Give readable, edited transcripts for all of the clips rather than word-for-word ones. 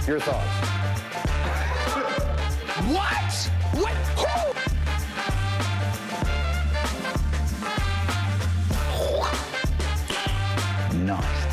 Your thoughts? What? What? Who? Nice.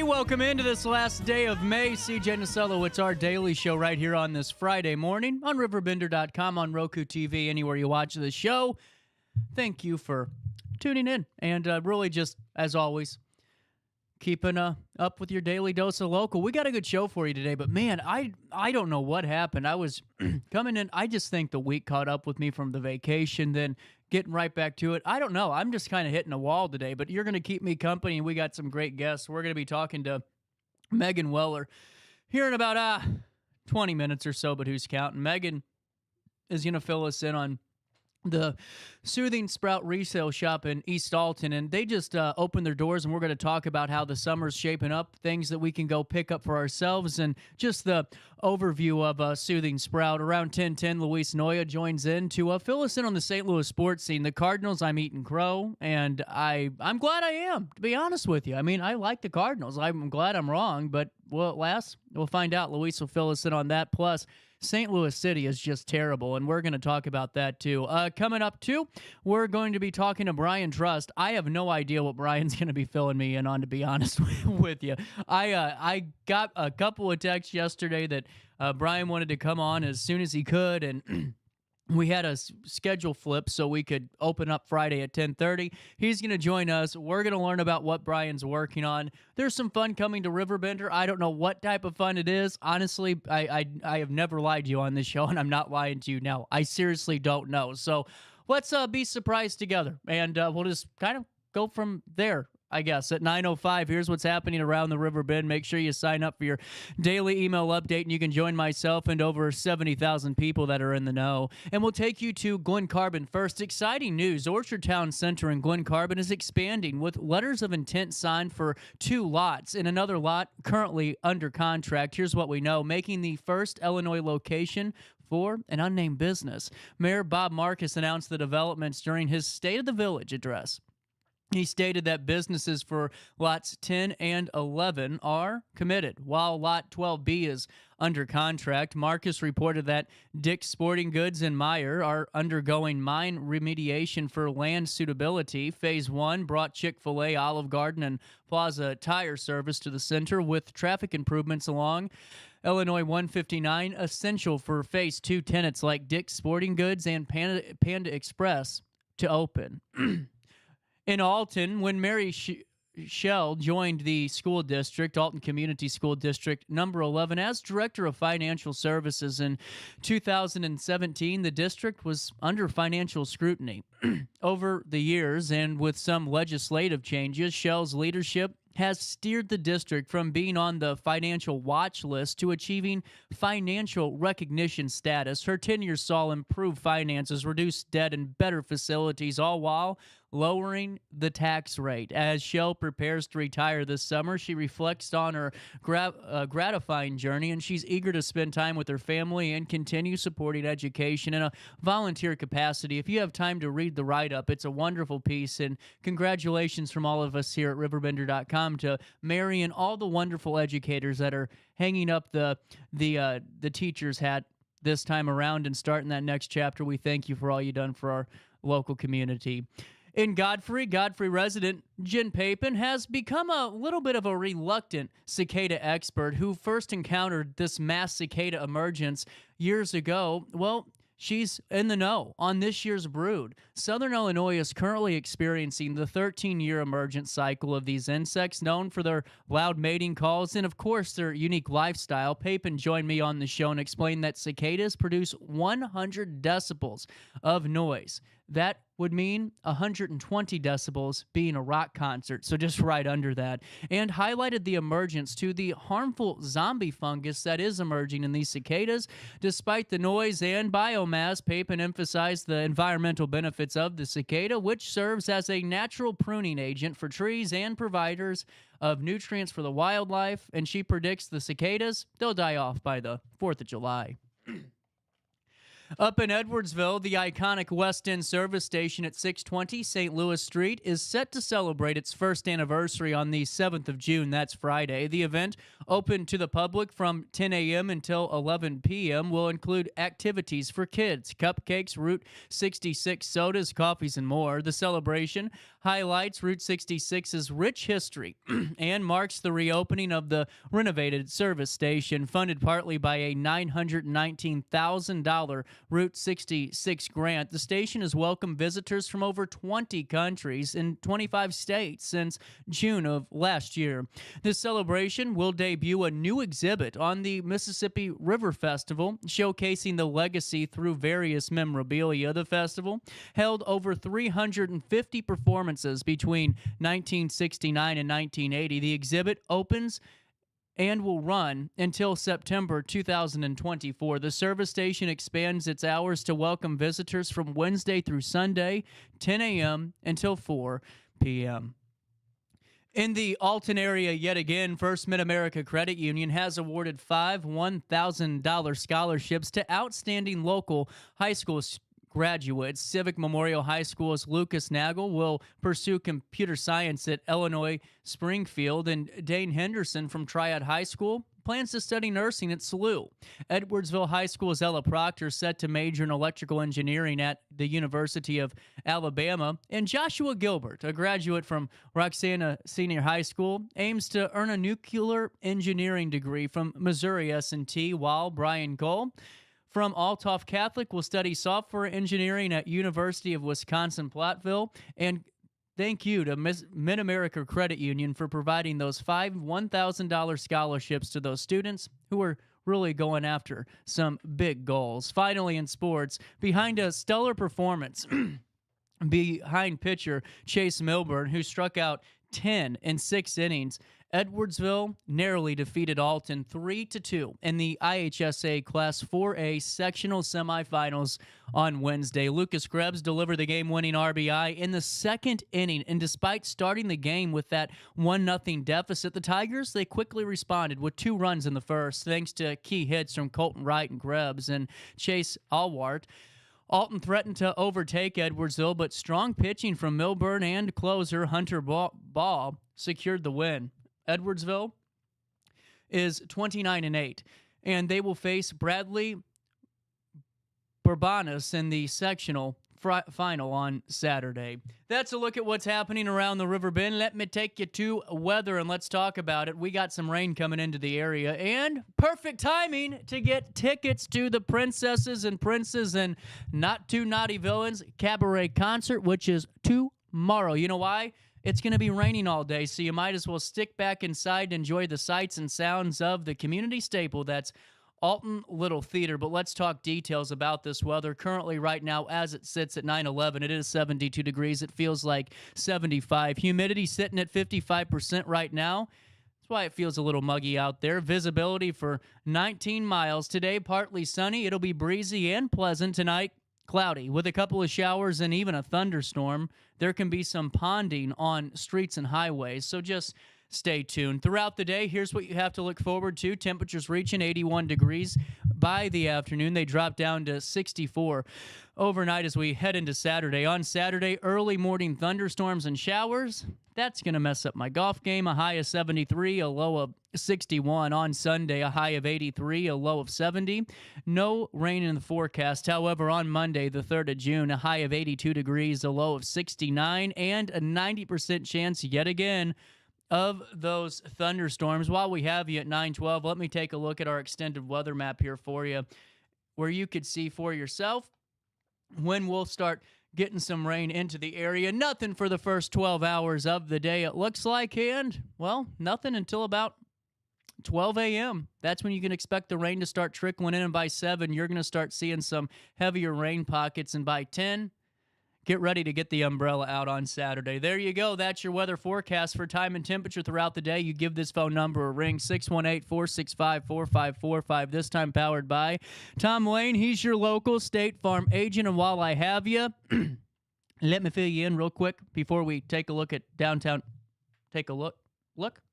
Welcome into this last day of May. CJ Nasello, it's our daily show right here on this Friday morning on RiverBender.com, on Roku TV, anywhere you watch the show. Thank you for tuning in. And really just, as always, keeping up with your daily dose of local. We got a good show for you today, but man, I don't know what happened. I was coming in. I just think the week caught up with me from the vacation, then getting right back to it. I don't know. I'm just kind of hitting a wall today, but you're going to keep me company, and we got some great guests. We're going to be talking to Megan Wheller here in about 20 minutes or so, but who's counting? Megan is going to fill us in on the Soothing Sprout Resale Shop in East Alton, and they just opened their doors, and we're going to talk about how the summer's shaping up, things that we can go pick up for ourselves, and just the overview of Soothing Sprout. Around 10:10, Luis Noya joins in to fill us in on the St. Louis sports scene. The Cardinals, I'm eating crow, and I'm glad I am, to be honest with you. I mean, I like the Cardinals. I'm glad I'm wrong, but will it last? We'll find out. Luis will fill us in on that. Plus, St. Louis City is just terrible, and we're going to talk about that too. Coming up too, we're going to be talking to Brian Trust. I have no idea what Brian's going to be filling me in on, to be honest with you. I got a couple of texts yesterday that Brian wanted to come on as soon as he could, and we had a schedule flip so we could open up Friday at 10:30. He's going to join us. We're going to learn about what Brian's working on. There's some fun coming to Riverbender. I don't know what type of fun it is. Honestly, I have never lied to you on this show, and I'm not lying to you now. I seriously don't know. So let's be surprised together, and we'll just kind of go from there. I guess at 9:05, here's what's happening around the River Bend. Make sure you sign up for your daily email update, and you can join myself and over 70,000 people that are in the know. And we'll take you to Glen Carbon first. Exciting news. Orchard Town Center in Glen Carbon is expanding with letters of intent signed for 2 lots and another lot currently under contract. Here's what we know. Making the first Illinois location for an unnamed business. Mayor Bob Marcus announced the developments during his State of the Village address. He stated that businesses for lots 10 and 11 are committed, while lot 12B is under contract. Marcus reported that Dick's Sporting Goods and Meijer are undergoing mine remediation for land suitability. Phase 1 brought Chick-fil-A, Olive Garden, and Plaza Tire Service to the center, with traffic improvements along Illinois 159 essential for Phase 2 tenants like Dick's Sporting Goods and Panda Express to open. In Alton, when Mary Shell joined the school district, Alton Community School District number 11, as Director of Financial Services in 2017, the district was under financial scrutiny. Over the years, and with some legislative changes, Shell's leadership has steered the district from being on the financial watch list to achieving financial recognition status. Her tenure saw improved finances, reduced debt, and better facilities, all while lowering the tax rate. As Shell prepares to retire this summer, she reflects on her gratifying journey, and she's eager to spend time with her family and continue supporting education in a volunteer capacity. If you have time to read the write-up, it's a wonderful piece, and congratulations from all of us here at RiverBender.com to Mary and all the wonderful educators that are hanging up the teacher's hat this time around and starting that next chapter. We thank you for all you've done for our local community. In Godfrey resident Jen Papin has become a little bit of a reluctant cicada expert who first encountered this mass cicada emergence years ago. Well, she's in the know on this year's brood. Southern Illinois is currently experiencing the 13-year emergence cycle of these insects, known for their loud mating calls and, of course, their unique lifestyle. Papin joined me on the show and explained that cicadas produce 100 decibels of noise. That would mean 120 decibels being a rock concert, so just right under that, and highlighted the emergence to the harmful zombie fungus that is emerging in these cicadas. Despite the noise and biomass, Papin emphasized the environmental benefits of the cicada, which serves as a natural pruning agent for trees and providers of nutrients for the wildlife, and she predicts the cicadas, they'll die off by the 4th of July. Up in Edwardsville, the iconic West End service station at 620 St. Louis Street is set to celebrate its first anniversary on the 7th of June. That's Friday. The event, open to the public from 10 a.m. until 11 p.m., will include activities for kids, cupcakes, Route 66 sodas, coffees, and more. The celebration highlights Route 66's rich history and marks the reopening of the renovated service station, funded partly by a $919,000 Route 66 grant. The station has welcomed visitors from over 20 countries in 25 states since June of last year. This celebration will debut a new exhibit on the Mississippi River Festival, showcasing the legacy through various memorabilia. The festival held over 350 performances between 1969 and 1980. The exhibit opens and will run until September 2024. The service station expands its hours to welcome visitors from Wednesday through Sunday, 10 a.m. until 4 p.m. In the Alton area, yet again, First Mid-America Credit Union has awarded 5 $1,000 scholarships to outstanding local high school graduates. Civic Memorial High School's Lucas Nagel will pursue computer science at Illinois Springfield, and Dane Henderson from Triad High School plans to study nursing at SLU. Edwardsville High School's Ella Proctor set to major in electrical engineering at the University of Alabama, and Joshua Gilbert, a graduate from Roxana Senior High School, aims to earn a nuclear engineering degree from Missouri S&T, while Brian Cole from Althoff Catholic will study software engineering at University of Wisconsin-Platteville. And thank you to Mid-America Credit Union for providing those 5 $1,000 scholarships to those students who are really going after some big goals. Finally, in sports, behind a stellar performance behind pitcher Chase Milburn, who struck out 10 in 6 innings, Edwardsville narrowly defeated Alton 3-2 in the IHSA Class 4A sectional semifinals on Wednesday. Lucas Krebs delivered the game-winning RBI in the 2nd inning, and despite starting the game with that 1-0 deficit, the Tigers, they quickly responded with 2 runs in the first, thanks to key hits from Colton Wright and Krebs and Chase Alwart. Alton threatened to overtake Edwardsville, but strong pitching from Milburn and closer Hunter Ball secured the win. Edwardsville is 29-8, and they will face Bradley Bourbonis in the sectional final on Saturday. That's a look at what's happening around the River Bend. Let me take you to weather, and let's talk about it. We got some rain coming into the area, and perfect timing to get tickets to the Princesses and Princes and Not Too Naughty Villains Cabaret concert, which is tomorrow. You know why? It's going to be raining all day, so you might as well stick back inside and enjoy the sights and sounds of the community staple that's Alton Little Theater. But let's talk details about this weather. Currently, right now, as it sits at 9:11, it is 72 degrees. It feels like 75. Humidity sitting at 55% right now. That's why it feels a little muggy out there. Visibility for 19 miles. Today, partly sunny. It'll be breezy and pleasant tonight. Cloudy with a couple of showers and even a thunderstorm. There can be some ponding on streets and highways, so just stay tuned. Throughout the day, here's what you have to look forward to. Temperatures reaching 81 degrees by the afternoon. They drop down to 64 overnight as we head into Saturday. On Saturday, early morning thunderstorms and showers. That's going to mess up my golf game. A high of 73, a low of 61. On Sunday, a high of 83, a low of 70. No rain in the forecast. However, on Monday, the 3rd of June, a high of 82 degrees, a low of 69, and a 90% chance yet again of those thunderstorms. While we have you at 9:12, let me take a look at our extended weather map here for you, where you could see for yourself when we'll start getting some rain into the area. Nothing for the first 12 hours of the day, it looks like, and, well, nothing until about 12 a.m. That's when you can expect the rain to start trickling in, and by 7, you're going to start seeing some heavier rain pockets, and by 10, get ready to get the umbrella out on Saturday. There you go. That's your weather forecast for time and temperature throughout the day. You give this phone number a ring, 618-465-4545, this time powered by Tom Lane. He's your local State Farm agent, and while I have you, let me fill you in real quick before we take a look at downtown. Take a look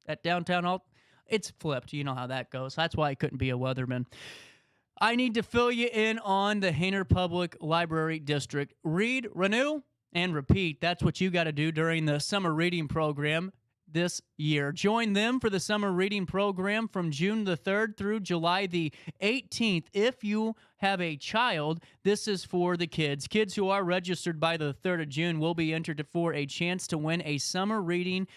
at downtown Alton. It's flipped. You know how that goes. That's why I couldn't be a weatherman. I need to fill you in on the Hainer Public Library District. Read, renew, and repeat. That's what you got to do during the summer reading program this year. Join them for the summer reading program from June the 3rd through July the 18th. If you have a child, this is for the kids. Kids who are registered by the 3rd of June will be entered for a chance to win a summer reading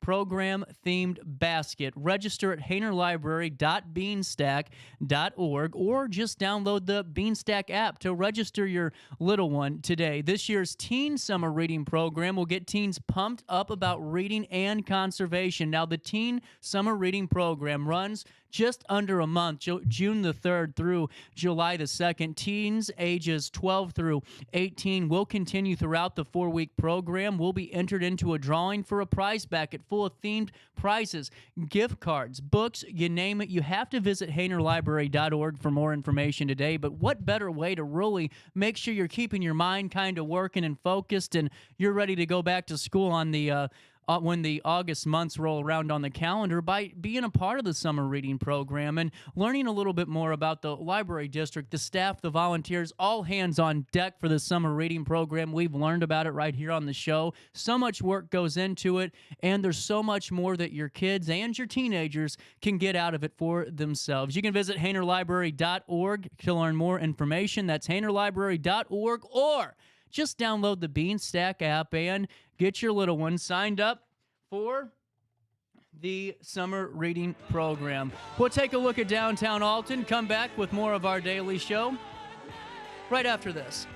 program-themed basket. Register at HainerLibrary.beanstack.org or just download the Beanstack app to register your little one today. This year's Teen Summer Reading Program will get teens pumped up about reading and conservation. Now, the Teen Summer Reading Program runs just under a month, June the 3rd through July the 2nd. Teens ages 12 through 18 will continue throughout the 4-week program. Will be entered into a drawing for a prize packet full of themed prizes, gift cards, books, you name it. You have to visit HainerLibrary.org for more information today, but what better way to really make sure you're keeping your mind kind of working and focused and you're ready to go back to school on the when the August months roll around on the calendar by being a part of the summer reading program and learning a little bit more about the library district, the staff, the volunteers, all hands on deck for the summer reading program. We've learned about it right here on the show. So much work goes into it, and there's so much more that your kids and your teenagers can get out of it for themselves. You can visit HainerLibrary.org to learn more information. That's HainerLibrary.org, or just download the Beanstack app and get your little one signed up for the summer reading program. We'll take a look at downtown Alton, come back with more of our daily show right after this.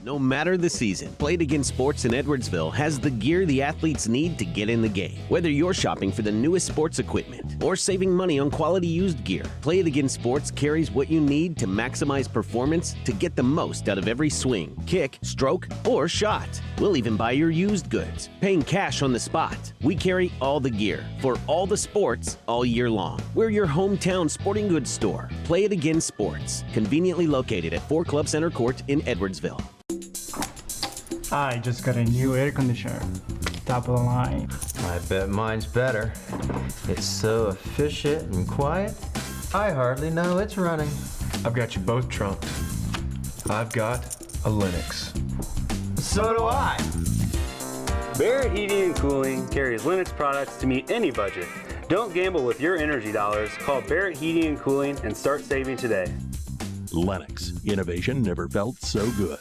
No matter the season, Play It Again Sports in Edwardsville has the gear the athletes need to get in the game. Whether you're shopping for the newest sports equipment or saving money on quality used gear, Play It Again Sports carries what you need to maximize performance to get the most out of every swing, kick, stroke, or shot. We'll even buy your used goods, paying cash on the spot. We carry all the gear for all the sports all year long. We're your hometown sporting goods store. Play It Again Sports, conveniently located at 4 Club Center Court in Edwardsville. I just got a new air conditioner. Top of the line. I bet mine's better. It's so efficient and quiet, I hardly know it's running. I've got you both trumped. I've got a Linux. So do I. Barrett Heating and Cooling carries Linux products to meet any budget. Don't gamble with your energy dollars. Call Barrett Heating and Cooling and start saving today. Lennox. Innovation never felt so good.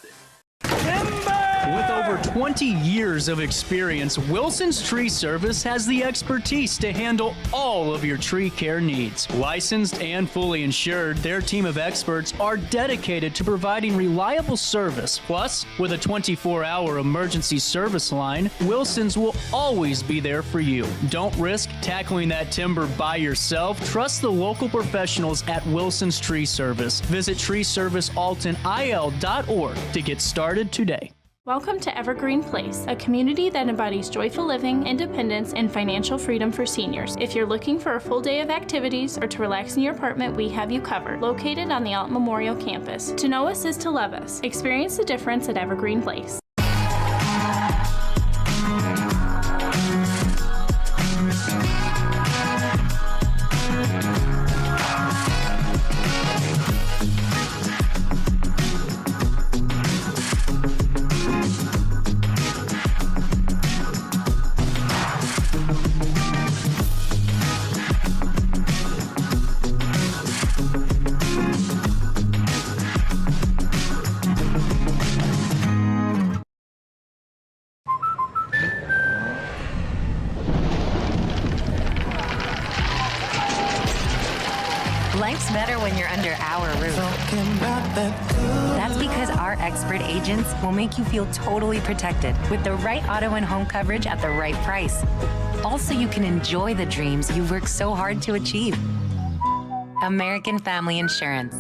With over 20 years of experience, Wilson's Tree Service has the expertise to handle all of your tree care needs. Licensed and fully insured, their team of experts are dedicated to providing reliable service. Plus, with a 24-hour emergency service line, Wilson's will always be there for you. Don't risk tackling that timber by yourself. Trust the local professionals at Wilson's Tree Service. Visit treeservicealtonil.org to get started today. Welcome to Evergreen Place, a community that embodies joyful living, independence, and financial freedom for seniors. If you're looking for a full day of activities or to relax in your apartment, we have you covered. Located on the Alton Memorial Campus. To know us is to love us. Experience the difference at Evergreen Place. Life's better when you're under our roof. That's because our expert agents will make you feel totally protected with the right auto and home coverage at the right price. Also, you can enjoy the dreams you've worked so hard to achieve. American Family Insurance.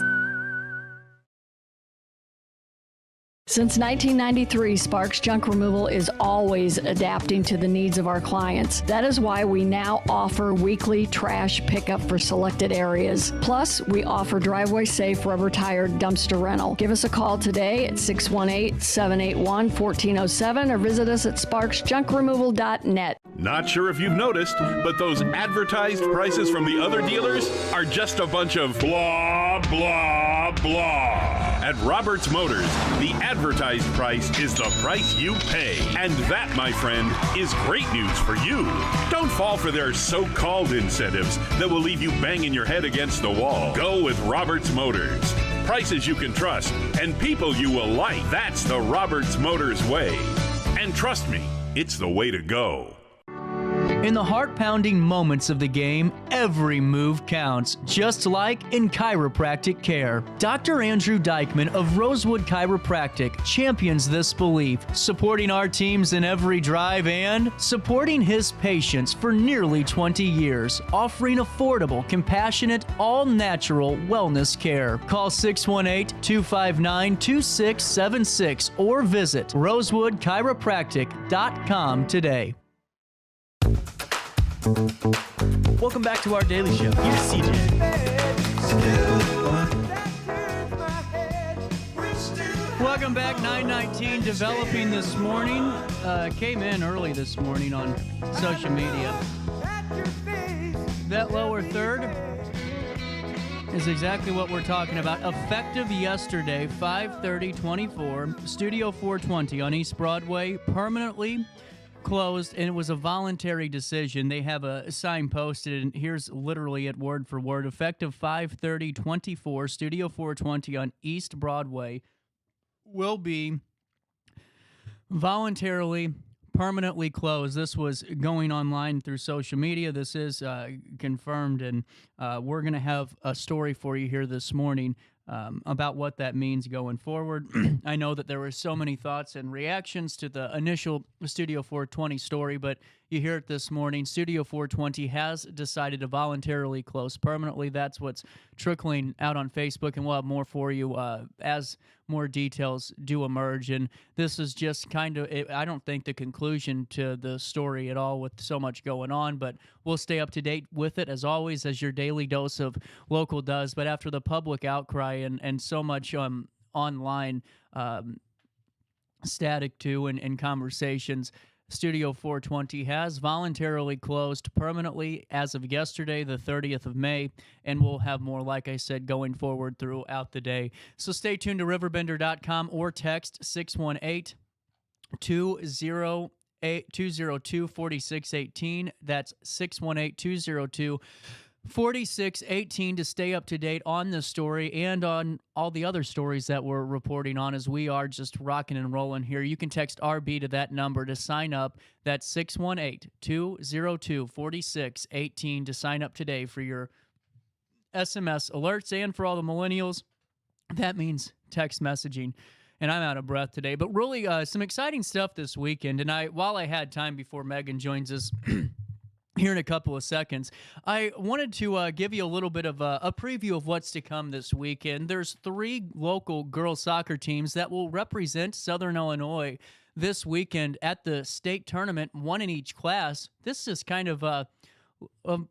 Since 1993, Sparks Junk Removal is always adapting to the needs of our clients. That is why we now offer weekly trash pickup for selected areas. Plus, we offer driveway-safe rubber-tired dumpster rental. Give us a call today at 618-781-1407 or visit us at sparksjunkremoval.net. Not sure if you've noticed, but those advertised prices from the other dealers are just a bunch of blah, blah, blah. At Roberts Motors, the advertised price is the price you pay. And that, my friend, is great news for you. Don't fall for their so-called incentives that will leave you banging your head against the wall. Go with Roberts Motors. Prices you can trust and people you will like. That's the Roberts Motors way. And trust me, it's the way to go. In the heart-pounding moments of the game, every move counts, just like in chiropractic care. Dr. Andrew Dykman of Rosewood Chiropractic champions this belief, supporting our teams in every drive and supporting his patients for nearly 20 years, offering affordable, compassionate, all-natural wellness care. Call 618-259-2676 or visit rosewoodchiropractic.com today. Welcome back to our daily show. Here's CJ. Welcome back. 9:19 developing this morning. Came in early this morning on social media. That lower third is exactly what we're talking about. Effective yesterday, 5/30/24, Studio 420 on East Broadway permanently closed, and it was a voluntary decision. They have a sign posted, and here's literally it word for word. Effective 5/30/24, Studio 420 on East Broadway will be voluntarily, permanently closed. This was going online through social media. This is confirmed, and we're going to have a story for you here this morning about what that means going forward. I know that there were so many thoughts and reactions to the initial Studio 420 story, but you hear it this morning. Studio 420 has decided to voluntarily close permanently. That's what's trickling out on Facebook, and we'll have more for you as more details do emerge. And this is just kind of, I don't think the conclusion to the story at all with so much going on, but we'll stay up to date with it as always, as your daily dose of local does. But after the public outcry and so much online static too and conversations, Studio 420 has voluntarily closed permanently as of yesterday, the 30th of May, and we'll have more, like I said, going forward throughout the day. So stay tuned to RiverBender.com or text 618-202-4618. That's 618-202-4618 to stay up to date on this story and on all the other stories that we're reporting on as we are just rocking and rolling here. You can text RB to that number to sign up. That's 618-202-4618 to sign up today for your SMS alerts. And for all the millennials, that means text messaging. And I'm out of breath today. But really, some exciting stuff this weekend. And while I had time before Megan joins us here in a couple of seconds, I wanted to give you a little bit of a preview of what's to come this weekend. There's 3 local girls soccer teams that will represent Southern Illinois this weekend at the state tournament, one in each class. This is kind of a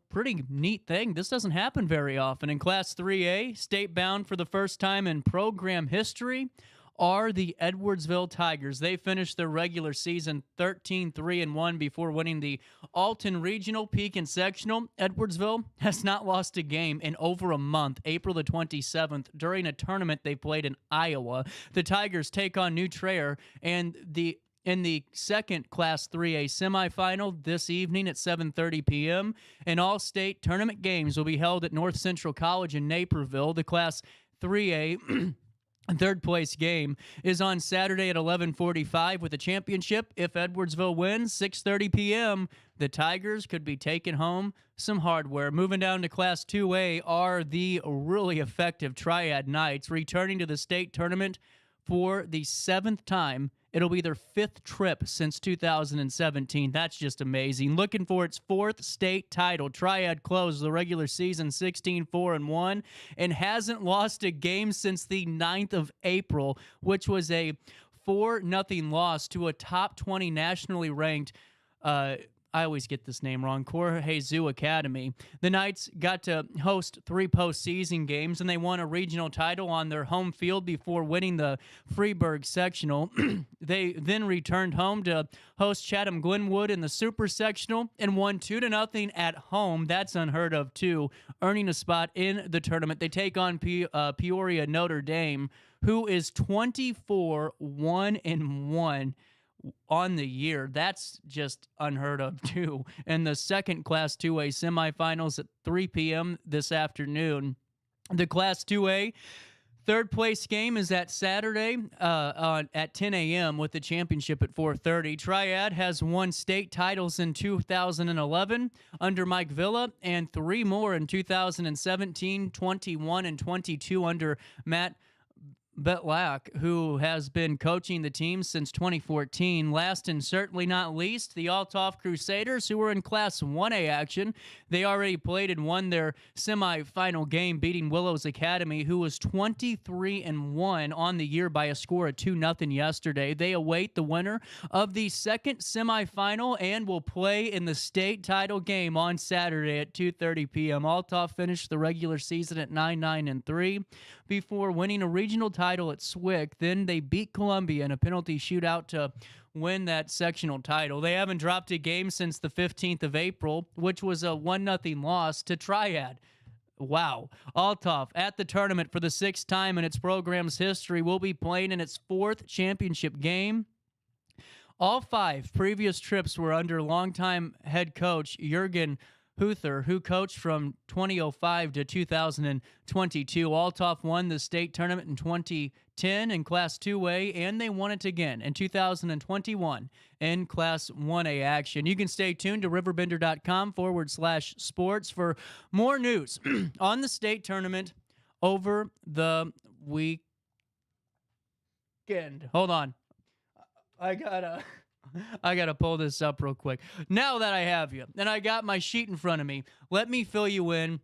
pretty neat thing. This doesn't happen very often. In Class 3A, state-bound for the first time in program history are the Edwardsville Tigers. They finished their regular season 13-3-1 before winning the Alton Regional, Peak, and Sectional. Edwardsville has not lost a game in over a month, April the 27th, during a tournament they played in Iowa. The Tigers take on New Trier, and in the second Class 3A semifinal this evening at 7:30 p.m. And all-state tournament games will be held at North Central College in Naperville. The Class 3A third-place game is on Saturday at 11:45 with the championship. If Edwardsville wins, 6:30 p.m., the Tigers could be taking home some hardware. Moving down to Class 2A are the really effective Triad Knights, returning to the state tournament for the 7th time. It'll be their 5th trip since 2017. That's just amazing. Looking for its 4th state title. Triad closed the regular season 16-4-1 and hasn't lost a game since the 9th of April, which was a 4-0 loss to a top 20 nationally ranked I always get this name wrong, Jorge Zoo Academy. The Knights got to host 3 postseason games, and they won a regional title on their home field before winning the Freeburg Sectional. They then returned home to host Chatham Glenwood in the Super Sectional and won 2-0 at home. That's unheard of, too, earning a spot in the tournament. They take on Peoria Notre Dame, who is 24-1-1 on the year. That's just unheard of, too. And the second Class 2A semifinals at 3 p.m. this afternoon. The Class 2A third-place game is at Saturday at 10 a.m. with the championship at 4:30. Triad has won state titles in 2011 under Mike Villa and 3 more in 2017, 21, and 22 under Matt Betlak, who has been coaching the team since 2014. Last and certainly not least, the Altoff Crusaders, who were in Class 1A action. They already played and won their semifinal game, beating Willows Academy, who was 23-1 on the year by a score of 2-0 yesterday. They await the winner of the second semifinal and will play in the state title game on Saturday at 2:30 p.m. Altoff finished the regular season at 9-9-3 before winning a regional title at Swick. Then they beat Columbia in a penalty shootout to win that sectional title. They haven't dropped a game since the 15th of April, which was a 1-0 loss to Triad. Wow. Altoff at the tournament for the 6th time in its program's history will be playing in its 4th championship game. All 5 previous trips were under longtime head coach Jurgen Huther, who coached from 2005 to 2022. Altoff won the state tournament in 2010 in Class 2A, and they won it again in 2021 in Class 1A action. You can stay tuned to RiverBender.com/sports for more news on the state tournament over the weekend. Hold on. I gotta pull this up real quick. Now that I have you, and I got my sheet in front of me, let me fill you in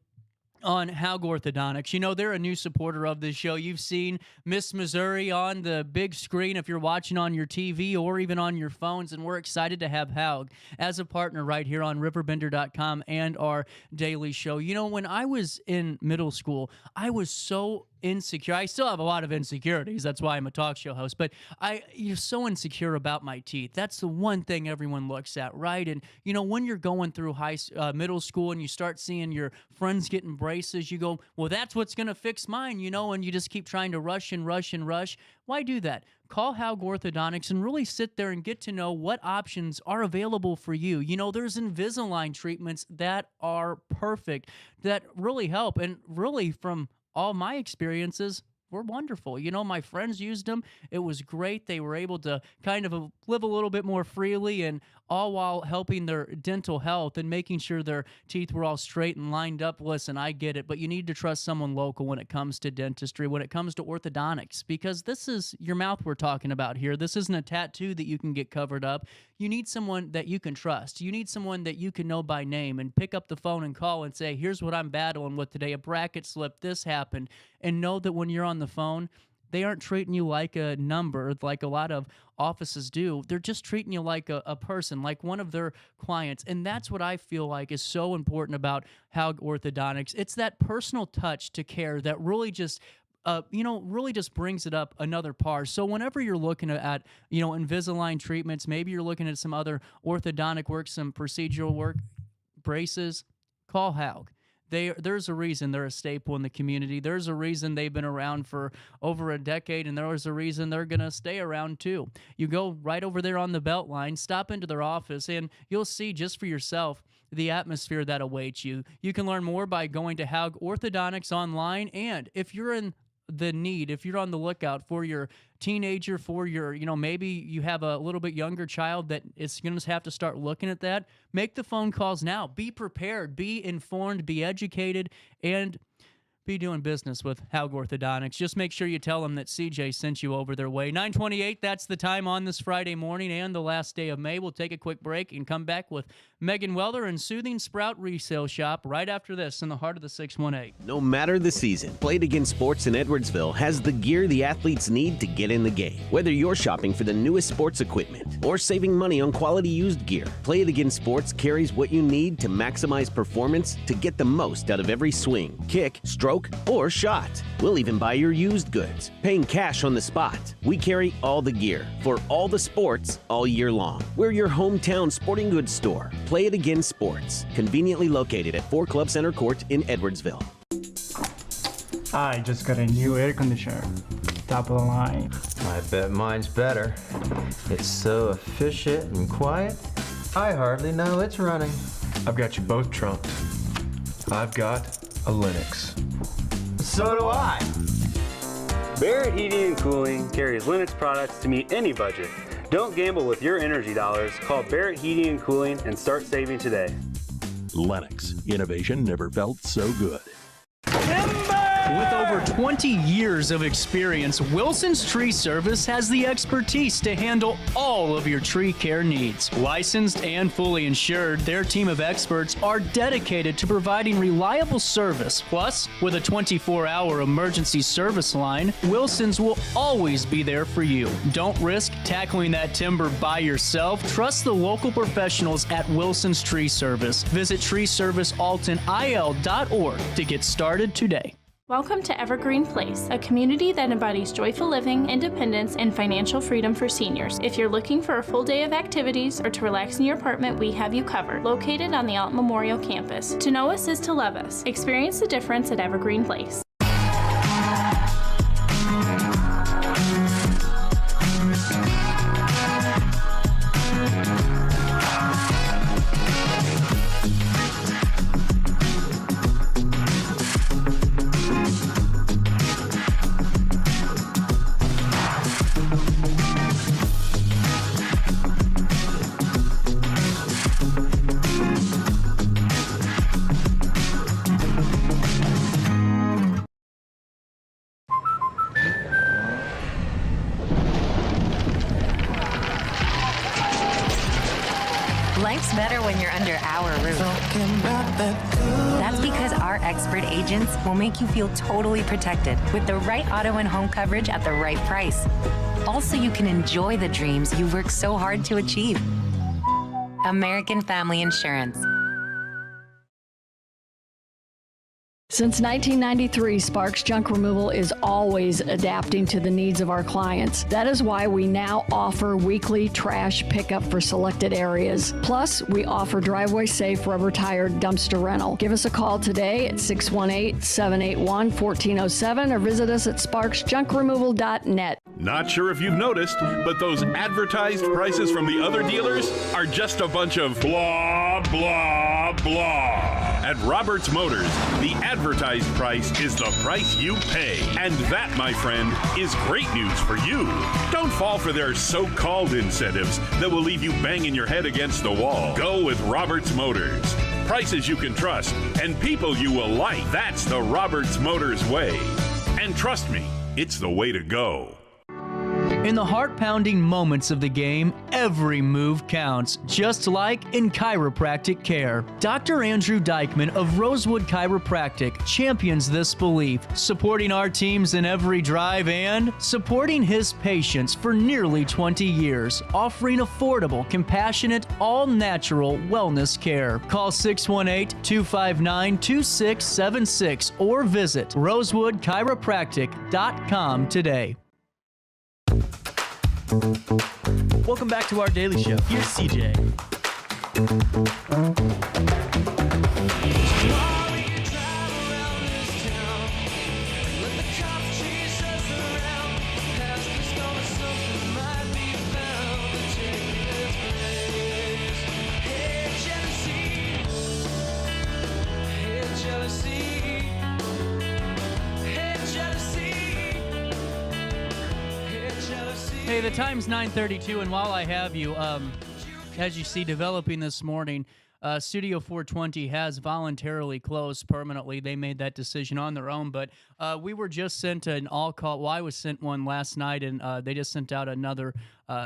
on Haug Orthodontics. You know, they're a new supporter of this show. You've seen Miss Missouri on the big screen if you're watching on your TV or even on your phones, and we're excited to have Haug as a partner right here on RiverBender.com and our daily show. You know, when I was in middle school, I was so insecure. I still have a lot of insecurities. That's why I'm a talk show host. But you're so insecure about my teeth. That's the one thing everyone looks at, right? And, you know, when you're going through middle school and you start seeing your friends getting braces, you go, well, that's what's going to fix mine, you know, and you just keep trying to rush and rush and rush. Why do that? Call Haug Orthodontics and really sit there and get to know what options are available for you. You know, there's Invisalign treatments that are perfect, that really help. And really, from all my experiences, were wonderful. You know, my friends used them. It was great. They were able to kind of live a little bit more freely, and all while helping their dental health and making sure their teeth were all straight and lined up. Listen, I get it, but you need to trust someone local when it comes to dentistry, when it comes to orthodontics, because this is your mouth we're talking about here. This isn't a tattoo that you can get covered up. You need someone that you can trust. You need someone that you can know by name and pick up the phone and call and say, here's what I'm battling with today. A bracket slip, this happened. And know that when you're on the phone, they aren't treating you like a number like a lot of offices do. They're just treating you like a person, like one of their clients. And that's what I feel like is so important about Haug Orthodontics. It's that personal touch to care that really just really just brings it up another par. So whenever you're looking at, Invisalign treatments, maybe you're looking at some other orthodontic work, some procedural work, braces, call Haug. There's a reason they're a staple in the community. There's a reason they've been around for over a decade, and there's a reason they're going to stay around too. You go right over there on the Beltline, stop into their office, and you'll see just for yourself the atmosphere that awaits you. You can learn more by going to Haug Orthodontics online, and if you're if you're on the lookout for your teenager, for your, maybe you have a little bit younger child that is going to have to start looking at that, make the phone calls now. Be prepared, be informed, be educated, and be doing business with Haug Orthodontics. Just make sure you tell them that CJ sent you over their way. 9:28, that's the time on this Friday morning and the last day of May. We'll take a quick break and come back with Megan Wheller and Soothing Sprout Resale Shop right after this in the heart of the 618. No matter the season, Play It Again Sports in Edwardsville has the gear the athletes need to get in the game. Whether you're shopping for the newest sports equipment or saving money on quality used gear, Play It Again Sports carries what you need to maximize performance to get the most out of every swing, kick, stroke, or shot. We'll even buy your used goods, paying cash on the spot. We carry all the gear for all the sports all year long. We're your hometown sporting goods store. Play It Again Sports, conveniently located at 4 Club Center Court in Edwardsville. I just got a new air conditioner. Top of the line. I bet mine's better. It's so efficient and quiet, I hardly know it's running. I've got you both trunked. I've got a Linux. So do I. Barrett Heating and Cooling carries Linux products to meet any budget. Don't gamble with your energy dollars. Call Barrett Heating and Cooling and start saving today. Lennox. Innovation never felt so good. With over 20 years of experience, Wilson's Tree Service has the expertise to handle all of your tree care needs. Licensed and fully insured, their team of experts are dedicated to providing reliable service. Plus, with a 24-hour emergency service line, Wilson's will always be there for you. Don't risk tackling that timber by yourself. Trust the local professionals at Wilson's Tree Service. Visit treeservicealtonil.org to get started today. Welcome to Evergreen Place, a community that embodies joyful living, independence, and financial freedom for seniors. If you're looking for a full day of activities or to relax in your apartment, we have you covered. Located on the Alton Memorial Campus. To know us is to love us. Experience the difference at Evergreen Place. Life's better when you're under our roof. That's because our expert agents will make you feel totally protected with the right auto and home coverage at the right price. Also, you can enjoy the dreams you've worked so hard to achieve. American Family Insurance. Since 1993, Sparks Junk Removal is always adapting to the needs of our clients. That is why we now offer weekly trash pickup for selected areas. Plus, we offer driveway-safe rubber-tired dumpster rental. Give us a call today at 618-781-1407 or visit us at sparksjunkremoval.net. Not sure if you've noticed, but those advertised prices from the other dealers are just a bunch of blah, blah, blah. At Roberts Motors, the advertised price is the price you pay. And that, my friend, is great news for you. Don't fall for their so-called incentives that will leave you banging your head against the wall. Go with Roberts Motors. Prices you can trust and people you will like. That's the Roberts Motors way. And trust me, it's the way to go. In the heart-pounding moments of the game, every move counts, just like in chiropractic care. Dr. Andrew Dykman of Rosewood Chiropractic champions this belief, supporting our teams in every drive and supporting his patients for nearly 20 years, offering affordable, compassionate, all-natural wellness care. Call 618-259-2676 or visit rosewoodchiropractic.com today. Welcome back to our daily show. Here's CJ. Hey, the time's 9:32, and while I have you, as you see developing this morning, Studio 420 has voluntarily closed permanently. They made that decision on their own, but we were just sent an all-call. Well, I was sent one last night, and they just sent out another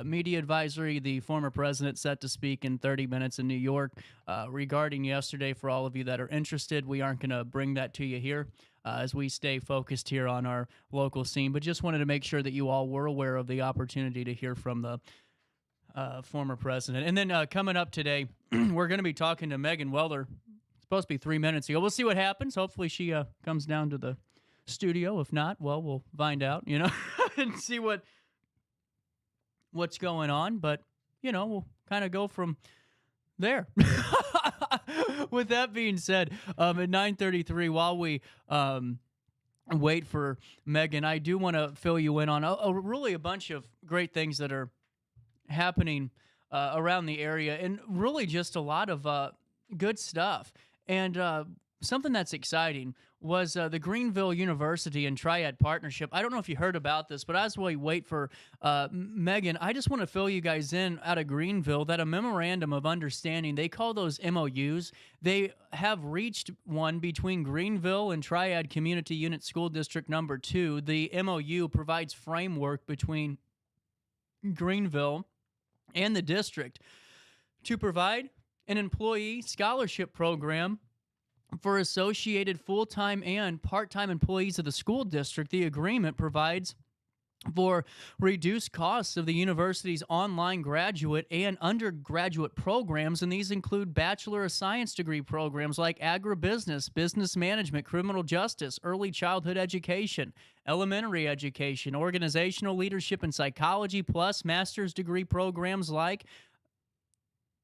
media advisory. The former president set to speak in 30 minutes in New York regarding yesterday. For all of you that are interested, we aren't going to bring that to you here as we stay focused here on our local scene, but just wanted to make sure that you all were aware of the opportunity to hear from the former president. And then coming up today, we're going to be talking to Megan Wheller. It's supposed to be 3 minutes ago. We'll see what happens. Hopefully she comes down to the studio. If not, well, we'll find out, and see what's going on. But, we'll kind of go from there. With that being said, at 9:33, while we wait for Megan, I do want to fill you in on really a bunch of great things that are happening around the area, and really just a lot of good stuff. And something that's exciting was the Greenville University and Triad Partnership. I don't know if you heard about this, but as we wait for Megan, I just want to fill you guys in out of Greenville that a memorandum of understanding, they call those MOUs, they have reached one between Greenville and Triad Community Unit School District Number 2. The MOU provides framework between Greenville and the district to provide an employee scholarship program for associated full-time and part-time employees of the school district. The agreement provides for reduced costs of the university's online graduate and undergraduate programs, and these include Bachelor of Science degree programs like agribusiness, business management, criminal justice, early childhood education, elementary education, organizational leadership and psychology, plus master's degree programs like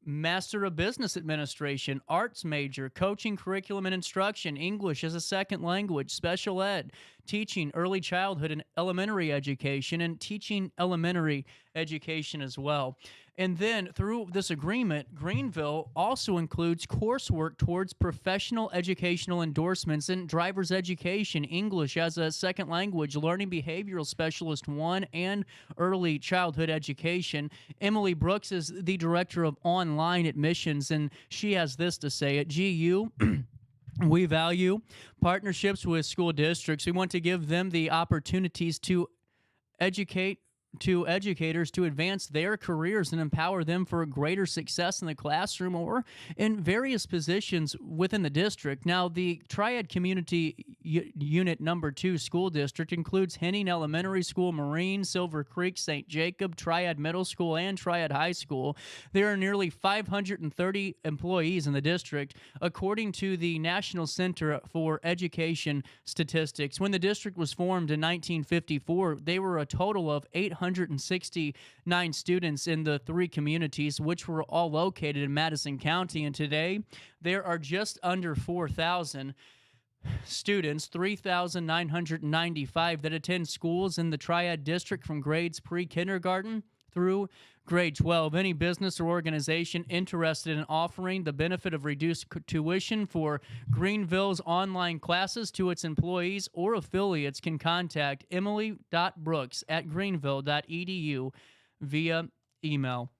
Master of Business Administration, arts major, coaching, curriculum and instruction, English as a second language, special ed, teaching early childhood and elementary education, and teaching elementary education as well. And then through this agreement, Greenville also includes coursework towards professional educational endorsements in driver's education, English as a second language, learning behavioral specialist 1, and early childhood education. Emily Brooks is the director of online admissions, and she has this to say at GU. We value partnerships with school districts. We want to give them the opportunities to educators to advance their careers and empower them for greater success in the classroom or in various positions within the district. Now, the Triad Community Unit Number 2 school district includes Henning Elementary School, Marine, Silver Creek, St. Jacob, Triad Middle School, and Triad High School. There are nearly 530 employees in the district, according to the National Center for Education Statistics. When the district was formed in 1954, they were a total of 869 students in the 3 communities, which were all located in Madison County. And today, there are just under 4,000 students, 3,995 that attend schools in the Triad District from grades pre-kindergarten through grade 12. Any business or organization interested in offering the benefit of reduced tuition for Greenville's online classes to its employees or affiliates can contact emily.brooks@greenville.edu via email.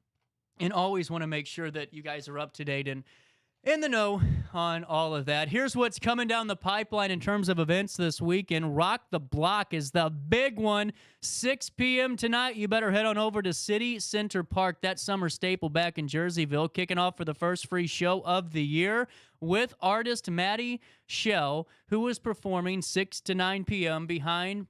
And always want to make sure that you guys are up to date. And In the know on all of that. Here's what's coming down the pipeline in terms of events this weekend. Rock the Block is the big one. 6 p.m. tonight. You better head on over to City Center Park, that summer staple back in Jerseyville, kicking off for the first free show of the year with artist Maddie Shell, who is performing 6 to 9 p.m. behind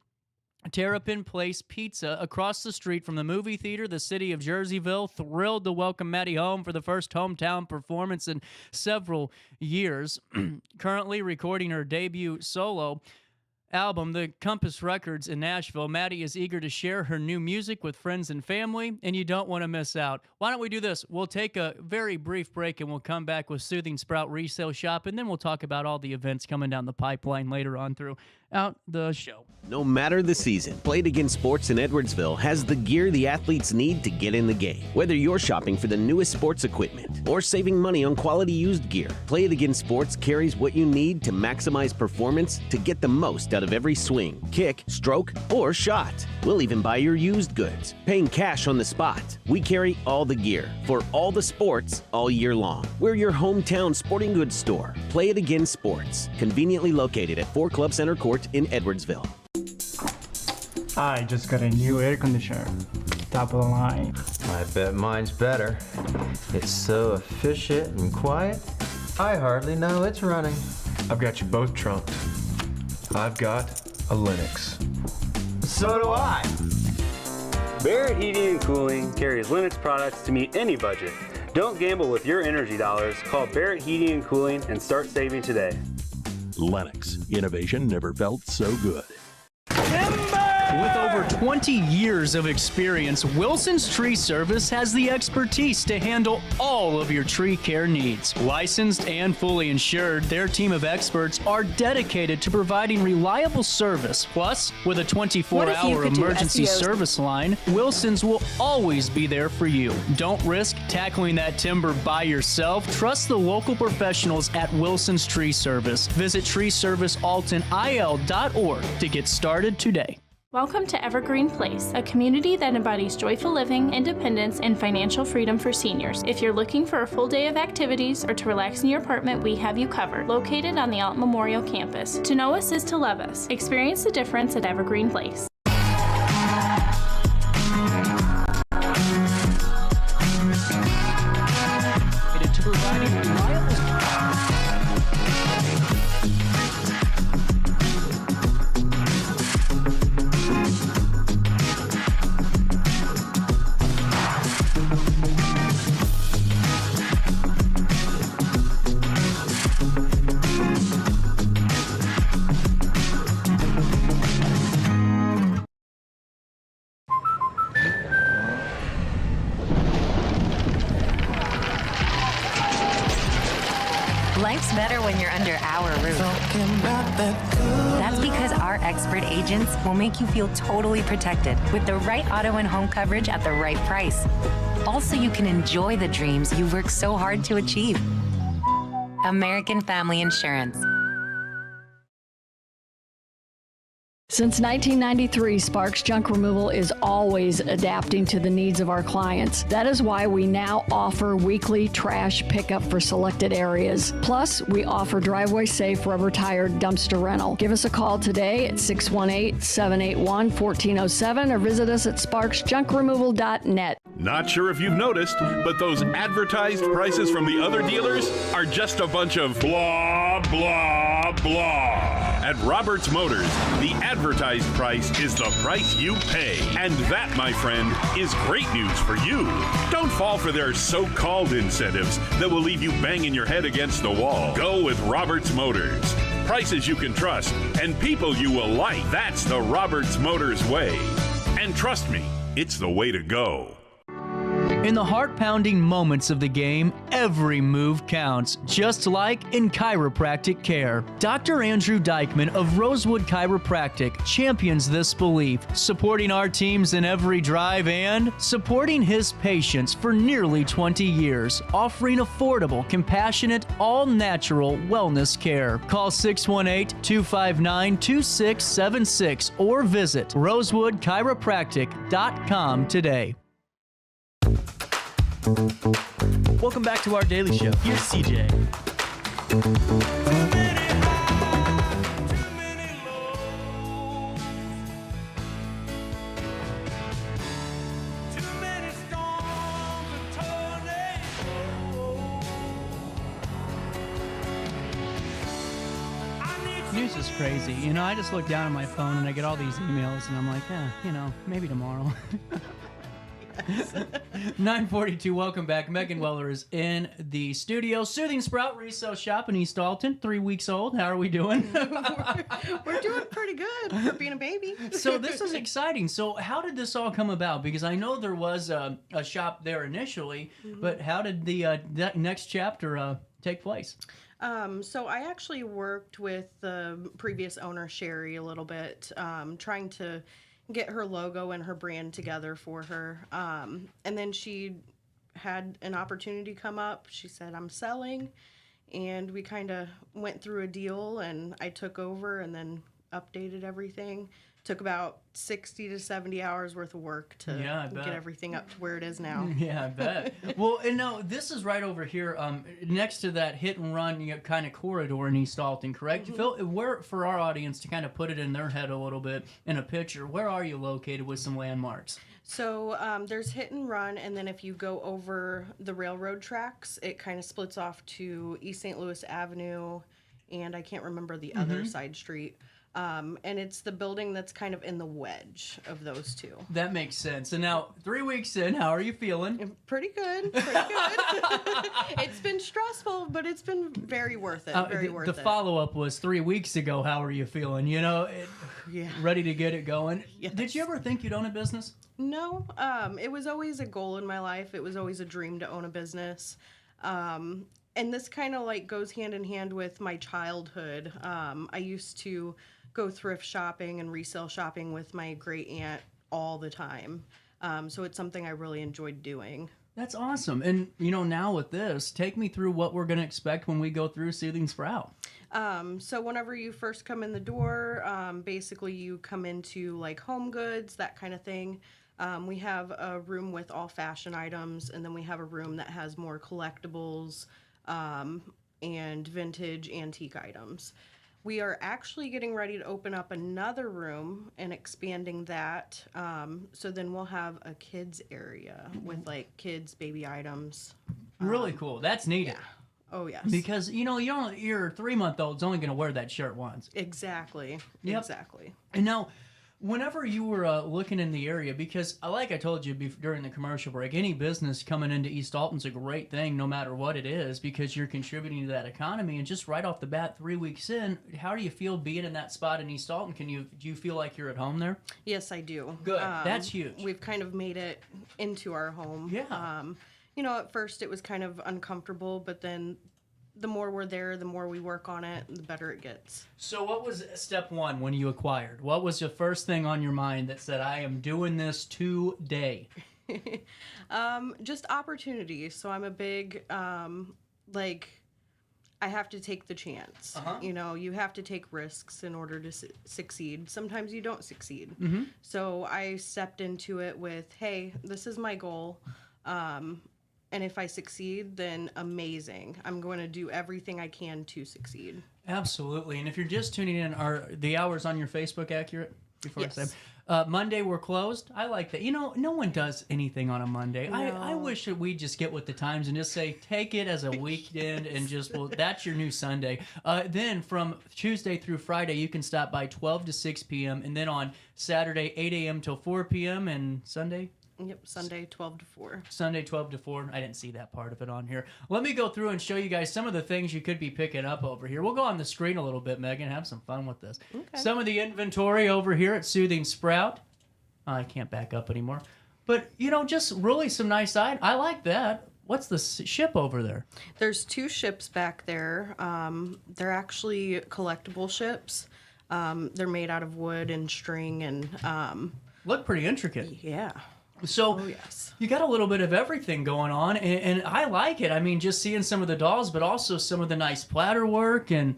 Terrapin Place Pizza across the street from the movie theater. The city of Jerseyville thrilled to welcome Maddie home for the first hometown performance in several years. Currently recording her debut solo album, The Compass Records in Nashville, Maddie is eager to share her new music with friends and family, and you don't want to miss out. Why don't we do this? We'll take a very brief break, and we'll come back with Soothing Sprout Resale Shop, and then we'll talk about all the events coming down the pipeline later on throughout the show. No matter the season, Played Again Sports in Edwardsville has the gear the athletes need to get in the game. Whether you're shopping for the newest sports equipment or saving money on quality used gear, Played Again Sports carries what you need to maximize performance to get the most out of every swing, kick, stroke, or shot. We'll even buy your used goods, paying cash on the spot. We carry all the gear for all the sports all year long. We're your hometown sporting goods store. Play It Again Sports, conveniently located at 4 Club Center Court in Edwardsville. I just got a new air conditioner. Top of the line. I bet mine's better. It's so efficient and quiet, I hardly know it's running. I've got you both trunked. I've got a Lennox. So do I. Barrett Heating and Cooling carries Lennox products to meet any budget. Don't gamble with your energy dollars. Call Barrett Heating and Cooling and start saving today. Lennox. Innovation never felt so good. With over 20 years of experience, Wilson's Tree Service has the expertise to handle all of your tree care needs. Licensed and fully insured, their team of experts are dedicated to providing reliable service. Plus, with a 24-hour emergency service line, Wilson's will always be there for you. Don't risk tackling that timber by yourself. Trust the local professionals at Wilson's Tree Service. Visit treeservicealtonil.org to get started today. Welcome to Evergreen Place, a community that embodies joyful living, independence, and financial freedom for seniors. If you're looking for a full day of activities or to relax in your apartment, we have you covered. Located on the Alton Memorial Campus. To know us is to love us. Experience the difference at Evergreen Place. To providing reliable Life's better when you're under our roof. That's because our expert agents will make you feel totally protected with the right auto and home coverage at the right price. Also, you can enjoy the dreams you worked so hard to achieve. American Family Insurance. Since 1993, Sparks Junk Removal is always adapting to the needs of our clients. That is why we now offer weekly trash pickup for selected areas. Plus, we offer driveway-safe rubber-tired dumpster rental. Give us a call today at 618-781-1407 or visit us at sparksjunkremoval.net. Not sure if you've noticed, but those advertised prices from the other dealers are just a bunch of blah, blah, blah. At Roberts Motors, the advertised price is the price you pay. And that, my friend, is great news for you. Don't fall for their so-called incentives that will leave you banging your head against the wall. Go with Roberts Motors. Prices you can trust and people you will like. That's the Roberts Motors way. And trust me, it's the way to go. In the heart-pounding moments of the game, every move counts, just like in chiropractic care. Dr. Andrew Dykman of Rosewood Chiropractic champions this belief, supporting our teams in every drive and supporting his patients for nearly 20 years, offering affordable, compassionate, all-natural wellness care. Call 618-259-2676 or visit rosewoodchiropractic.com today. Welcome back to our daily show. Here's CJ. News is crazy. You know, I just look down at my phone and I get all these emails and I'm like, maybe tomorrow. 9:42, welcome back. Megan Wheller is in the studio. Soothing Sprout Resale Shop in East Alton, 3 weeks old. How are we doing? We're doing pretty good for being a baby. So this is exciting. So how did this all come about? Because I know there was a shop there initially, but how did the that next chapter take place? So I actually worked with the previous owner, Sherry, a little bit, trying to get her logo and her brand together for her. And then she had an opportunity come up. She said, I'm selling. And we kind of went through a deal, and I took over and then updated everything. Took about 60 to 70 hours worth of work to get everything up to where it is now. Yeah, I bet. Well, and no, this is right over here next to that hit and run kind of corridor in East Alton, correct? Mm-hmm. Phil, where, for our audience to kind of put it in their head a little bit in a picture, where are you located with some landmarks? So there's hit and run, and then if you go over the railroad tracks, it kind of splits off to East St. Louis Avenue, and I can't remember the other side street. And it's the building that's kind of in the wedge of those two. That makes sense. And now, 3 weeks in, how are you feeling? Pretty good. It's been stressful, but it's been very worth it. The follow-up was 3 weeks ago. How are you feeling? You know, ready to get it going? Yes. Did you ever think you'd own a business? No. It was always a goal in my life. It was always a dream to own a business. And this kind of like goes hand in hand with my childhood. I used to go thrift shopping and resale shopping with my great aunt all the time. So it's something I really enjoyed doing. That's awesome. And, you know, now with this, take me through what we're going to expect when we go through Soothing Sprout. So whenever you first come in the door, basically you come into like home goods, that kind of thing. We have a room with all fashion items, and then we have a room that has more collectibles and vintage antique items. We are actually getting ready to open up another room and expanding that. So then we'll have a kids area with like kids, baby items. Really cool. That's needed. Yeah. Oh, yes. Because, you know, your 3-month-old's only going to wear that shirt once. Exactly. Yep. Exactly. And now, whenever you were looking in the area, because like I told you during the commercial break, any business coming into East Alton's a great thing no matter what it is, because you're contributing to that economy. And just right off the bat, 3 weeks in, how do you feel being in that spot in East Alton? Do you feel like you're at home there? Yes, I do. Good. That's huge. We've kind of made it into our home. Yeah. You know, at first it was kind of uncomfortable, but then the more we're there, the more we work on it, the better it gets. So what was step one when you acquired? What was the first thing on your mind that said, I am doing this today? Just opportunities. So I'm a big, I have to take the chance. You know, you have to take risks in order to succeed. Sometimes you don't succeed. So I stepped into it with, hey, this is my goal. And if I succeed, then amazing. I'm going to do everything I can to succeed. Absolutely. And if you're just tuning in, are the hours on your Facebook accurate? Before Yes. I say, Monday we're closed. I like that. You know, no one does anything on a Monday. No. I wish that we just get with the times and just say, take it as a weekend and just, well, that's your new Sunday. Then from Tuesday through Friday, you can stop by 12 to 6 p.m. And then on Saturday, 8 a.m. till 4 p.m. and Sunday? Yep, Sunday 12 to 4. Sunday 12 to 4. I didn't see that part of it on here. Let me go through and show you guys some of the things you could be picking up over here. We'll go on the screen a little bit, Megan. Have some fun with this. Okay. Some of the inventory over here at Soothing Sprout. I can't back up anymore. But, you know, just really some nice items. I like that. What's the ship over there? There's 2 ships back there. They're actually collectible ships. They're made out of wood and string and... Look pretty intricate. Yeah. So yes. You got a little bit of everything going on, and I like it. I mean, just seeing some of the dolls, but also some of the nice platter work, and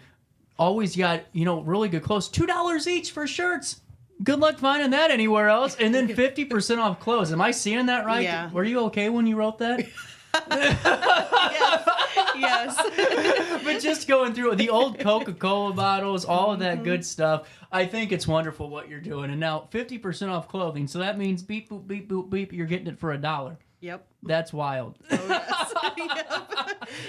always got, you know, really good clothes. $2 each for shirts. Good luck finding that anywhere else. And then 50% off clothes. Am I seeing that right? Yeah. Were you okay when you wrote that? Yes. But just going through the old Coca-Cola bottles, all of that good stuff, I think it's wonderful what you're doing. And now 50% off clothing, so that means beep, boop, beep, boop, beep, you're getting it for $1. Yep. That's wild. Oh, yes. Yep.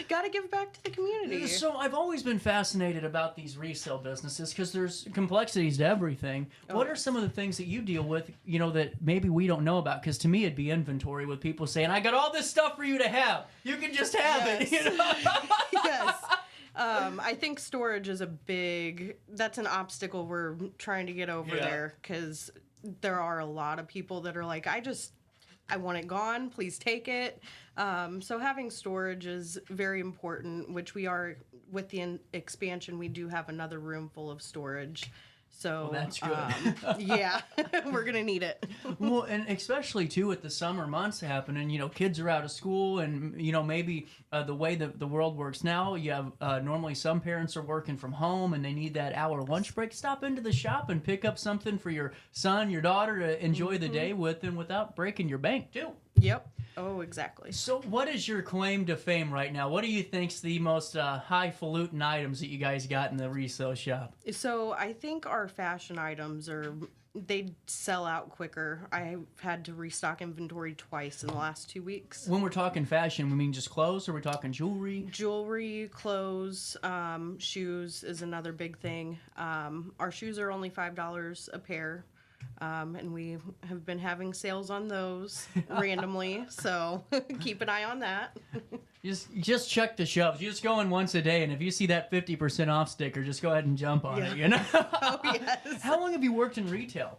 Got to give back to the community. So I've always been fascinated about these resale businesses because there's complexities to everything. What are some of the things that you deal with, that maybe we don't know about? Because to me, it'd be inventory with people saying, I got all this stuff for you to have. You can just have it. Yes. I think storage is that's an obstacle we're trying to get over there, because there are a lot of people that are like, I want it gone, please take it. So having storage is very important, which we are, with the expansion, we do have another room full of storage. So that's good. Yeah, we're going to need it. Well, and especially too with the summer months happening, kids are out of school, and maybe the way that the world works now, you have normally some parents are working from home and they need that hour lunch break. Stop into the shop and pick up something for your son, your daughter to enjoy the day with, and without breaking your bank too. Yep. Oh, exactly. So what is your claim to fame right now? What do you think's the most highfalutin items that you guys got in the resale shop? So I think our fashion items they sell out quicker. I've had to restock inventory twice in the last 2 weeks. When we're talking fashion, we mean just clothes, or we're talking jewelry? Jewelry, clothes, shoes is another big thing. Our shoes are only $5 a pair. And we have been having sales on those randomly, so keep an eye on that. Just check the shelves. You just go in once a day, and if you see that 50% off sticker, just go ahead and jump on it, Oh, yes. How long have you worked in retail?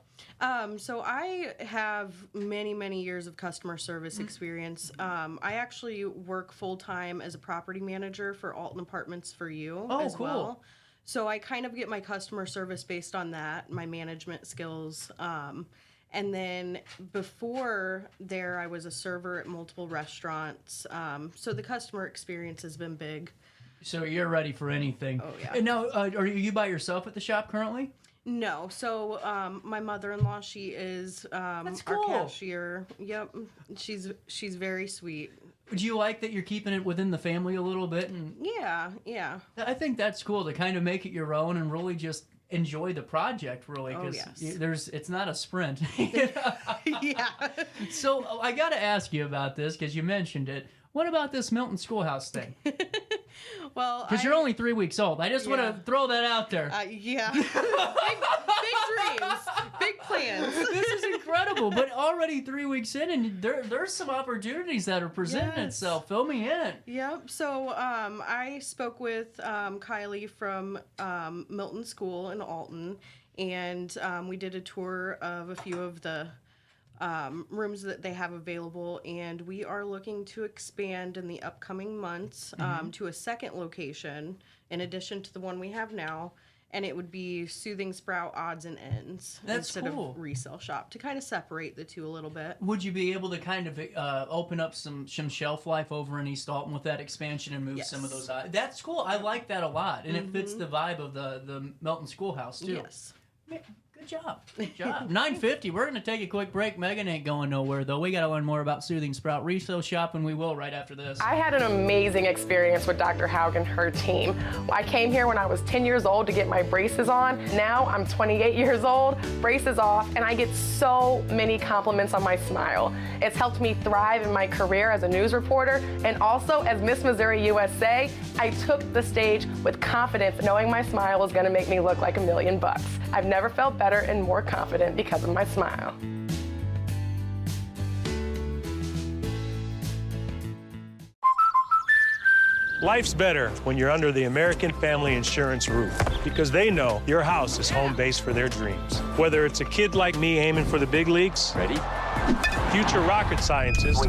So I have many, many years of customer service experience. I actually work full-time as a property manager for Alton Apartments for You as cool. well. So I kind of get my customer service based on that, my management skills. And then before there, I was a server at multiple restaurants. So the customer experience has been big. So you're ready for anything. Oh, yeah. And now, are you by yourself at the shop currently? No. So my mother-in-law, she is That's our cool. cashier. Yep. She's very sweet. Do you like that you're keeping it within the family a little bit? And Yeah. I think that's cool to kind of make it your own and really just enjoy the project, really, because it's not a sprint. Yeah. So I got to ask you about this because you mentioned it. What about this Milton Schoolhouse thing? Well, because you're only 3 weeks old. I just want to throw that out there. Yeah. big dreams, big plans. This is incredible, but already 3 weeks in, and there's some opportunities that are presenting itself. Fill me in. Yep. So I spoke with Kylie from Milton School in Alton, and we did a tour of a few of the rooms that they have available, and we are looking to expand in the upcoming months to a second location in addition to the one we have now, and it would be Soothing Sprout Odds and Ends instead of Resale Shop, to kind of separate the two a little bit. Would you be able to kind of open up some shelf life over in East Alton with that expansion and move some of those out? That's cool. I like that a lot, and it fits the vibe of the Milton Schoolhouse too. Yes. Good job. Good job. 9:50. We're going to take a quick break. Megan ain't going nowhere, though. We got to learn more about Soothing Sprout Resale Shop, and we will right after this. I had an amazing experience with Dr. Haug and her team. I came here when I was 10 years old to get my braces on. Now I'm 28 years old, braces off, and I get so many compliments on my smile. It's helped me thrive in my career as a news reporter, and also as Miss Missouri USA, I took the stage with confidence, knowing my smile was going to make me look like $1 million. I've never felt better and more confident because of my smile. Life's better when you're under the American Family Insurance roof, because they know your house is home base for their dreams. Whether it's a kid like me aiming for the big leagues, ready? Future rocket scientist,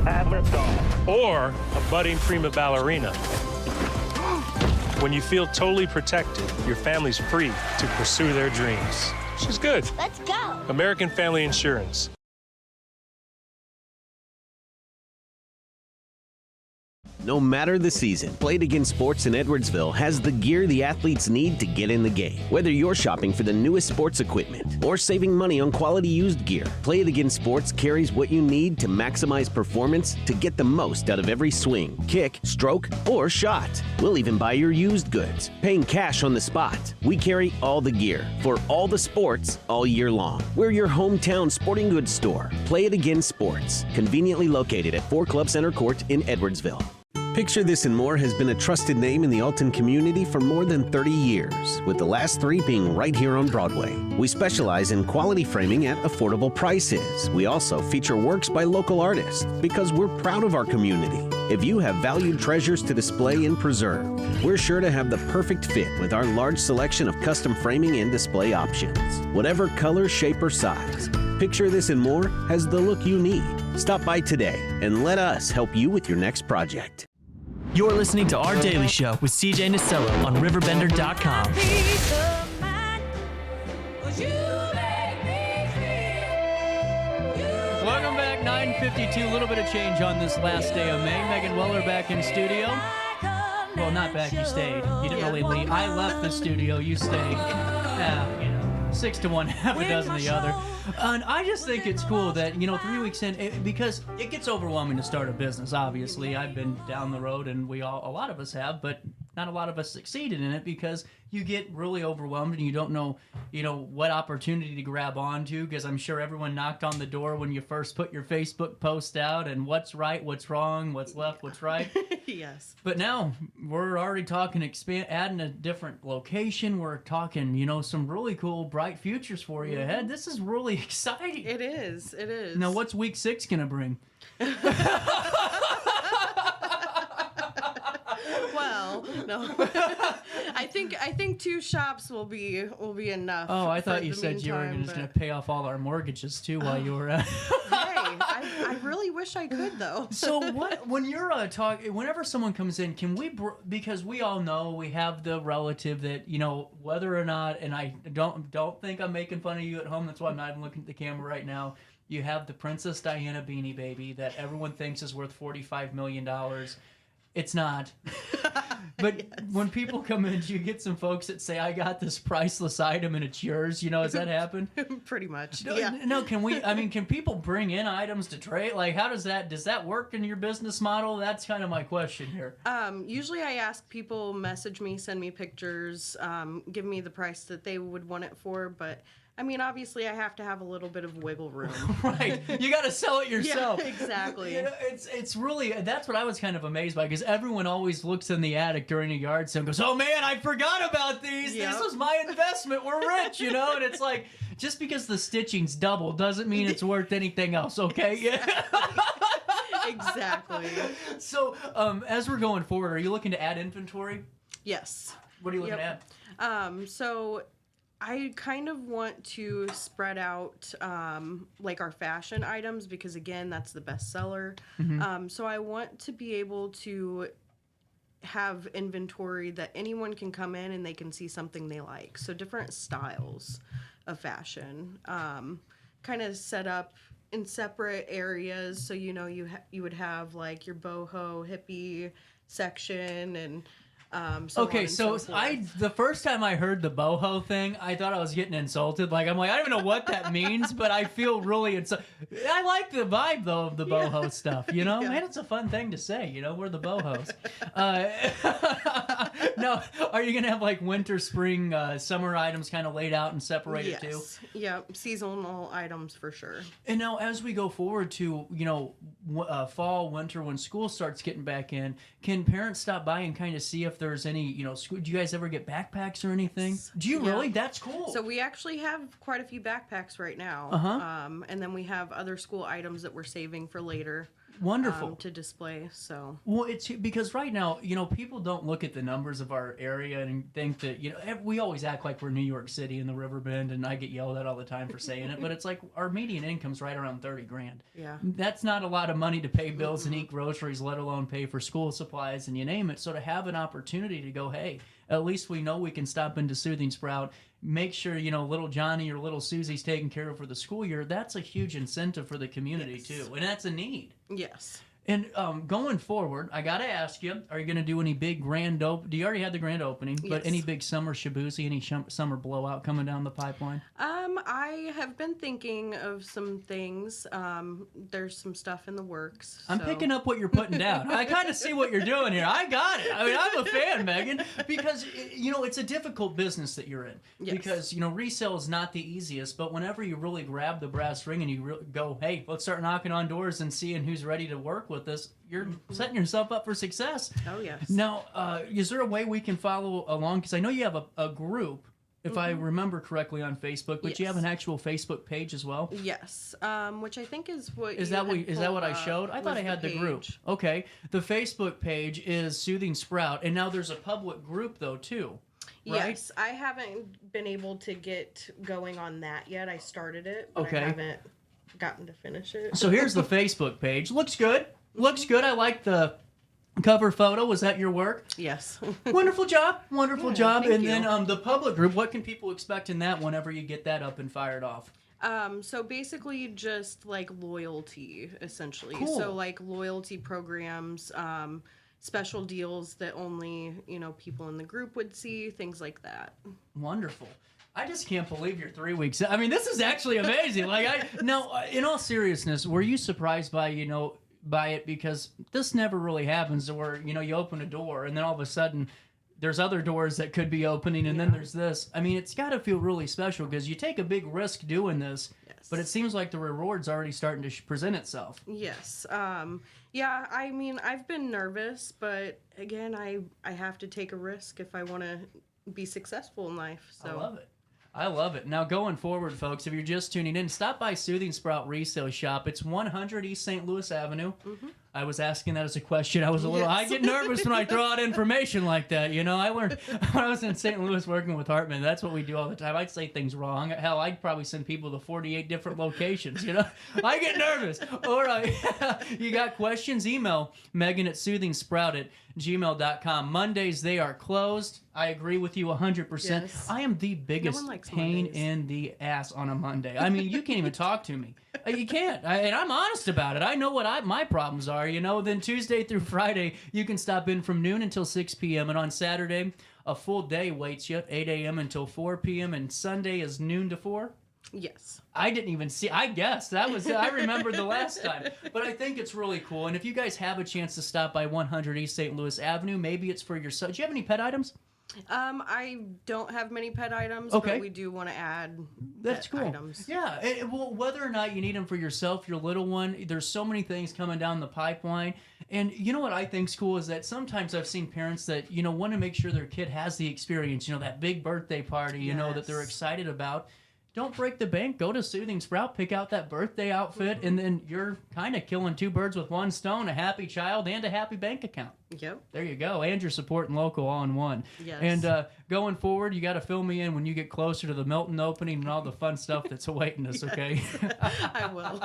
or a budding prima ballerina. When you feel totally protected, your family's free to pursue their dreams. She's good. Let's go. American Family Insurance. No matter the season, Play It Again Sports in Edwardsville has the gear the athletes need to get in the game. Whether you're shopping for the newest sports equipment or saving money on quality used gear, Play It Again Sports carries what you need to maximize performance to get the most out of every swing, kick, stroke, or shot. We'll even buy your used goods, paying cash on the spot. We carry all the gear for all the sports all year long. We're your hometown sporting goods store. Play It Again Sports, conveniently located at 4 Club Center Court in Edwardsville. Picture This and More has been a trusted name in the Alton community for more than 30 years, with the last 3 being right here on Broadway. We specialize in quality framing at affordable prices. We also feature works by local artists because we're proud of our community. If you have valued treasures to display and preserve, we're sure to have the perfect fit with our large selection of custom framing and display options. Whatever color, shape, or size, Picture This and More has the look you need. Stop by today and let us help you with your next project. You're listening to Our Daily Show with CJ Nasello on RiverBender.com. Welcome back, 9:52. A little bit of change on this last day of May. Megan Wheller back in studio. Well, not back. You stayed. You didn't really leave. I left the studio. You stayed. 6 to 1, half a dozen the other. And I just think it's cool that, 3 weeks in, because it gets overwhelming to start a business, obviously. I've been down the road, and a lot of us have, but not a lot of us succeeded in it because you get really overwhelmed and you don't know, what opportunity to grab onto, because I'm sure everyone knocked on the door when you first put your Facebook post out and what's right, what's wrong, what's left, what's right. Yes. But now we're already talking adding a different location. We're talking, some really cool, bright futures for you ahead. This is really exciting. It is. It is. Now, what's week 6 going to bring? Well, no. I think 2 shops will be enough. Oh, I thought you said you were just going to pay off all our mortgages too while you were. Hey, I really wish I could though. So when you're whenever someone comes in, can we because we all know we have the relative that whether or not, and I don't think I'm making fun of you at home. That's why I'm not even looking at the camera right now. You have the Princess Diana Beanie Baby that everyone thinks is worth $45 million. It's not. But yes. When people come in, you get some folks that say, I got this priceless item and it's yours. Has that happened? Pretty much. No, can people bring in items to trade? Like, how does that work in your business model? That's kind of my question here. Usually I ask people, message me, send me pictures, give me the price that they would want it for, but obviously I have to have a little bit of wiggle room. Right. You got to sell it yourself. Yeah, exactly. It's really, that's what I was kind of amazed by, because everyone always looks in the attic during a yard sale and goes, oh man, I forgot about these. Yep. This was my investment. We're rich, and it's like, just because the stitching's double doesn't mean it's worth anything else, okay? Yeah. Exactly. So, as we're going forward, are you looking to add inventory? Yes. What are you looking at? So I kind of want to spread out our fashion items because, again, that's the best seller. Mm-hmm. So I want to be able to have inventory that anyone can come in and they can see something they like. So different styles of fashion, kind of set up in separate areas. So, you would have like your boho hippie section and the first time I heard the boho thing, I thought I was getting insulted. I don't even know what that means, but I feel really I like the vibe though of the boho stuff. Man, it's a fun thing to say. We're the bohos. No, are you gonna have winter, spring, summer items kind of laid out and separated too? Yep, seasonal items for sure. And now as we go forward to fall, winter, when school starts getting back in, can parents stop by and kind of see if there's any, school? Do you guys ever get backpacks or anything? Do you really? That's cool. So we actually have quite a few backpacks right now. And then we have other school items that we're saving for later. Wonderful. To display. So it's because right now, people don't look at the numbers of our area and think that, we always act like we're New York City in the Riverbend, and I get yelled at all the time for saying it, but it's like our median income's right around $30,000. Yeah. That's not a lot of money to pay bills and eat groceries, let alone pay for school supplies and you name it. So to have an opportunity to go, hey, at least we know we can stop into Soothing Sprout, make sure, little Johnny or little Susie's taken care of for the school year. That's a huge incentive for the community too. And that's a need. Yes. And going forward, I got to ask you, are you going to do any big grand open? Do you already have the grand opening? Yes. But any big summer shabuzi, any summer blowout coming down the pipeline? I have been thinking of some things. There's some stuff in the works. I'm picking up what you're putting down. I kind of see what you're doing here. I got it. I mean, I'm a fan, Megan, because, it's a difficult business that you're in. Yes. Because, resale is not the easiest, but whenever you really grab the brass ring and you go, hey, let's start knocking on doors and seeing who's ready to work with us, you're setting yourself up for success. Oh, yes. Now, is there a way we can follow along? Because I know you have a group, if I remember correctly, on Facebook, but you have an actual Facebook page as well? Yes, which I think is what is that what I showed? I thought I had the group. Okay. The Facebook page is Soothing Sprout, and now there's a public group, though, too. Right? Yes, I haven't been able to get going on that yet. I started it, but okay. I haven't gotten to finish it. So here's the Facebook page. Looks good. Looks good. I like the cover photo. Was that your work? Yes. Wonderful job. Wonderful job. And you. then the public group, what can people expect in that whenever you get that up and fired off? So basically just like loyalty, essentially. Cool. So like loyalty programs, special deals that only, people in the group would see, things like that. Wonderful. I just can't believe you're 3 weeks. I mean, this is actually amazing. Now, in all seriousness, were you surprised by it? Because this never really happens where, you open a door and then all of a sudden there's other doors that could be opening and then there's this. I mean, it's got to feel really special because you take a big risk doing this, but it seems like the reward's already starting to present itself. Yes. Yeah, I mean, I've been nervous, but again, I have to take a risk if I want to be successful in life. So I love it. I love it. Now, going forward, folks, if you're just tuning in, stop by Soothing Sprout Resale Shop. It's 100 East St. Louis Avenue. Mm-hmm. I was asking that as a question. I was a little... I get nervous when I throw out information like that. I learned when I was in St. Louis working with Hartman. That's what we do all the time. I'd say things wrong. Hell, I'd probably send people to 48 different locations. I get nervous. Or you got questions? Email Megan at soothingsprout@gmail.com. Mondays, they are closed. I agree with you 100%. Yes. I am the biggest pain in the ass on a Monday. I mean, you can't even talk to me. You can't. And I'm honest about it. I know what my problems are, Then Tuesday through Friday, you can stop in from noon until 6 p.m. And on Saturday, a full day waits you, 8 a.m. until 4 p.m. And Sunday is noon to 4? Yes. I didn't even see. I guess that was. I remember the last time, but I think it's really cool. And if you guys have a chance to stop by 100 East St. Louis Avenue, maybe it's for your son. Do you have any pet items? I don't have many pet items, okay. But we do want to add That's pet cool. items. Yeah, well, whether or not you need them for yourself, your little one, there's so many things coming down the pipeline. And you know what I think's cool is that sometimes I've seen parents that, want to make sure their kid has the experience, that big birthday party, that they're excited about. Don't break the bank. Go to Soothing Sprout, pick out that birthday outfit, and then you're kind of killing two birds with one stone, a happy child and a happy bank account. Yep. There you go. And you're supporting local all in one. Yes. And going forward, you got to fill me in when you get closer to the Milton opening and all the fun stuff that's awaiting us, okay? I will.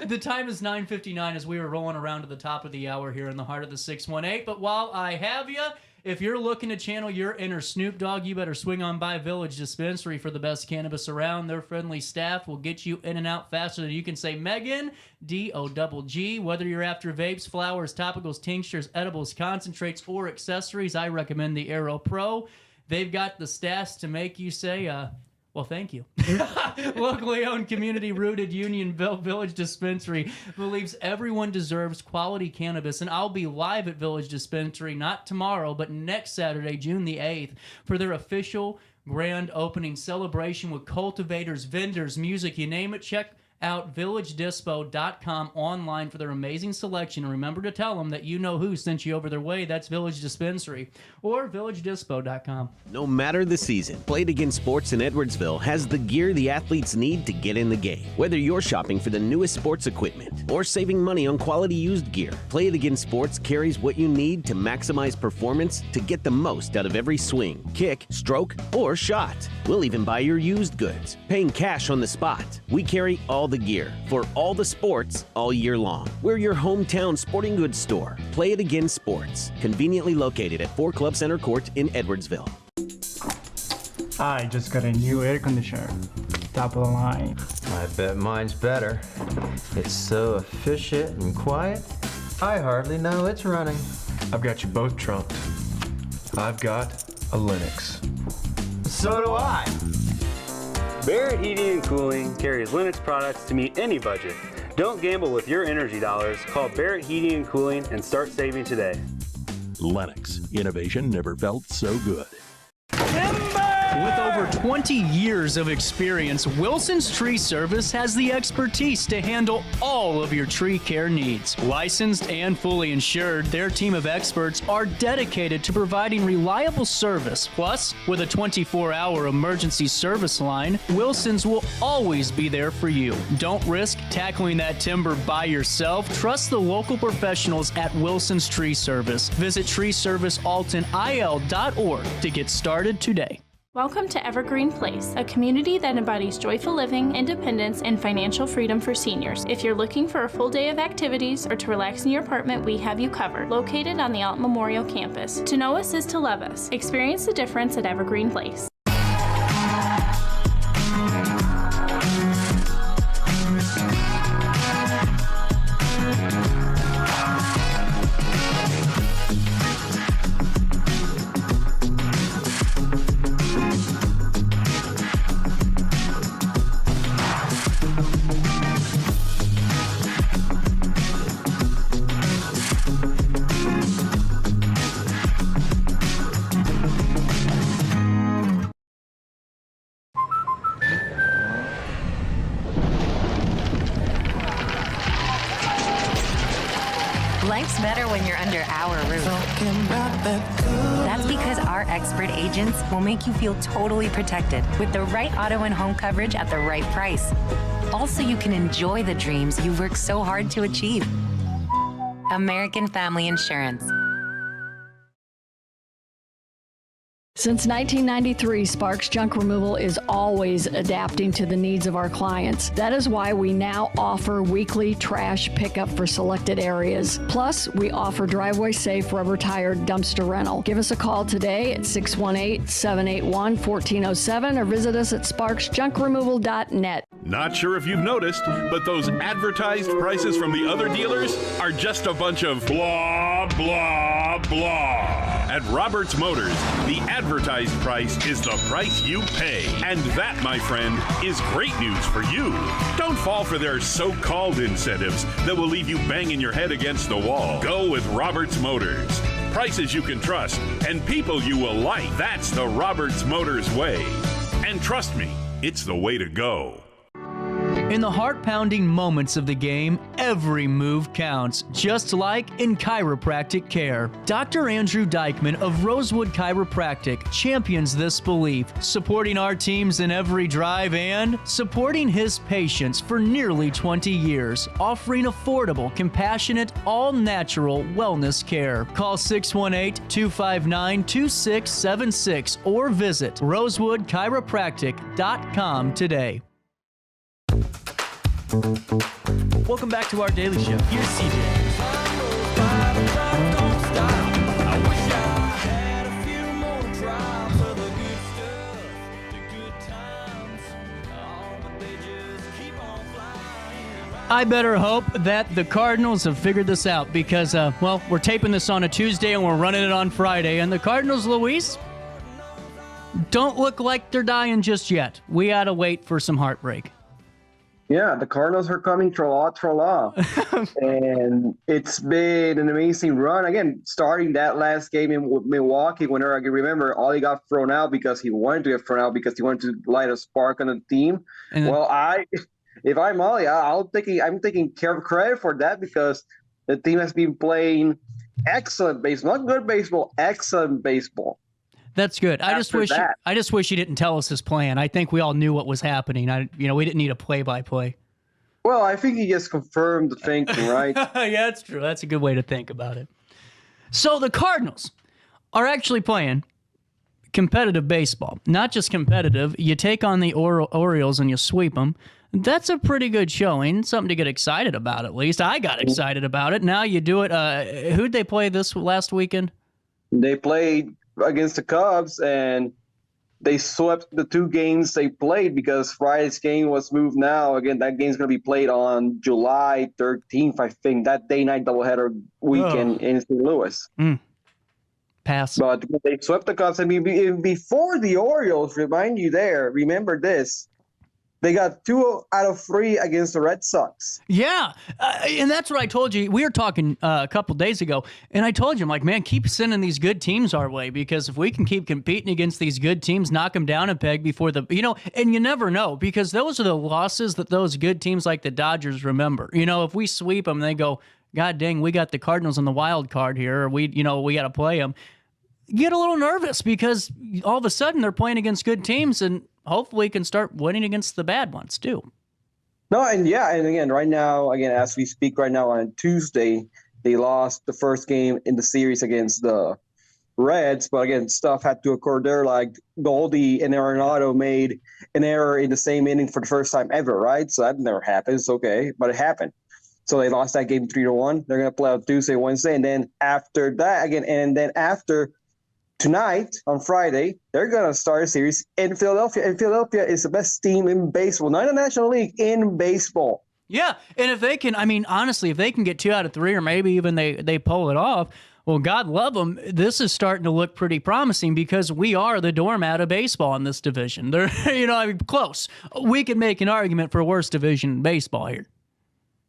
The time is 9:59 as we are rolling around to the top of the hour here in the heart of the 618. But while I have you, if you're looking to channel your inner Snoop Dogg, you better swing on by Village Dispensary for the best cannabis around. Their friendly staff will get you in and out faster than you can say Megan, D-O-double-G. Whether you're after vapes, flowers, topicals, tinctures, edibles, concentrates, or accessories, I recommend the Aero Pro. They've got the stats to make you say, well, thank you. Locally owned, community-rooted, union-built Village Dispensary believes everyone deserves quality cannabis. And I'll be live at Village Dispensary, not tomorrow, but next Saturday, June the 8th, for their official grand opening celebration with cultivators, vendors, music, you name it. Check out villagedispo.com online for their amazing selection. And remember to tell them that you know who sent you over their way. That's Village Dispensary or villagedispo.com. No matter the season, Play It Again Sports in Edwardsville has the gear the athletes need to get in the game. Whether you're shopping for the newest sports equipment or saving money on quality used gear, Play It Again Sports carries what you need to maximize performance to get the most out of every swing, kick, stroke, or shot. We'll even buy your used goods, paying cash on the spot. We carry all the gear for all the sports all year long. We're your hometown sporting goods store. Play It Again Sports, conveniently located at 4 Club Center Court in Edwardsville. I just got a new air conditioner. Top of the line. I bet mine's better. It's so efficient and quiet, I hardly know it's running. I've got you both trumped. I've got a Linux. So do I. Barrett Heating and Cooling carries Linux products to meet any budget. Don't gamble with your energy dollars. Call Barrett Heating and Cooling and start saving today. Lennox. Innovation never felt so good. With over 20 years of experience, Wilson's Tree Service has the expertise to handle all of your tree care needs. Licensed and fully insured, their team of experts are dedicated to providing reliable service. Plus, with a 24-hour emergency service line, Wilson's will always be there for you. Don't risk tackling that timber by yourself. Trust the local professionals at Wilson's Tree Service. Visit treeservicealtonil.org to get started today. Welcome to Evergreen Place, a community that embodies joyful living, independence, and financial freedom for seniors. If you're looking for a full day of activities or to relax in your apartment, we have you covered. Located on the Alton Memorial Campus. To know us is to love us. Experience the difference at Evergreen Place. Life's better when you're under our roof. That's because our expert agents will make you feel totally protected with the right auto and home coverage at the right price. Also, you can enjoy the dreams you've worked so hard to achieve. American Family Insurance. Since 1993, Sparks Junk Removal is always adapting to the needs of our clients. That is why we now offer weekly trash pickup for selected areas. Plus, we offer driveway-safe rubber-tired dumpster rental. Give us a call today at 618-781-1407 or visit us at sparksjunkremoval.net. Not sure if you've noticed, but those advertised prices from the other dealers are just a bunch of blah, blah, blah. At Roberts Motors, the advertised price is the price you pay. And that, my friend, is great news for you. Don't fall for their so-called incentives that will leave you banging your head against the wall. Go with Roberts Motors. Prices you can trust and people you will like. That's the Roberts Motors way. And trust me, it's the way to go. In the heart-pounding moments of the game, every move counts, just like in chiropractic care. Dr. Andrew Dykman of Rosewood Chiropractic champions this belief, supporting our teams in every drive and supporting his patients for nearly 20 years, offering affordable, compassionate, all-natural wellness care. Call 618-259-2676 or visit rosewoodchiropractic.com today. Welcome back to our Daily Show. Here's CJ. I better hope that the Cardinals have figured this out because, well, we're taping this on a Tuesday and we're running it on Friday. And the Cardinals, Luis, don't look like they're dying just yet. We got to wait for some heartbreak. Yeah, the Cardinals are coming tra-la. And it's been an amazing run. Again, starting that last game in Milwaukee, whenever I can remember, all he got thrown out because he wanted to get thrown out because he wanted to light a spark on the team. And well, if I'm Ollie, I'm taking care of credit for that because the team has been playing excellent baseball. Not good baseball, excellent baseball. That's good. I just wish you didn't tell us his plan. I think we all knew what was happening. We didn't need a play-by-play. Well, I think he just confirmed the thinking, right? Yeah, that's true. That's a good way to think about it. So the Cardinals are actually playing competitive baseball. Not just competitive. You take on the Orioles and you sweep them. That's a pretty good showing. Something to get excited about, at least. I got excited about it. Now you do it. Who'd they play this last weekend? They played against the Cubs, and they swept the 2 games they played because Friday's game was moved now. Again, that game's going to be played on July 13th, I think, that day-night doubleheader weekend in St. Louis. Pass. But they swept the Cubs. I mean, before the Orioles, remember this, they got 2 out of 3 against the Red Sox. Yeah, and that's what I told you. We were talking a couple days ago, and I told you, I'm like, man, keep sending these good teams our way, because if we can keep competing against these good teams, knock them down a peg before and you never know, because those are the losses that those good teams like the Dodgers remember. If we sweep them, they go, God dang, we got the Cardinals on the wild card here, or we got to play them. Get a little nervous because all of a sudden they're playing against good teams, and hopefully can start winning against the bad ones too. No, and again, right now, as we speak right now on Tuesday, they lost the first game in the series against the Reds, but again, stuff had to occur there. Like Goldie and Arenado made an error in the same inning for the first time ever, right? So that never happens, okay, but it happened. So they lost that game 3-1. They're going to play on Tuesday, Wednesday, and then after that, after tonight, on Friday, they're going to start a series in Philadelphia. And Philadelphia is the best team in baseball, not in the National League, in baseball. Yeah, and if they can, honestly, if they can get 2 out of 3, or maybe even they pull it off, well, God love them. This is starting to look pretty promising, because we are the doormat of baseball in this division. They're, close. We can make an argument for worst division in baseball here.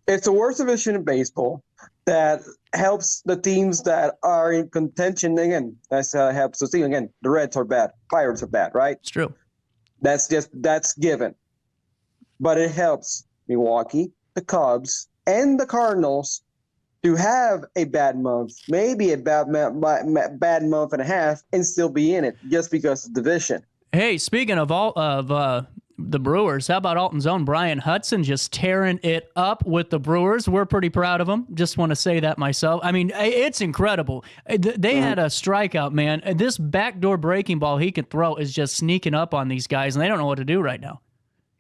It's the worst division in baseball that helps the teams that are in contention. Again, that helps the team. Again, the Reds are bad. Pirates are bad, right? It's true. That's given. But it helps Milwaukee, the Cubs, and the Cardinals to have a bad month, maybe a bad month and a half, and still be in it just because of the division. Hey, speaking of the Brewers, how about Alton's own Brian Hudson just tearing it up with the Brewers? We're pretty proud of him. Just want to say that myself. It's incredible. They had a strikeout, man. This backdoor breaking ball he can throw is just sneaking up on these guys, and they don't know what to do right now.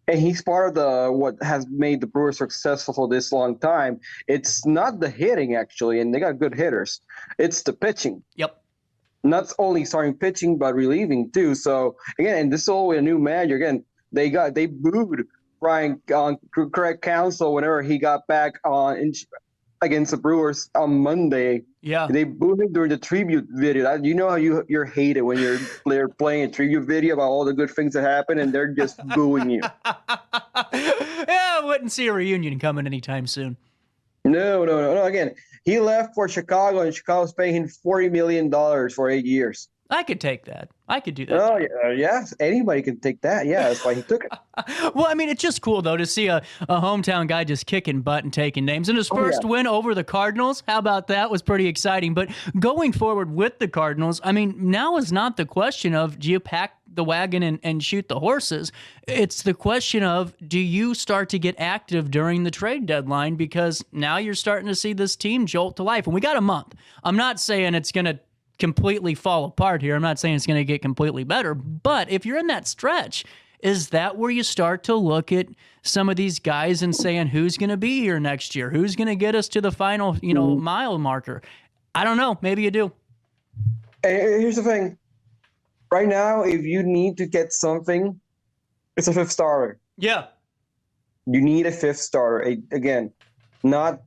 And he's part of what has made the Brewers successful for this long time. It's not the hitting, actually, and they got good hitters. It's the pitching. Yep. Not only starting pitching, but relieving, too. So, again, and this is always a new manager. Again, they booed Brian on correct counsel whenever he got back against the Brewers on Monday. Yeah, they booed him during the tribute video. You know how you're hated when you're playing a tribute video about all the good things that happen, and they're just booing you. Yeah, I wouldn't see a reunion coming anytime soon. No. Again, he left for Chicago, and Chicago's paying him $40 million for 8 years. I could take that. I could do that. Oh, yes. Anybody can take that. Yeah, that's why he took it. Well, it's just cool, though, to see a hometown guy just kicking butt and taking names. And his first win over the Cardinals, how about that? Was pretty exciting. But going forward with the Cardinals, now is not the question of, do you pack the wagon and shoot the horses? It's the question of, do you start to get active during the trade deadline? Because now you're starting to see this team jolt to life. And we got a month. I'm not saying it's going to completely fall apart here. I'm not saying it's going to get completely better, but if you're in that stretch, is that where you start to look at some of these guys and saying, who's going to be here next year? Who's going to get us to the final, mile marker? I don't know. Maybe you do. Here's the thing. Right now, if you need to get something, it's a 5th starter. Yeah. You need a 5th starter. Again, not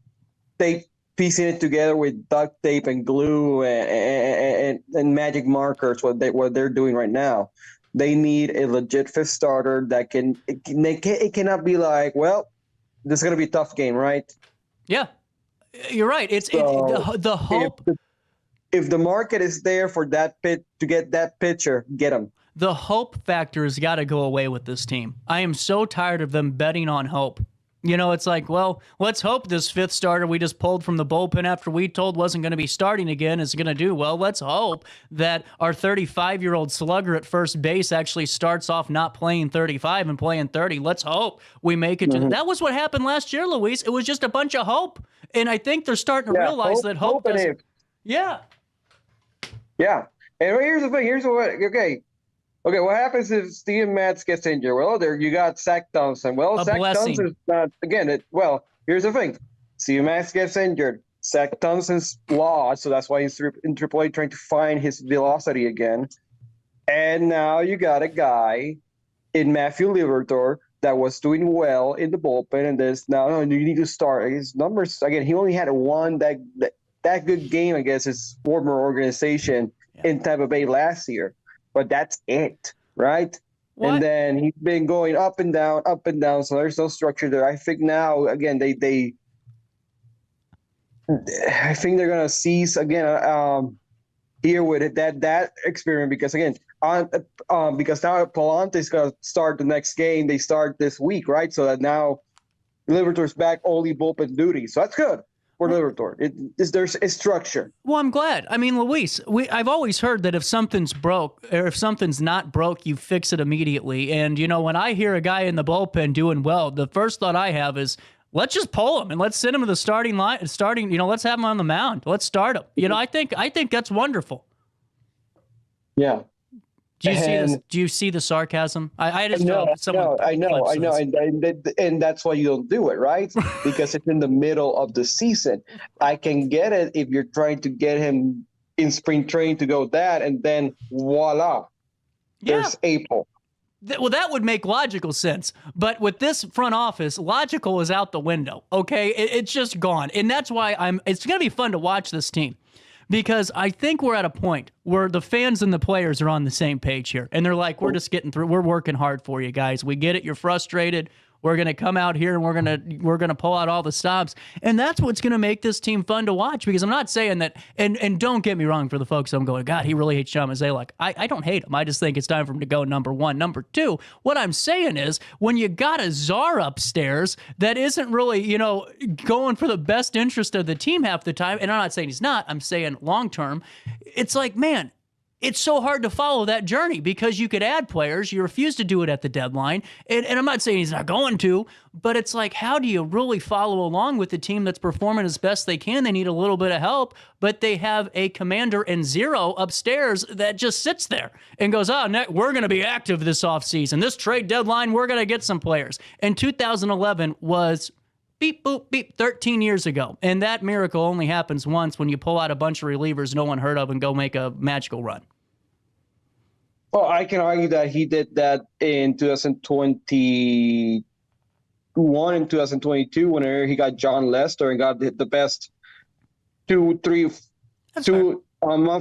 piecing it together with duct tape and glue and magic markers, what they're doing right now. They need a legit 5th starter that it cannot be like, well, this is going to be a tough game, right? Yeah, you're right. It's the hope. If the market is there for that to get that pitcher, get him. The hope factor has got to go away with this team. I am so tired of them betting on hope. It's like, well, let's hope this 5th starter we just pulled from the bullpen after we told wasn't going to be starting again is going to do well. Let's hope that our 35-year-old slugger at first base actually starts off not playing 35 and playing 30. Let's hope we make it. That was what happened last year, Luis. It was just a bunch of hope. And I think they're starting to realize that hope doesn't. Yeah. Yeah. And here's the thing. Okay, what happens if Steven Matz gets injured? Well, there you got Zach Thompson. Well, Zach Thompson's not, here's the thing. Steven Matz gets injured. Zach Thompson's lost, so that's why he's in AAA trying to find his velocity again. And now you got a guy in Matthew Liberatore that was doing well in the bullpen, and there's now no, you need to start. His numbers again. He only had one that good game against his former organization in Tampa Bay last year, but that's it, right? What? And then he's been going up and down. So there's no structure there. I think now again I think they're gonna seize again here with that experiment because again because now Palante's gonna start the next game. They start this week, right? So that now Liberatore's back only bullpen duty. So that's good for Liberatore. There's a structure. Well, I'm glad. I mean, Luis, I've always heard that if something's broke or if something's not broke, you fix it immediately. And, when I hear a guy in the bullpen doing well, the first thought I have is, let's just pull him and let's send him to the starting line. Let's have him on the mound. Let's start him. I think that's wonderful. Yeah. Do you see the sarcasm? I just felt someone. I know, and that's why you don't do it, right? Because it's in the middle of the season. I can get it if you're trying to get him in spring training to go that, and then voila, there's April. Well, that would make logical sense. But with this front office, logical is out the window, okay? It's just gone. And that's why it's going to be fun to watch this team because I think we're at a point where the fans and the players are on the same page here. And they're like, we're just getting through. We're working hard for you guys. We get it. You're frustrated. We're going to come out here and we're going to pull out all the stops. And that's what's going to make this team fun to watch because I'm not saying that, and don't get me wrong for the folks I'm going, God, he really hates John Mozeliak. I don't hate him. I just think it's time for him to go, number one. Number two, what I'm saying is when you got a czar upstairs that isn't really, going for the best interest of the team half the time, and I'm not saying he's not, I'm saying long term, it's like, man, it's so hard to follow that journey because you could add players. You refuse to do it at the deadline. And I'm not saying he's not going to, but it's like, how do you really follow along with the team that's performing as best they can? They need a little bit of help, but they have a commander and zero upstairs that just sits there and goes, we're going to be active this offseason. This trade deadline, we're going to get some players. And 2011 was beep, boop, beep, 13 years ago. And that miracle only happens once when you pull out a bunch of relievers no one heard of and go make a magical run. Well, I can argue that he did that in 2021 and 2022 when he got John Lester and got the best a month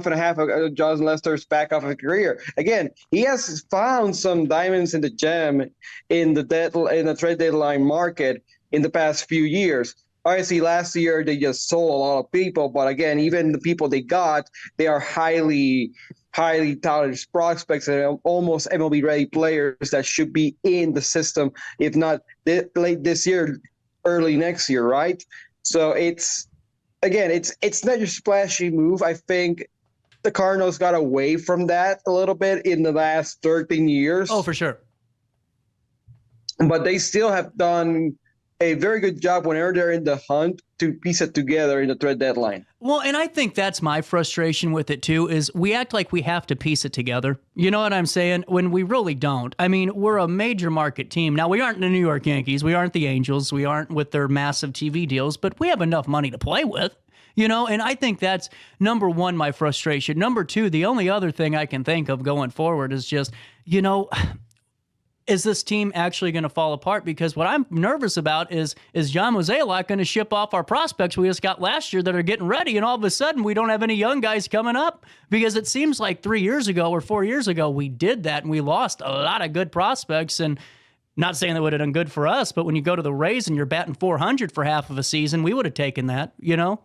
and a half of John Lester's back off of his career. Again, he has found some diamonds in the gem in the trade deadline market in the past few years. Obviously, last year they just sold a lot of people, but again, even the people they got, they are highly touted prospects and almost MLB-ready players that should be in the system, if not late this year, early next year, right? So it's not your splashy move. I think the Cardinals got away from that a little bit in the last 13 years. Oh, for sure. But they still have done a very good job whenever they're in the hunt to piece it together in the trade deadline. Well, and I think that's my frustration with it too, is we act like we have to piece it together. You know what I'm saying? When we really don't. I mean, we're a major market team. Now, we aren't the New York Yankees. We aren't the Angels. We aren't with their massive TV deals, but we have enough money to play with. And I think that's number one, my frustration. Number two, the only other thing I can think of going forward is just, is this team actually going to fall apart? Because what I'm nervous about is John Mozeliak going to ship off our prospects we just got last year that are getting ready, and all of a sudden we don't have any young guys coming up? Because it seems like 3 years ago or 4 years ago we did that, and we lost a lot of good prospects, and not saying that would have done good for us, but when you go to the Rays and you're batting .400 for half of a season, we would have taken that, No,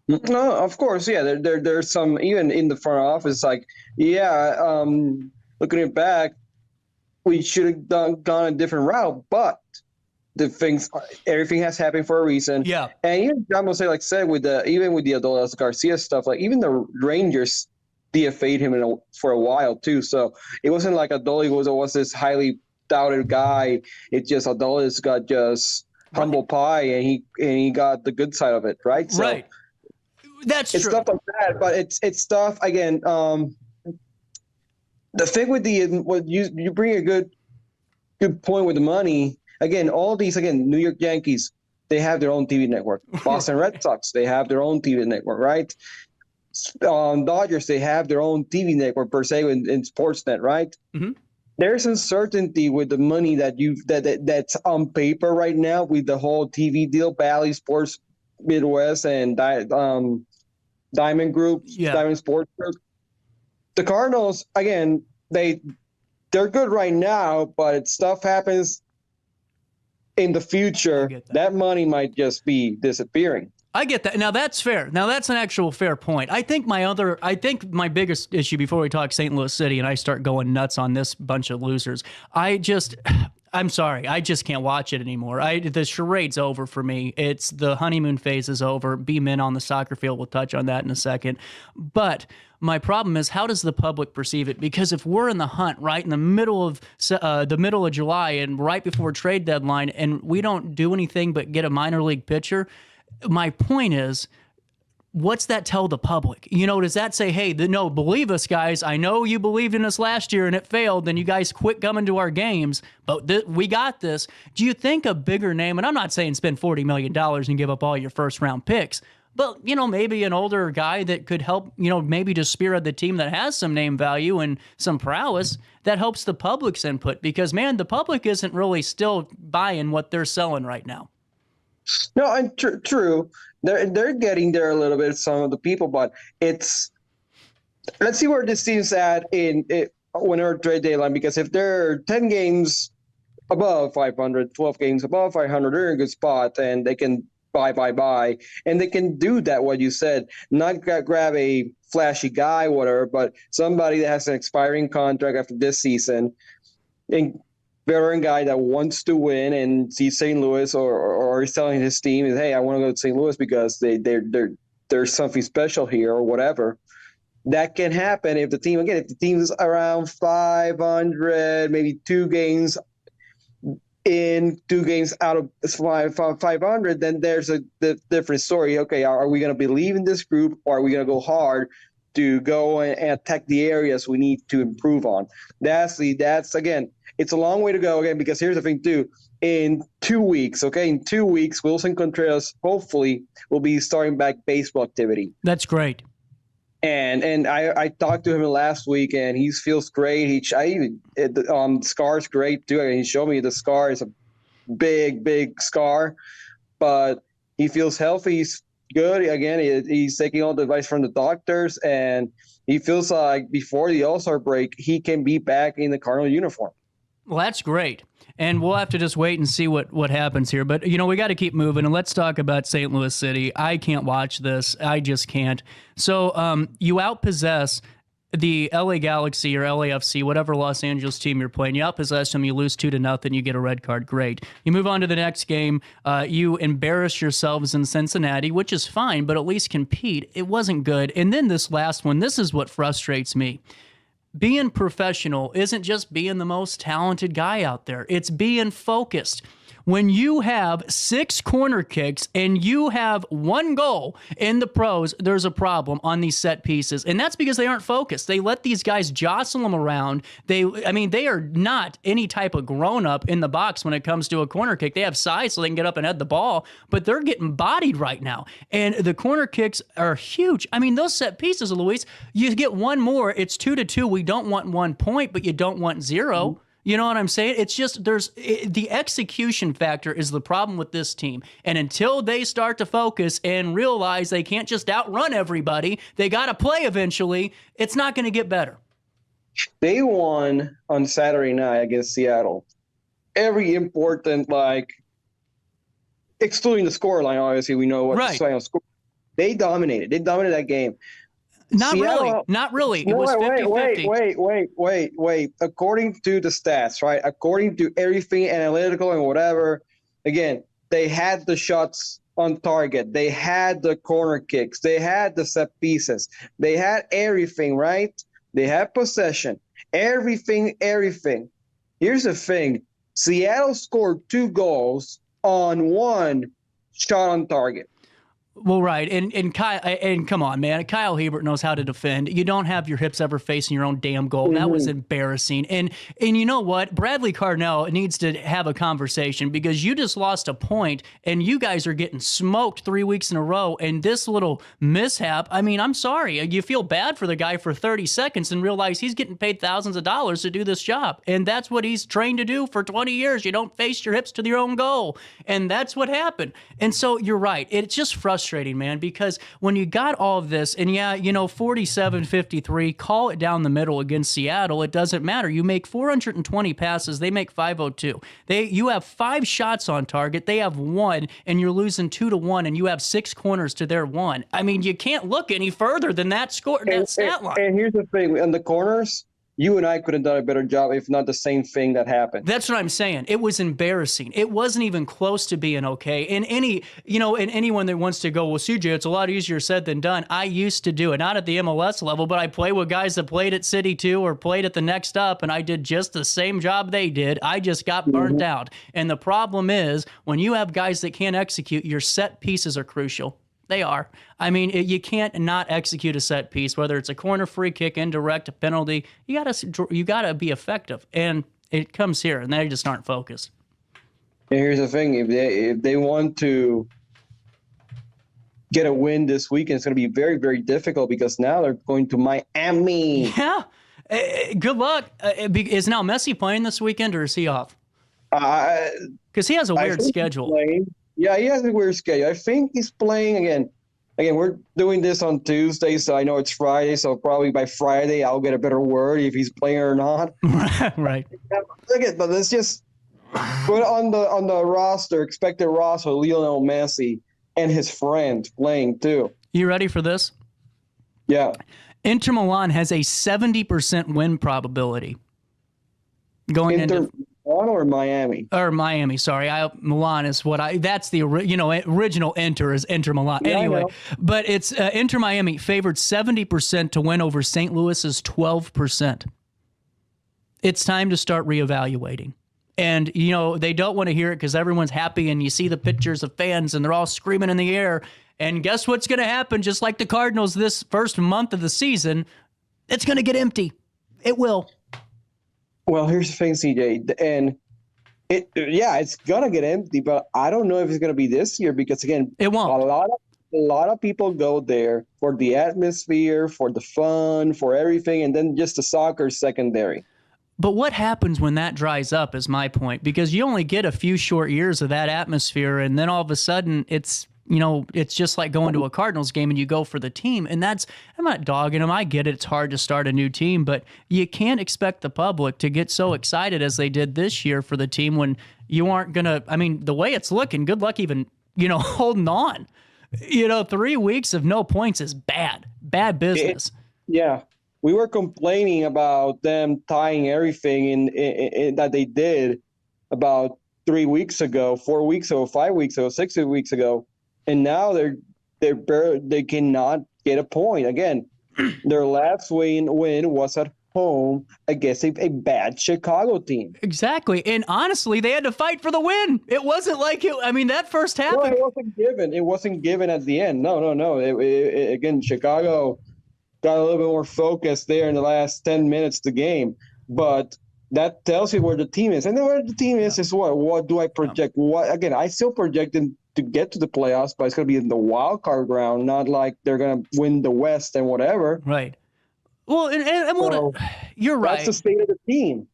of course, yeah. There's some, even in the front office, like, looking it back, we should have gone a different route, but everything has happened for a reason. Yeah. And even John Mozeliak said with the Adolis Garcia stuff, like even the Rangers DFA'd him for a while too. So it wasn't like Adolis was this highly doubted guy. It just Adolis got just humble pie, and he got the good side of it, right? So right. That's it's true. stuff like that, but it's stuff again. The thing with you bring a good point with the money. Again, all these New York Yankees, they have their own TV network. Boston Red Sox, they have their own TV network, right? Dodgers, they have their own TV network per se in Sportsnet, right? Mm-hmm. There's uncertainty with the money that's on paper right now with the whole TV deal, Bally Sports Midwest and Diamond Group, Diamond Sports Group. The Cardinals, again, they're good right now, but stuff happens in the future. That money might just be disappearing. I get that. Now that's fair. Now that's an actual fair point. I think my biggest issue before we talk St. Louis City and I start going nuts on this bunch of losers, I'm sorry, I just can't watch it anymore. The charade's over for me. It's the honeymoon phase is over. B-men on the soccer field, we'll touch on that in a second. But my problem is, how does the public perceive it? Because if we're in the hunt right in the middle of July and right before trade deadline, and we don't do anything but get a minor league pitcher, my point is, what's that tell the public? Does that say, hey, no, believe us, guys. I know you believed in us last year and it failed, then you guys quit coming to our games, but we got this. Do you think a bigger name, and I'm not saying spend $40 million and give up all your first-round picks, but, maybe an older guy that could help, maybe to spearhead the team that has some name value and some prowess, that helps the public's input? Because, man, the public isn't really still buying what they're selling right now. No, and true. They're getting there a little bit, some of the people, but let's see where this team's at whenever trade deadline, because if they're 10 games above 500, 12 games above 500, they're in a good spot, and they can buy, and they can do that, what you said, not grab a flashy guy, whatever, but somebody that has an expiring contract after this season, and veteran guy that wants to win and see St. Louis or he's telling his team, hey, I want to go to St. Louis because there's something special here or whatever. That can happen if the team is around 500, maybe 2 games out of 500, then there's the different story. Okay, are we going to believe in this group, or are we going to go hard to go and attack the areas we need to improve on? That's again, it's a long way to go again, because here's the thing too. In 2 weeks, Wilson Contreras hopefully will be starting back baseball activity. That's great. And I talked to him last week, and he feels great. Scar's great too. He showed me the scar is a big scar, but he feels healthy. He's good. Again, he's taking all the advice from the doctors, and he feels like before the All-Star break, he can be back in the Cardinal uniform. Well, that's great. And we'll have to just wait and see what happens here. But, we got to keep moving, and let's talk about St. Louis City. I can't watch this. I just can't. So you outpossess the LA Galaxy or LAFC, whatever Los Angeles team you're playing. You outpossess them, you lose 2-0, you get a red card. Great. You move on to the next game. You embarrass yourselves in Cincinnati, which is fine, but at least compete. It wasn't good. And then this last one, this is what frustrates me. Being professional isn't just being the most talented guy out there. It's being focused. When you have 6 corner kicks and you have 1 goal in the pros, there's a problem on these set pieces. And that's because they aren't focused. They let these guys jostle them around. They are not any type of grown-up in the box when it comes to a corner kick. They have size so they can get up and head the ball, but they're getting bodied right now. And the corner kicks are huge. Those set pieces, Luis, you get 1 more, it's 2-2. We don't want 1 point, but you don't want 0. You know what I'm saying? It's just the execution factor is the problem with this team. And until they start to focus and realize they can't just outrun everybody, they got to play eventually, it's not going to get better. They won on Saturday night against Seattle. Every important, excluding the scoreline, obviously we know what the final score. They dominated. They dominated that game. Not really. It was 50-50. Wait. According to the stats, right? According to everything analytical and whatever, again, they had the shots on target. They had the corner kicks. They had the set pieces. They had everything, right? They had possession. Everything. Here's the thing. Seattle scored 2 goals on 1 shot on target. Well, right, and Kyle, and come on, man, Kyle Hebert knows how to defend. You don't have your hips ever facing your own damn goal. That was embarrassing. And you know what? Bradley Cardinal needs to have a conversation because you just lost a point, and you guys are getting smoked 3 weeks in a row. And this little mishap, I mean, I'm sorry, you feel bad for the guy for 30 seconds and realize he's getting paid thousands of dollars to do this job, and that's what he's trained to do for 20 years. You don't face your hips to your own goal, and that's what happened. And so you're right. It's just frustrating, man, because when you got all of this, and yeah, 47-53, call it down the middle against Seattle, it doesn't matter. You make 420 passes, they make 502. You have 5 shots on target, they have 1, and you're losing 2-1, and you have 6 corners to their 1. I mean, you can't look any further than that stat line. And here's the thing, on the corners, you and I could have done a better job if not the same thing that happened. That's what I'm saying. It was embarrassing. It wasn't even close to being okay. And anyone that wants to go, well, CJ, it's a lot easier said than done. I used to do it, not at the MLS level, but I play with guys that played at City 2 or played at the next up, and I did just the same job they did. I just got burnt out. And the problem is when you have guys that can't execute, your set pieces are crucial. They are. I mean, you can't not execute a set piece, whether it's a corner, free kick, indirect, a penalty. You gotta be effective, and it comes here, and they just aren't focused. And here's the thing: if they want to get a win this weekend, it's going to be very, very difficult because now they're going to Miami. Yeah. Good luck. Is now Messi playing this weekend, or is he off? Because he has a weird schedule. Yeah, he has a weird schedule. I think he's playing again. Again, we're doing this on Tuesday, so I know it's Friday, so probably by Friday I'll get a better word if he's playing or not. Right. But let's just put on the roster, expected roster, Lionel Messi and his friend playing too. You ready for this? Yeah. Inter Milan has a 70% win probability going into Milan or Miami? Or Miami, sorry. Milan is that's the original Inter is Inter Milan. Yeah, anyway, but it's Inter Miami favored 70% to win over St. Louis's 12%. It's time to start reevaluating. And, they don't want to hear it because everyone's happy and you see the pictures of fans and they're all screaming in the air. And guess what's going to happen? Just like the Cardinals this first month of the season, it's going to get empty. It will. Well, here's the thing, CJ, and it's gonna get empty, but I don't know if it's gonna be this year because again, it won't. A lot of people go there for the atmosphere, for the fun, for everything, and then just the soccer secondary. But what happens when that dries up is my point, because you only get a few short years of that atmosphere, and then all of a sudden it's just like going to a Cardinals game and you go for the team. And I'm not dogging them. I get it. It's hard to start a new team, but you can't expect the public to get so excited as they did this year for the team when you aren't going to, the way it's looking, good luck even, holding on. 3 weeks of no points is bad business. We were complaining about them tying everything in that they did about 3 weeks ago, 4 weeks ago, 5 weeks ago, 6 weeks ago. And now they cannot get a point. Again, their last win was at home against a bad Chicago team. Exactly. And honestly, they had to fight for the win. It wasn't like that first half. No, it wasn't given. It wasn't given at the end. No. Again, Chicago got a little bit more focused there in the last 10 minutes of the game. But that tells you where the team is. And then where the team is what do I project? Again, I still project them to get to the playoffs, but it's going to be in the wild card round, not like they're going to win the West and whatever. Right. Well, you're right. That's the state of the team.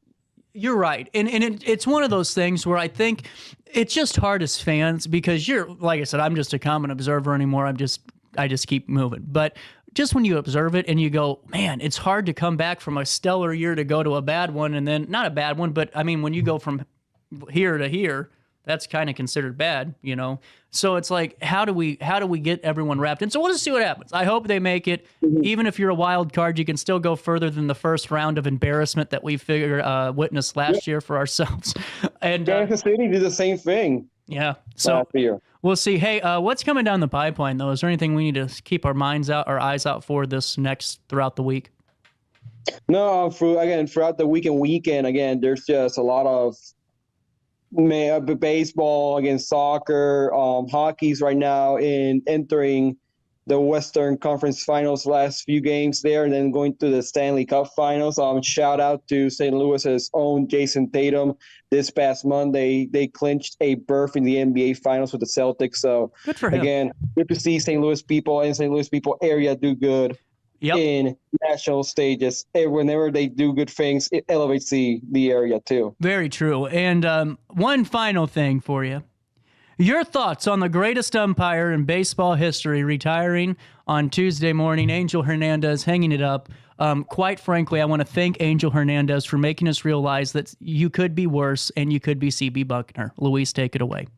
You're right. And it's one of those things where I think it's just hard as fans because like I said, I'm just a common observer anymore. I just keep moving. But just when you observe it and you go, man, it's hard to come back from a stellar year to go to a bad one. And then not a bad one, but when you go from here to here, that's kind of considered bad, So it's like, how do we get everyone wrapped in? So we'll just see what happens. I hope they make it. Even if you're a wild card, you can still go further than the first round of embarrassment that we witnessed last year for ourselves. And Kansas City did the same thing. Yeah. So we'll see. Hey, what's coming down the pipeline though? Is there anything we need to keep our eyes out for this next throughout the week? No, throughout the weekend, again, there's just a lot of baseball against soccer. Hockey's right now entering the Western Conference Finals, last few games there, and then going to the Stanley Cup Finals. Shout out to St. Louis's own Jason Tatum. This past Monday, they clinched a berth in the NBA Finals with the Celtics. So, good for him. Again, good to see St. Louis people and St. Louis people area do good in national stages. Whenever they do good things, it elevates the area too. Very true. And one final thing for you. Your thoughts on the greatest umpire in baseball history retiring on Tuesday morning, Angel Hernandez hanging it up. Quite frankly, I want to thank Angel Hernandez for making us realize that you could be worse and you could be C.B. Buckner. Luis, take it away.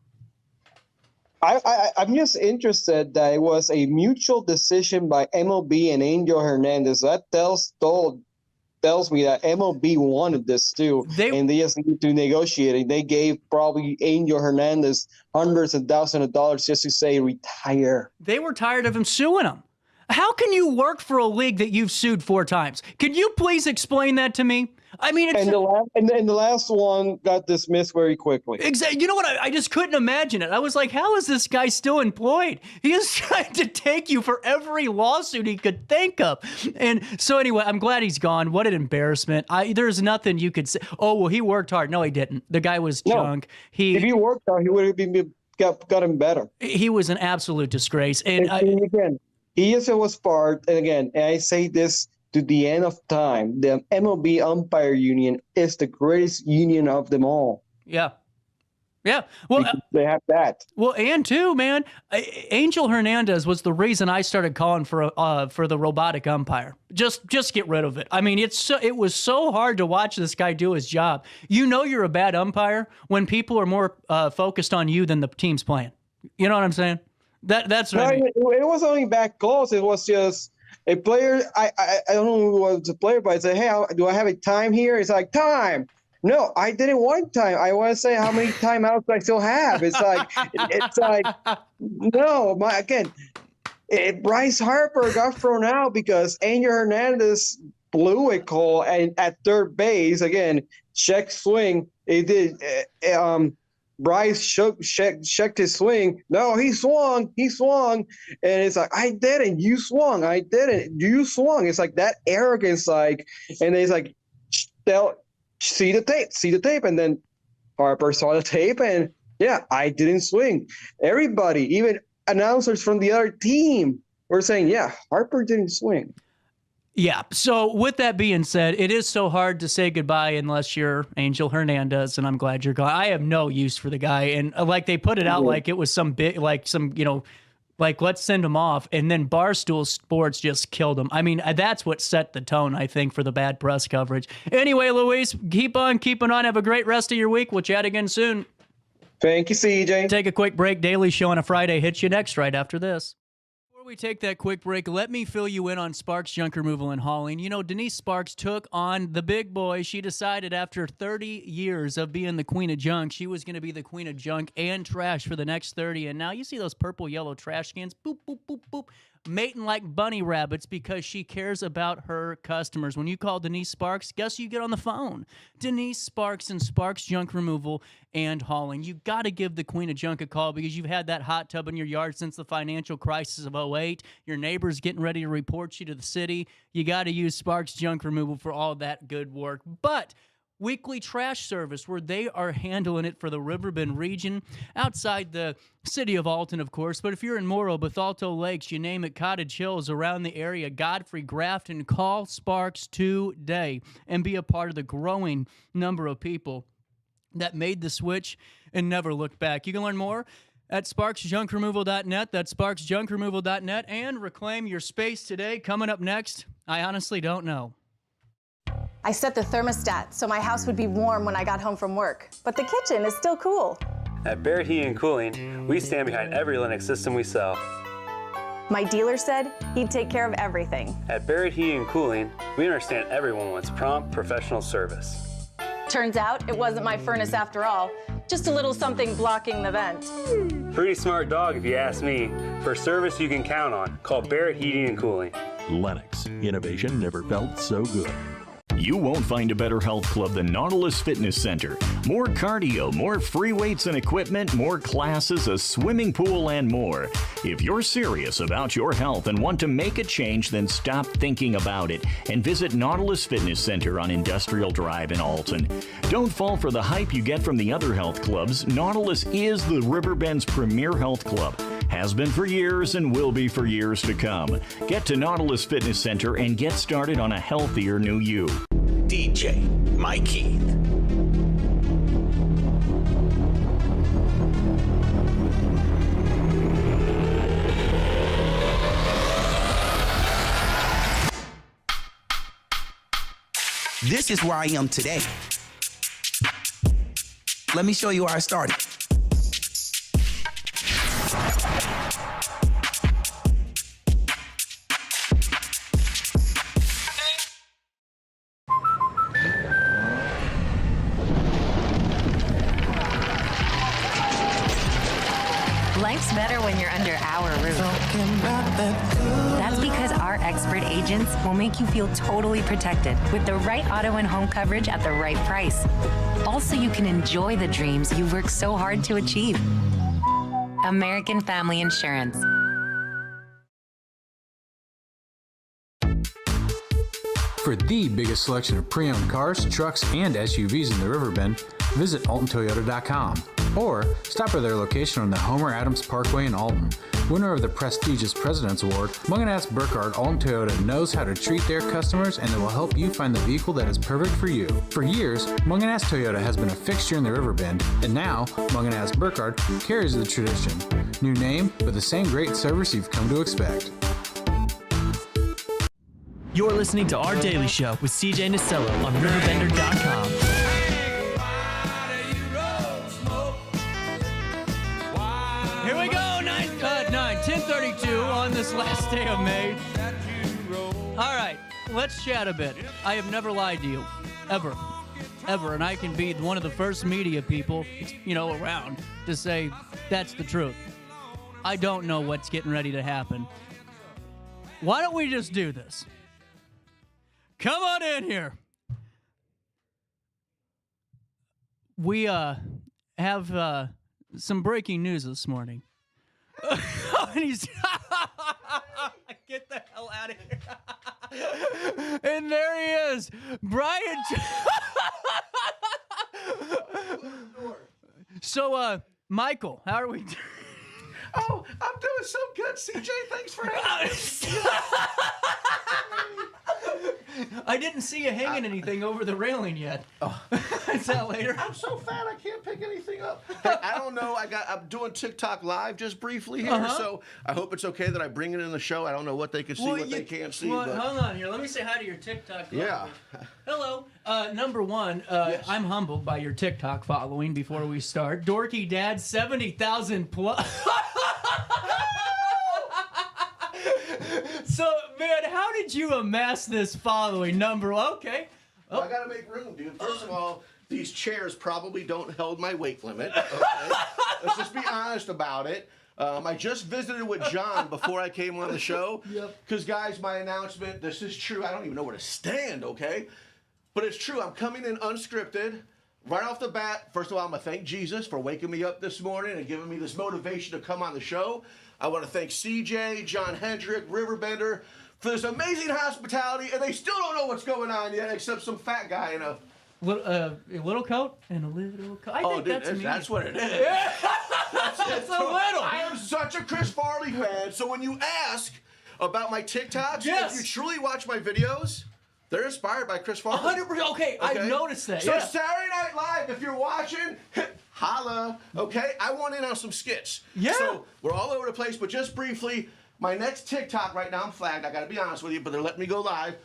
I'm just interested that it was a mutual decision by MLB and Angel Hernandez. That tells me that MLB wanted this too, and they just need to negotiate it. They gave probably Angel Hernandez hundreds of thousands of dollars just to say retire. They were tired of him suing them. How can you work for a league that you've sued 4 times? Could you please explain that to me? I mean, it's the last one got dismissed very quickly. Exactly. You know what? I just couldn't imagine it. I was like, how is this guy still employed? He is trying to take you for every lawsuit he could think of. And so anyway, I'm glad he's gone. What an embarrassment. There's nothing you could say. Oh, well, he worked hard. No, he didn't. The guy was junk. If he worked hard, he would have got him better. He was an absolute disgrace. And again, he also was part, and again, and I say this to the end of time, the MLB umpire union is the greatest union of them all. Yeah. Yeah. Well, they have that. Well, and too, man, Angel Hernandez was the reason I started calling for the robotic umpire. Just get rid of it. I mean, it was so hard to watch this guy do his job. You know you're a bad umpire when people are more focused on you than the team's playing. You know what I'm saying? That's what I mean. It was only back close. It was just a player. I don't know who was the player, but I said, "Hey, do I have a time here?" It's like, time. No, I didn't want time. I want to say how many timeouts I still have. It's like no. Bryce Harper got thrown out because Angel Hernandez blew a call and at third base again. Check swing. It did. Bryce checked his swing. No, he swung. And it's like, I didn't. You swung. I didn't. You swung. It's like that arrogance, and then it's like, see the tape. And then Harper saw the tape, and yeah, I didn't swing. Everybody, even announcers from the other team, were saying, yeah, Harper didn't swing. Yeah. So with that being said, it is so hard to say goodbye unless you're Angel Hernandez, and I'm glad you're gone. I have no use for the guy. And they put it out like it was some big, let's send him off. And then Barstool Sports just killed him. I mean, that's what set the tone, I think, for the bad press coverage. Anyway, Luis, keep on keeping on. Have a great rest of your week. We'll chat again soon. Thank you, CJ. Take a quick break. Daily Show on a Friday hits you next right after this. Before we take that quick break, let me fill you in on Sparks Junk Removal and Hauling. You know, Denise Sparks took on the big boy. She decided after 30 years of being the queen of junk, she was going to be the queen of junk and trash for the next 30. And now you see those purple, yellow trash cans, boop, boop, boop, boop, mating like bunny rabbits because she cares about her customers. When you call Denise Sparks, guess who you get on the phone? Denise Sparks and Sparks Junk Removal and Hauling. You got to give the queen of junk a call because you've had that hot tub in your yard since the financial crisis of 2008. Your neighbor's getting ready to report you to the city. You got to use Sparks Junk Removal for all that good work. But weekly trash service where they are handling it for the Riverbend region, outside the city of Alton, of course. But if you're in Morrow, Bethalto Lakes, you name it, Cottage Hills, around the area, Godfrey, Grafton, call Sparks today and be a part of the growing number of people that made the switch and never looked back. You can learn more at sparksjunkremoval.net. That's sparksjunkremoval.net. And reclaim your space today. Coming up next, I honestly don't know. I set the thermostat so my house would be warm when I got home from work, but the kitchen is still cool. At Barrett Heating and Cooling, we stand behind every Linux system we sell. My dealer said he'd take care of everything. At Barrett Heating and Cooling, we understand everyone wants prompt, professional service. Turns out it wasn't my furnace after all, just a little something blocking the vent. Pretty smart dog if you ask me. For service you can count on, call Barrett Heating and Cooling. Lennox. Innovation never felt so good. You won't find a better health club than Nautilus Fitness Center. More cardio, more free weights and equipment, more classes, a swimming pool, and more. If you're serious about your health and want to make a change, then stop thinking about it and visit Nautilus Fitness Center on Industrial Drive in Alton. Don't fall for the hype you get from the other health clubs. Nautilus is the Riverbend's premier health club. Has been for years and will be for years to come. Get to Nautilus Fitness Center and get started on a healthier new you. DJ Mike Keith. This is where I am today. Let me show you where I started. Life's better when you're under our roof. That's because our expert agents will make you feel totally protected with the right auto and home coverage at the right price. Also, you can enjoy the dreams you've worked so hard to achieve. American Family Insurance. For the biggest selection of pre-owned cars, trucks, and SUVs in the Riverbend, visit AltonToyota.com or stop by their location on the Homer Adams Parkway in Alton. Winner of the prestigious President's Award, Munganast Burkhardt Alton Toyota knows how to treat their customers, and they will help you find the vehicle that is perfect for you. For years, Munganast Toyota has been a fixture in the Riverbend, and now Munganast Burkhardt carries the tradition. New name, but the same great service you've come to expect. You're listening to Our Daily Show with CJ Nasello on RiverBender.com. Here we go, 10:32 on this last day of May. All right, let's chat a bit. I have never lied to you, ever, and I can be one of the first media people, around to say that's the truth. I don't know what's getting ready to happen. Why don't we just do this? Come on in here. We have some breaking news this morning. Get the hell out of here. And there he is, Brian. So, Michael, how are we doing? Oh, I'm doing so good, CJ. Thanks for having me. I didn't see you hanging anything over the railing yet. Oh. Is that later? I'm so fat I can't pick anything up. Hey, I don't know. I'm doing TikTok live just briefly here, so I hope it's okay that I bring it in the show. I don't know what they can see, what they can't see. Well, hold on here. Let me say hi to your TikTok. Yeah. Hello. Number one, yes. I'm humbled by your TikTok following before we start. Dorky Dad, 70,000 plus. So, man, how did you amass this following number? Okay. Well, I got to make room, dude. First of all, these chairs probably don't hold my weight limit. Okay? Let's just be honest about it. I just visited with John before I came on the show. Because, guys, my announcement, this is true. I don't even know where to stand, okay? But it's true. I'm coming in unscripted. Right off the bat, first of all, I'm going to thank Jesus for waking me up this morning and giving me this motivation to come on the show. I want to thank CJ, John Hendrick, Riverbender for this amazing hospitality, and they still don't know what's going on yet, except some fat guy in a little coat and a little coat. I think dude, that's me. That's what it is. Yeah. That's a little. I am such a Chris Farley fan, so when you ask about my TikToks, if you truly watch my videos, they're inspired by Chris Farley. 100%. Okay, I've noticed that. So Saturday Night Live, if you're watching, holla. Okay, I want in on some skits. Yeah. So we're all over the place, but just briefly, my next TikTok right now, I'm flagged. I got to be honest with you, but they're letting me go live.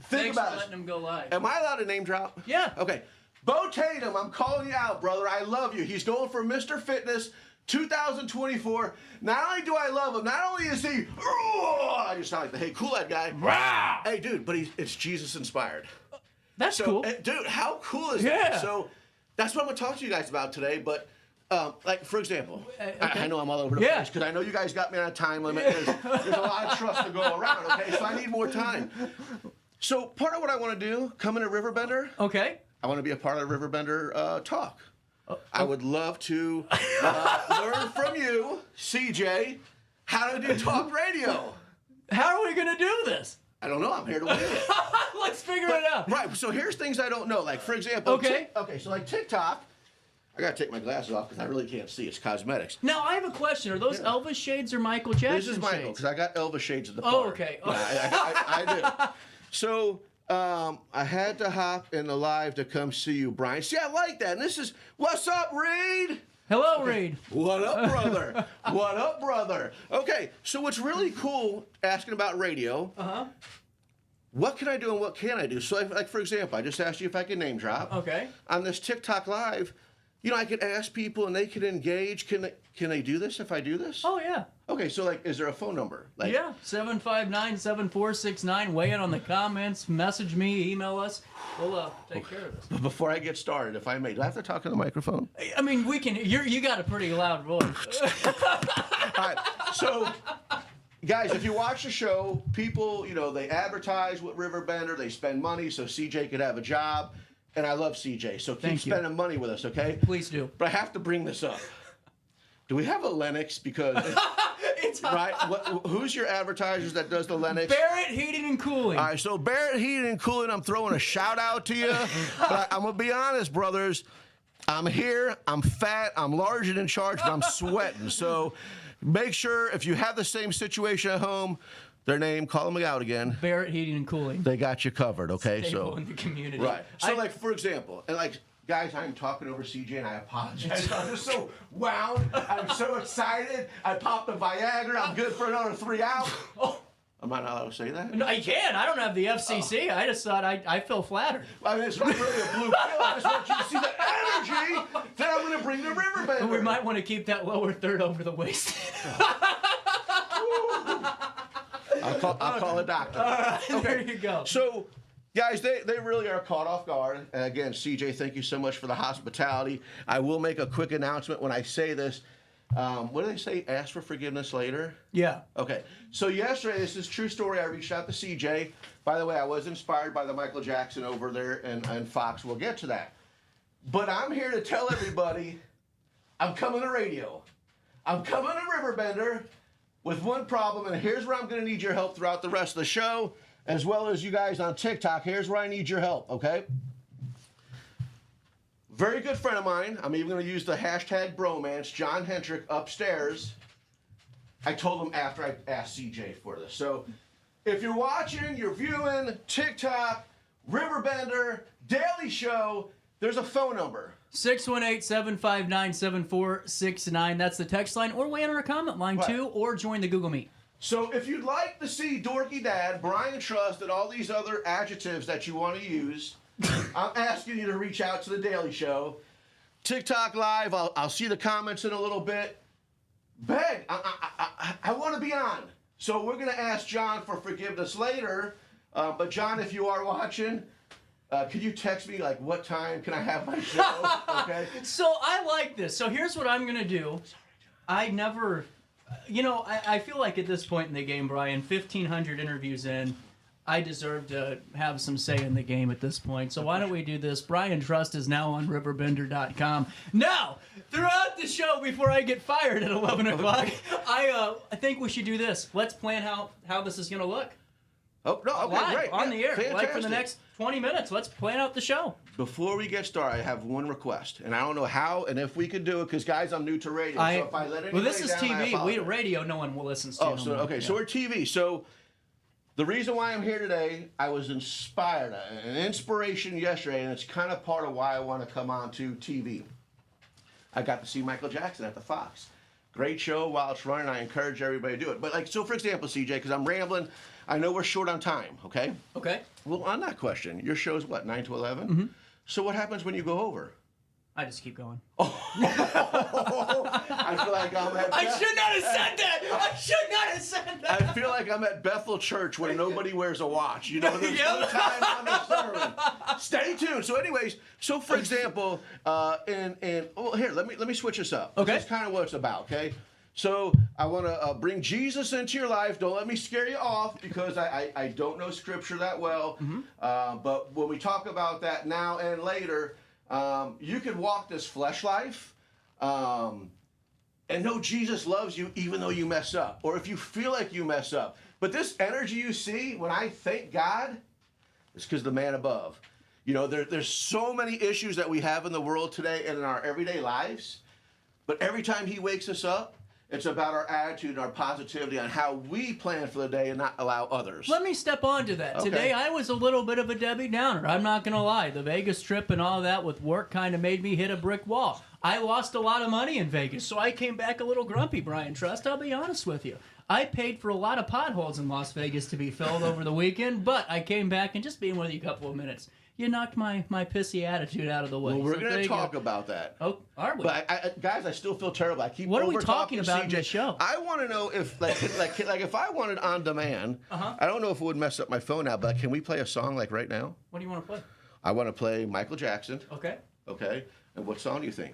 Thanks for letting them go live. Am I allowed to name drop? Yeah. Okay. Bo Tatum, I'm calling you out, brother. I love you. He's going for Mr. Fitness 2024. Not only do I love him, not only is he, I just sound like the Hey Kool-Aid guy. Wow. Hey, dude, but it's Jesus inspired. That's cool. Dude, how cool is that? So that's what I'm going to talk to you guys about today, but like, for example, I know I'm all over the place because I know you guys got me on a time limit. There's a lot of trust to go around, okay? So I need more time. So part of what I want to do, coming to Riverbender. Okay. I want to be a part of the Riverbender talk. I would love to learn from you, CJ, how to do talk radio. How are we going to do this? I don't know. I'm here to win it. Let's figure it out. Right. So here's things I don't know. Like, for example. Okay. So like TikTok. I got to take my glasses off because I really can't see. It's cosmetics. Now, I have a question. Are those Elvis shades or Michael Jackson shades? This is Michael because I got Elvis shades at the car. Oh, okay. Yeah, I do. So I had to hop in the live to come see you, Brian. See, I like that. And this is, what's up, Reed? Hello, Reed. What up, brother? What up, brother? Okay, so what's really cool, asking about radio, what can I do and what can I do? So, like, for example, I just asked you if I can name drop. Okay. On this TikTok live, I could ask people and they can engage. Can they do this if I do this? Oh, yeah. Okay, so, like, is there a phone number? Like, yeah, 759-7469. Weigh in on the comments. Message me. Email us. We'll take care of this. But before I get started, if I may, do I have to talk in the microphone? I mean, we can. You got a pretty loud voice. All right, so... Guys, if you watch the show, people, they advertise with Riverbender. They spend money so CJ could have a job. And I love CJ, so keep spending money with us, okay? Please do. But I have to bring this up. Do we have a Lennox? Because, right? Who's your advertisers that does the Lennox? Barrett Heating and Cooling. All right, so Barrett Heating and Cooling, I'm throwing a shout out to you. But I'm going to be honest, brothers. I'm here, I'm fat, I'm large and in charge, but I'm sweating. So make sure if you have the same situation at home, their name, call them out again. Barrett Heating and Cooling. They got you covered, okay? Stable in the community. Right. So, like, for example, and like, guys, I'm talking over CJ and I apologize. I'm just so wound. I'm so excited. I popped the Viagra. I'm good for another 3 hours. Am I not allowed to say that? No, you can. I don't have the FCC. I just thought I feel flattered. I mean, it's not really a blue pill. I just want you to see the energy that I'm going to bring to Riverbend. We might want to keep that lower third over the waist. I'll call a doctor. All right, there you go. So, guys, they really are caught off guard. And again, CJ, thank you so much for the hospitality. I will make a quick announcement when I say this. What do they say? Ask for forgiveness later? Yeah. Okay. So yesterday, this is a true story. I reached out to CJ. By the way, I was inspired by the Michael Jackson over there and Fox. We'll get to that. But I'm here to tell everybody I'm coming to radio. I'm coming to Riverbender with one problem, and here's where I'm going to need your help throughout the rest of the show, as well as you guys on TikTok. Here's where I need your help, okay? Very good friend of mine. I'm even going to use the hashtag bromance, John Hendrick, upstairs. I told him after I asked CJ for this. So if you're watching, you're viewing, TikTok, Riverbender, Daily Show, there's a phone number. 618-759-7469. That's the text line, or weigh in on our comment line, too, or join the Google Meet. So if you'd like to see Dorky Dad, Brian Trust, and all these other adjectives that you want to use, I'm asking you to reach out to the Daily Show. TikTok Live, I'll see the comments in a little bit. Beg, I want to be on. So we're going to ask John for forgiveness later. But John, if you are watching... could you text me, like, what time can I have my show? Okay. So I like this. So here's what I'm going to do. I never, I feel like at this point in the game, Brian, 1,500 interviews in, I deserve to have some say in the game at this point. So why don't we do this? Brian Trust is now on RiverBender.com. Now, throughout the show, before I get fired at 11 o'clock, I think we should do this. Let's plan how this is going to look. Oh, no, okay, Live, great. on the air. Fantastic. Like for the next 20 minutes. Let's plan out the show. Before we get started, I have one request, and I don't know how and if we could do it, because, guys, I'm new to radio, so if I let anybody this is down, I TV. apologize. Radio, no one will listen to. Oh, so, okay, so we're TV. So the reason why I'm here today, I was inspired, an inspiration yesterday, and it's kind of part of why I want to come on to TV. I got to see Michael Jackson at the Fox. Great show while it's running. I encourage everybody to do it. But, like, so for example, CJ, because I'm rambling, I know we're short on time, okay? Okay. Well, on that question, your show's what, 9 to 11? Mm-hmm. So what happens when you go over? I just keep going. I feel like I'm at... I should not have said that! I should not have said that! I feel like I'm at Bethel Church where nobody wears a watch. You know, there's no time on the sermon. Stay tuned. So anyways, so for example, well, here, let me switch this up. Okay. That's kind of what it's about, okay? So I want to bring Jesus into your life. Don't let me scare you off because I don't know Scripture that well. But when we talk about that now and later, you can walk this flesh life and know Jesus loves you even though you mess up, or if you feel like you mess up. But this energy you see, when I thank God, it's because the man above. You know, there's so many issues that we have in the world today and in our everyday lives. But every time he wakes us up, it's about our attitude and our positivity on how we plan for the day and not allow others. Let me step on to that. Okay. Today, I was a little bit of a Debbie Downer. I'm not going to lie. The Vegas trip and all that with work kind of made me hit a brick wall. I lost a lot of money in Vegas, so I came back a little grumpy, Brian Trust. I'll be honest with you. I paid for a lot of potholes in Las Vegas to be filled over the weekend, but I came back and just being with you a couple of minutes, you knocked my pissy attitude out of the way. Well, we're going to talk about that. Oh, are we? But guys, I still feel terrible. I keep What are we over-talking talking about CJ. in the show? I want to know if, like if I wanted on demand, I don't know if it would mess up my phone now, but can we play a song like right now? What do you want to play? I want to play Michael Jackson. Okay. Okay. And what song do you think?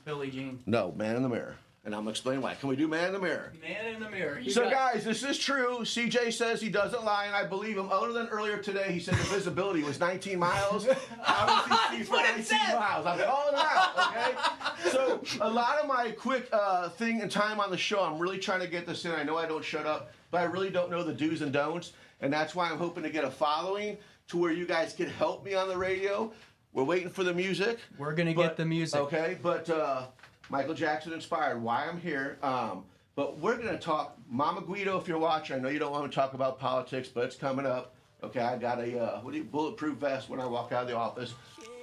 Billie Jean. No, Man in the Mirror. And I'm going to explain why. Can we do Man in the Mirror? Man in the Mirror. So, guys, this is true. CJ says he doesn't lie, and I believe him. Other than earlier today, he said the visibility was 19 miles. How does he see for 19 miles? I'm calling it out, okay? So, a lot of my quick thing and time on the show, I'm really trying to get this in. I know I don't shut up, but I really don't know the do's and don'ts, and that's why I'm hoping to get a following to where you guys can help me on the radio. We're waiting for the music. We're going to get the music. Okay, but Michael Jackson inspired, why I'm here. But we're going to talk, Mama Guido, if you're watching, I know you don't want to talk about politics, but it's coming up. Okay, I got a bulletproof vest when I walk out of the office.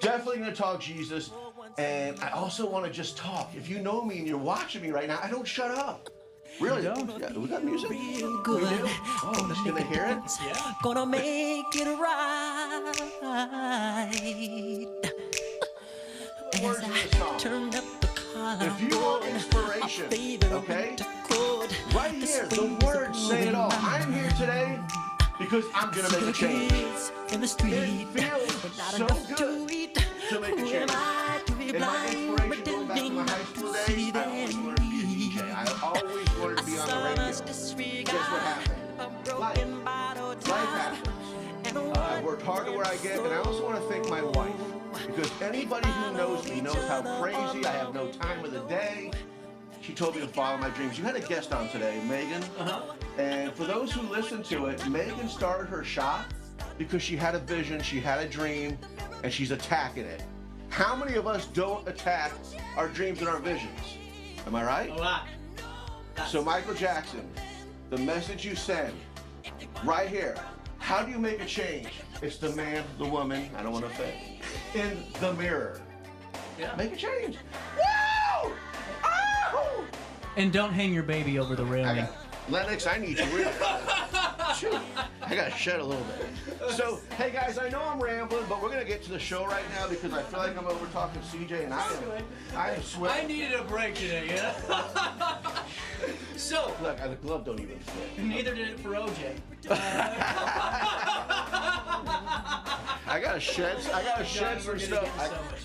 Definitely going to talk Jesus. And I also want to just talk. If you know me and you're watching me right now, I don't shut up. Really? Yeah, we got music? Real good. We do? Oh, just going to hear it? Yeah. Gonna make it right. As I turn up the collar. If you want inspiration, okay? Right here, the words say it all. I'm here today because I'm going to make a change. In the street, it feels so good to make a change. In my inspiration, going back to my high school days, I always wanted to be a DJ. I always wanted to be on the radio. Guess what happened? Life happens. I worked hard to where I get, and I also want to thank my wife. Because anybody who knows me knows how crazy I have no time of the day. She told me to follow my dreams. You had a guest on today, Megan. And for those who listen to it, Megan started her shop because she had a vision, she had a dream, and she's attacking it. How many of us don't attack our dreams and our visions? Am I right? A lot. So Michael Jackson, the message you send, right here. How do you make a change? It's the man, the woman, I don't want to offend, in the mirror. Yeah. Make a change. Woo! Oh! And don't hang your baby over the railing. Lennox, I need you. Shoot. I got to shed a little bit. So, hey guys, I know I'm rambling, but we're going to get to the show right now because I feel like I'm over talking CJ and I am sweating. I needed a break today, yeah? So. Look, the glove don't even fit. Neither did it for OJ. I gotta shed some stuff.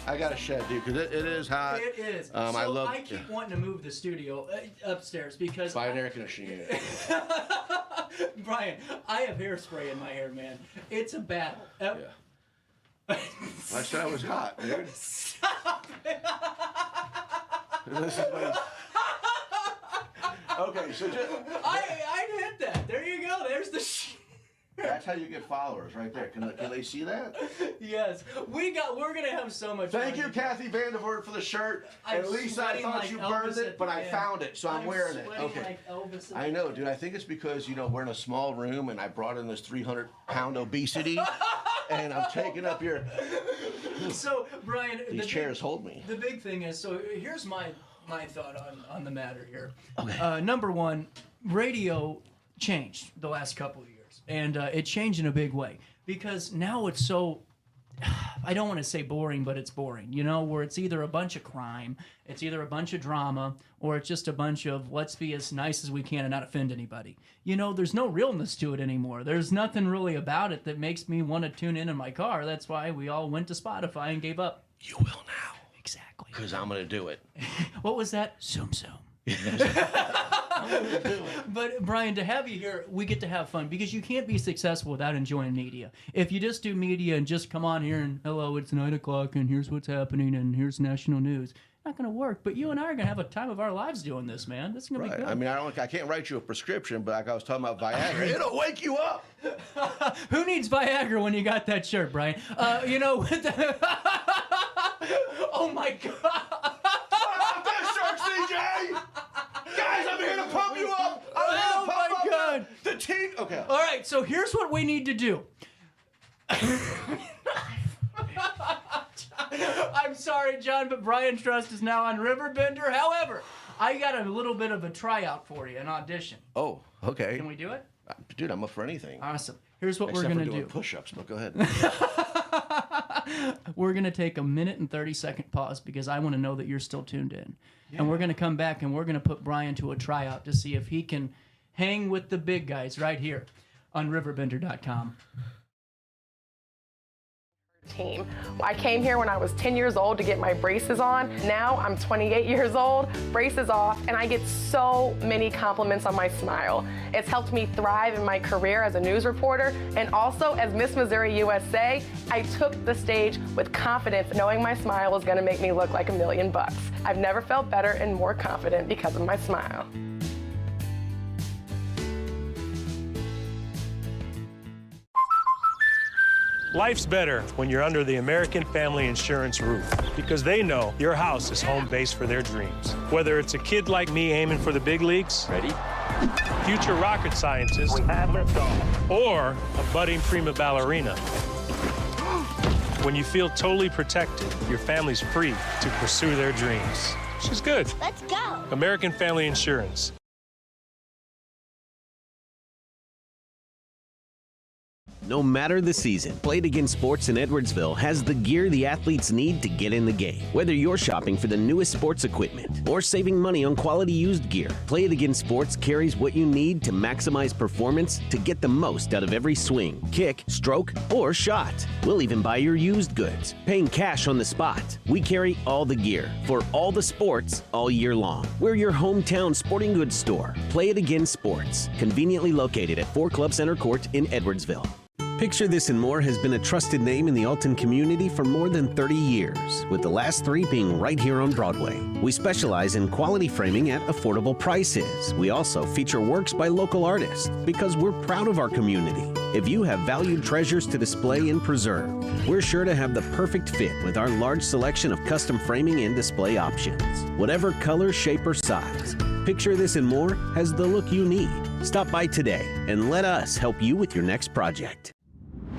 I gotta shed, dude, because it is hot. It is. I keep wanting to move the studio upstairs because buy an air conditioning. Brian, I have hairspray in my hair, man. It's a battle. Yeah. I said I was hot, dude. Stop it. This is okay, so just I hit that. There you go. There's the. That's how you get followers, right there. Can they see that? Yes, we're gonna have so much. Thank you, Kathy Vandervoort, for the shirt. At least I thought you burned it, but I found it, so I'm wearing it. Okay. I know, dude. I think it's because we're in a small room, and I brought in this 300-pound obesity, and I'm taking up your. So, Brian, these chairs hold me. The big thing is, so here's my thought on the matter here. Okay. Number one, radio changed the last couple of years. And it changed in a big way because now it's so, I don't want to say boring, but it's boring, where it's either a bunch of crime, it's either a bunch of drama, or it's just a bunch of let's be as nice as we can and not offend anybody. There's no realness to it anymore. There's nothing really about it that makes me want to tune in my car. That's why we all went to Spotify and gave up. You will now. Exactly. Because I'm going to do it. What was that? Zoom. But Brian, to have you here, we get to have fun because you can't be successful without enjoying media. If you just do media and just come on here and, hello, it's 9 o'clock and here's what's happening and here's national news, not going to work. But you and I are going to have a time of our lives doing this, man. This is going to be good. I mean, I can't write you a prescription, but like I was talking about Viagra, it'll wake you up. Who needs Viagra when you got that shirt, Brian? You know, oh my God. CJ! Guys, I'm here to pump you up! Oh my God! The team. Okay. All right, so here's what we need to do. I'm sorry, John, but Brian Trust is now on Riverbender. However, I got a little bit of a tryout for you, an audition. Oh, okay. Can we do it? Dude, I'm up for anything. Awesome. Here's what Except we're for going to doing do. Push-ups, but go ahead. We're going to take a 1-30-second pause because I want to know that you're still tuned in. Yeah. And we're going to come back and we're going to put Brian to a tryout to see if he can hang with the big guys right here on RiverBender.com. Team. I came here when I was 10 years old to get my braces on. Now I'm 28 years old, braces off, and I get so many compliments on my smile. It's helped me thrive in my career as a news reporter, and also as Miss Missouri USA, I took the stage with confidence, knowing my smile was going to make me look like $1 million. I've never felt better and more confident because of my smile. Life's better when you're under the American Family Insurance roof because they know your house is home base for their dreams. Whether it's a kid like me aiming for the big leagues, ready? Future rocket scientist, or a budding prima ballerina. When you feel totally protected, your family's free to pursue their dreams. She's good. Let's go. American Family Insurance. No matter the season, Played Again Sports in Edwardsville has the gear the athletes need to get in the game. Whether you're shopping for the newest sports equipment or saving money on quality used gear, Played Again Sports carries what you need to maximize performance to get the most out of every swing, kick, stroke, or shot. We'll even buy your used goods, paying cash on the spot. We carry all the gear for all the sports all year long. We're your hometown sporting goods store, Play It Again Sports, conveniently located at 4 Club Center Court in Edwardsville. Picture This and More has been a trusted name in the Alton community for more than 30 years, with the last 3 being right here on Broadway. We specialize in quality framing at affordable prices. We also feature works by local artists because we're proud of our community. If you have valued treasures to display and preserve, we're sure to have the perfect fit with our large selection of custom framing and display options. Whatever color, shape, or size, Picture This and More has the look you need. Stop by today and let us help you with your next project.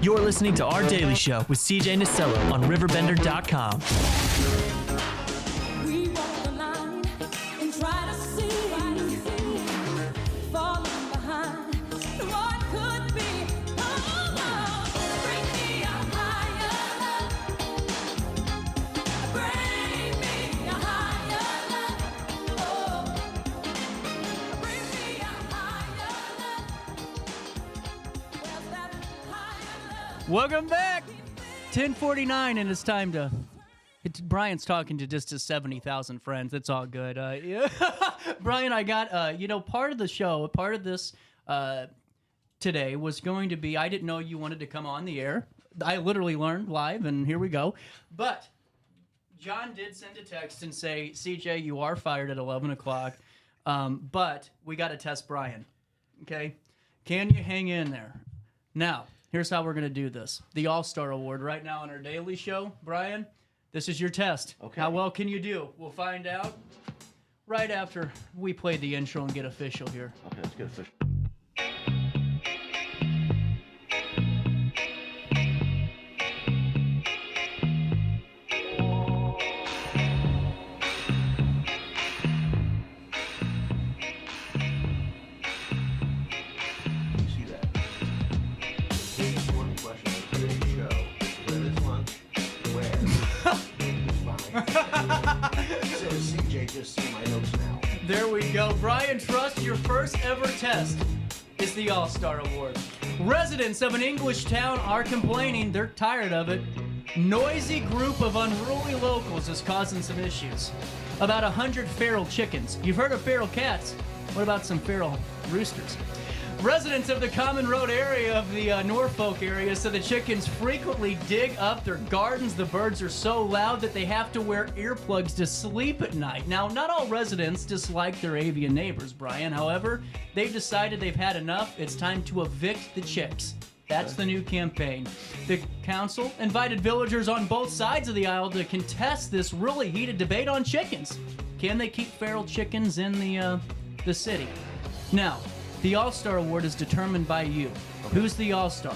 You're listening to Our Daily Show with CJ Nasello on RiverBender.com. We walk the line and try to see, falling behind what could be. Oh, bring me up higher, bring me up higher, oh, bring me up higher. Where's that higher? Welcome back. 10:49, and it's time to. Brian's talking to just his 70,000 friends. It's all good. Yeah. Brian, I got part of the show, part of this today was going to be. I didn't know you wanted to come on the air. I literally learned live, and here we go. But John did send a text and say, "CJ, you are fired at 11 o'clock, but we got to test Brian. Okay, can you hang in there?" Now. Here's how we're going to do this. The All-Star Award right now on our daily show. Brian, this is your test. Okay. How well can you do? We'll find out right after we play the intro and get official here. Okay, let's get official. There we go. Brian Trust, your first ever test is the All-Star Award. Residents of an English town are complaining. They're tired of it. Noisy group of unruly locals is causing some issues. About 100 feral chickens. You've heard of feral cats. What about some feral roosters? Residents of the Common Road area of the Norfolk area say the chickens frequently dig up their gardens. The birds are so loud that they have to wear earplugs to sleep at night. Now, not all residents dislike their avian neighbors, Brian. However, they've decided they've had enough. It's time to evict the chicks. That's the new campaign. The council invited villagers on both sides of the aisle to contest this really heated debate on chickens. Can they keep feral chickens in the city? Now, the All-Star Award is determined by you. Okay. Who's the All-Star?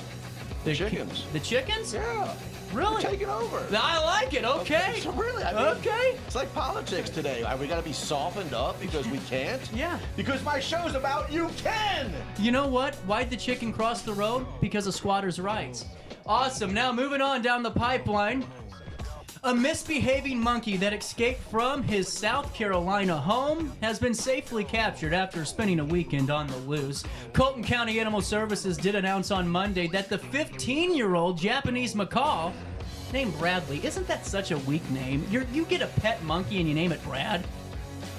The chickens. The chickens? Yeah. Really? You're taking over. I like it. Okay. So really, I mean, okay. It's like politics today. Are we got to be softened up because we can't? Yeah. Because my show's about you can. You know what? Why'd the chicken cross the road? Because of squatters' rights. Awesome. Now moving on down the pipeline. A misbehaving monkey that escaped from his South Carolina home has been safely captured after spending a weekend on the loose. Colton County Animal Services did announce on Monday that the 15-year-old Japanese macaw named Bradley, isn't that such a weak name? You get a pet monkey and you name it Brad?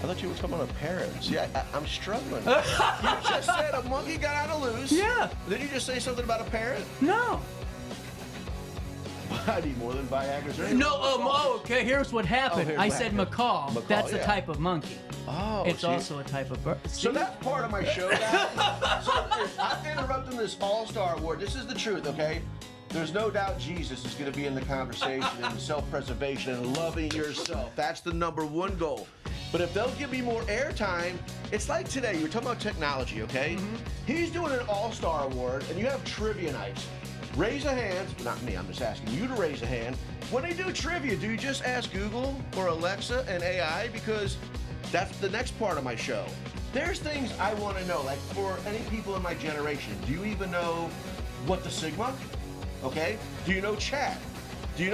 I thought you were talking about a parent. See, I'm struggling. You just said a monkey got out of loose. Yeah. Did you just say something about a parent? No. I need more than Viagra. No, okay, here's what happened. I said macaw. That's a type of monkey. Oh, it's also a type of bird. So that's part of my show, guys. So I'm interrupting this All-Star Award. This is the truth, okay? There's no doubt Jesus is going to be in the conversation and self-preservation and loving yourself. That's the #1 goal. But if they'll give me more airtime, it's like today. You're talking about technology, okay? Mm-hmm. He's doing an All-Star Award, and you have trivia nights. Raise a hand, not me, I'm just asking you to raise a hand. When they do trivia, do you just ask Google or Alexa and AI? Because that's the next part of my show. There's things I want to know, like for any people in my generation, do you even know what the Sigma? Okay? Do you know chat? Do you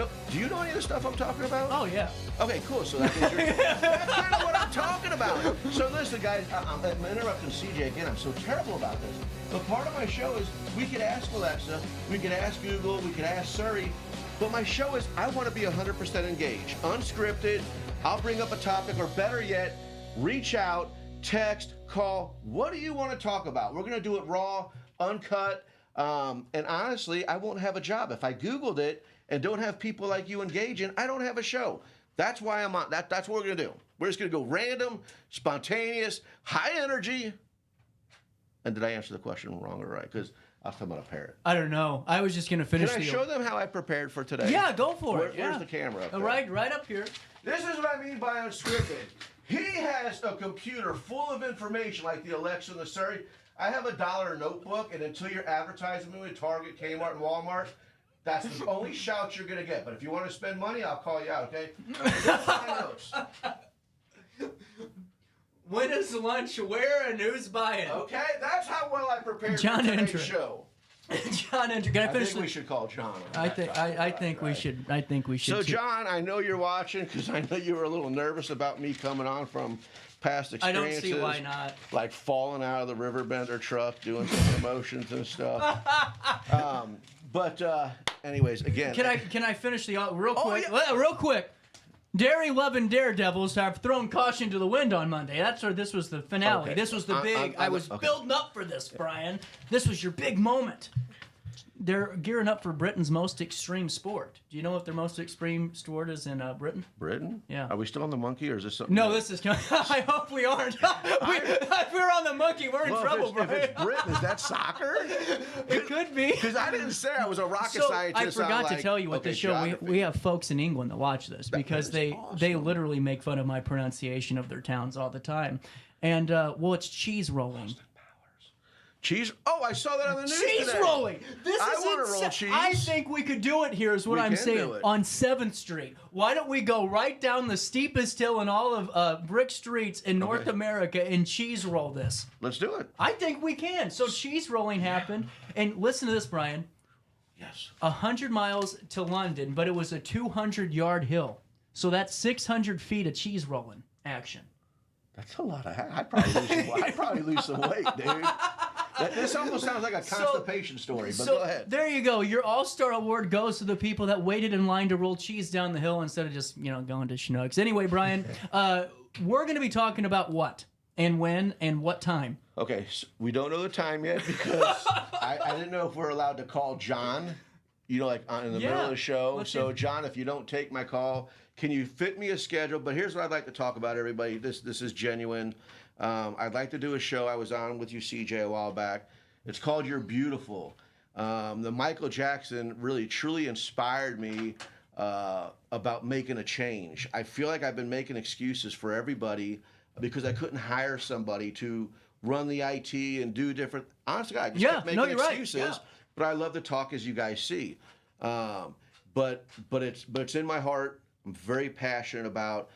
know any of the stuff I'm talking about? Oh, yeah. Okay, cool. So that's kind of what I'm talking about. So listen, guys, I'm interrupting CJ again. I'm so terrible about this. But part of my show is we could ask Alexa, we could ask Google, we could ask Siri. But my show is I want to be 100% engaged, unscripted. I'll bring up a topic, or better yet, reach out, text, call. What do you want to talk about? We're going to do it raw, uncut. And honestly, I won't have a job. If I Googled it and don't have people like you engaging, I don't have a show. That's why I'm on. That's what we're going to do. We're just going to go random, spontaneous, high energy. And did I answer the question wrong or right? Because I was talking about a parrot. I don't know. I was just going to finish. Can I show them how I prepared for today? Yeah, go for it. Where's the camera? Up there? Right up here. This is what I mean by unscripted. He has a computer full of information like the Alexa and the Siri. I have a $1 notebook, and until you're advertising me with Target, Kmart, and Walmart, that's the only shout you're going to get. But if you want to spend money, I'll call you out, okay? That's my notes. When is lunch? Where and who's buying? Okay, that's how well I prepared John for today's Enter. show. John Enter. Can I finish? I think we should call John. I think we should. So, John, I know you're watching because I know you were a little nervous about me coming on from past experiences. I don't see why not. Like falling out of the RiverBender truck, doing some promotions and stuff. Anyways, again. Can I finish the real quick? Oh, yeah. Real quick. Dairy-loving Daredevils have thrown caution to the wind on Monday. This was the finale. Okay. This was the big. I was building up for this, Brian. This was your big moment. They're gearing up for Britain's most extreme sport. Do you know what their most extreme sport is in Britain? Britain? Yeah. Are we still on the monkey, or is this something? No, this is. I hope we aren't. If we're on the monkey, we're in trouble, Brian. If it's Britain, is that soccer? It could be. Because I didn't say I was a rocket scientist. I forgot to tell you with this show, we have folks in England that watch this because they literally make fun of my pronunciation of their towns all the time. And, it's cheese rolling. Cheese? Oh, I saw that on the news Cheese today. rolling. This I is want to roll cheese. I think we could do it here is what I'm saying. On 7th Street. Why don't we go right down the steepest hill in all of brick streets in North America and cheese roll this? Let's do it. I think we can. So cheese rolling happened. And listen to this, Brian. Yes. 100 miles to London, but it was a 200-yard hill. So that's 600 feet of cheese rolling action. That's a lot of. I'd probably lose some weight, dude. This almost sounds like a constipation story, but So go ahead. there you go. Your All-Star Award goes to the people that waited in line to roll cheese down the hill instead of just, going to Schnucks. Anyway, Brian, we're going to be talking about what and when and what time. Okay, so we don't know the time yet because I didn't know if we're allowed to call John, in the middle of the show. So, John, if you don't take my call, can you fit me a schedule? But here's what I'd like to talk about, everybody. This is genuine. I'd like to do a show I was on with you, CJ, a while back. It's called You're Beautiful. The Michael Jackson really, truly inspired me about making a change. I feel like I've been making excuses for everybody because I couldn't hire somebody to run the IT and do different. Honestly, I just kept making excuses. Right. Yeah. But I love to talk, as you guys see. But it's in my heart. I'm very passionate about.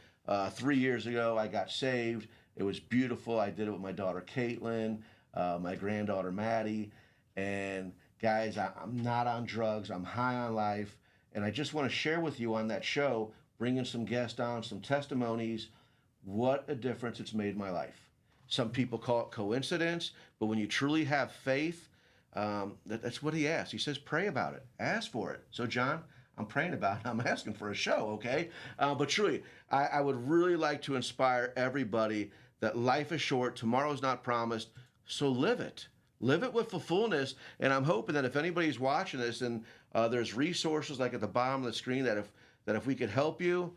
3 years ago, I got saved. It was beautiful. I did it with my daughter Caitlin, my granddaughter Maddie, and guys, I'm not on drugs. I'm high on life, and I just want to share with you on that show, bringing some guests on, some testimonies, what a difference it's made in my life. Some people call it coincidence, but when you truly have faith, that's what he asked. He says, pray about it. Ask for it. So, John, I'm praying about it. I'm asking for a show, okay? But truly, I would really like to inspire everybody that life is short, tomorrow's not promised, so live it. Live it with the fullness, and I'm hoping that if anybody's watching this and there's resources like at the bottom of the screen that if we could help you,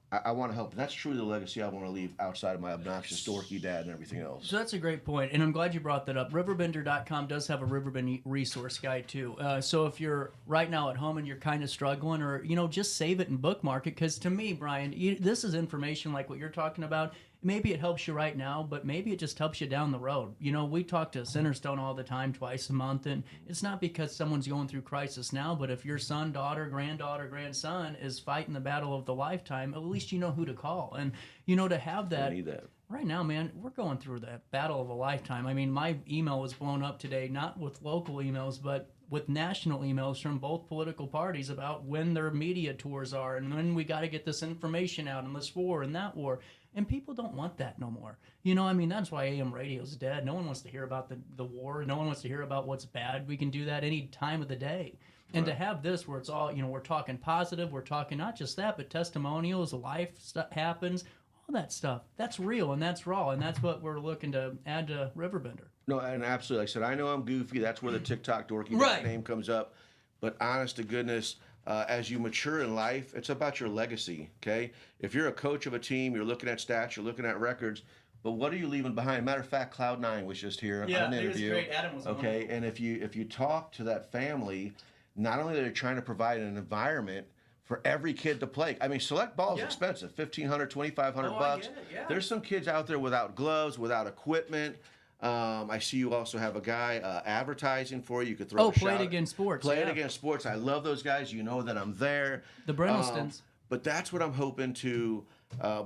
I want to help. That's truly the legacy I want to leave outside of my obnoxious, dorky dad and everything else. So that's a great point, and I'm glad you brought that up. RiverBender.com does have a Riverbend resource guide, too. So if you're right now at home and you're kind of struggling, or, just save it and bookmark it, because to me, Brian, this is information like what you're talking about. Maybe it helps you right now, but maybe it just helps you down the road. We talk to Centerstone all the time, twice a month, and it's not because someone's going through crisis now, but if your son, daughter, granddaughter, grandson is fighting the battle of the lifetime, at least you know who to call. And, to have that. I need that. Right now, man, we're going through that battle of a lifetime. I mean, my email was blown up today, not with local emails, but with national emails from both political parties about when their media tours are and when we got to get this information out and this war and that war. And people don't want that no more. That's why AM radio's dead. No one wants to hear about the war. No one wants to hear about what's bad. We can do that any time of the day. And to have this where it's all, we're talking positive, we're talking not just that, but testimonials, life stuff happens, all that stuff. That's real and that's raw, and that's what we're looking to add to Riverbender. No, and absolutely. Like I said, I know I'm goofy. That's where the TikTok dorky name comes up. But honest to goodness, as you mature in life, it's about your legacy, okay? If you're a coach of a team, you're looking at stats, you're looking at records, but what are you leaving behind? Matter of fact, Cloud9 was just here on an interview. Yeah, he was great. Adam was okay, wonderful. And if you talk to that family, not only are they trying to provide an environment for every kid to play. I mean, select ball is expensive, $1,500, $2,500 bucks. There's some kids out there without gloves, without equipment. I see you also have a guy advertising for you. You could throw a Play shot. It Against Sports. Play It Against Sports. I love those guys. You know that I'm there. The Brennelstons. But that's what I'm hoping to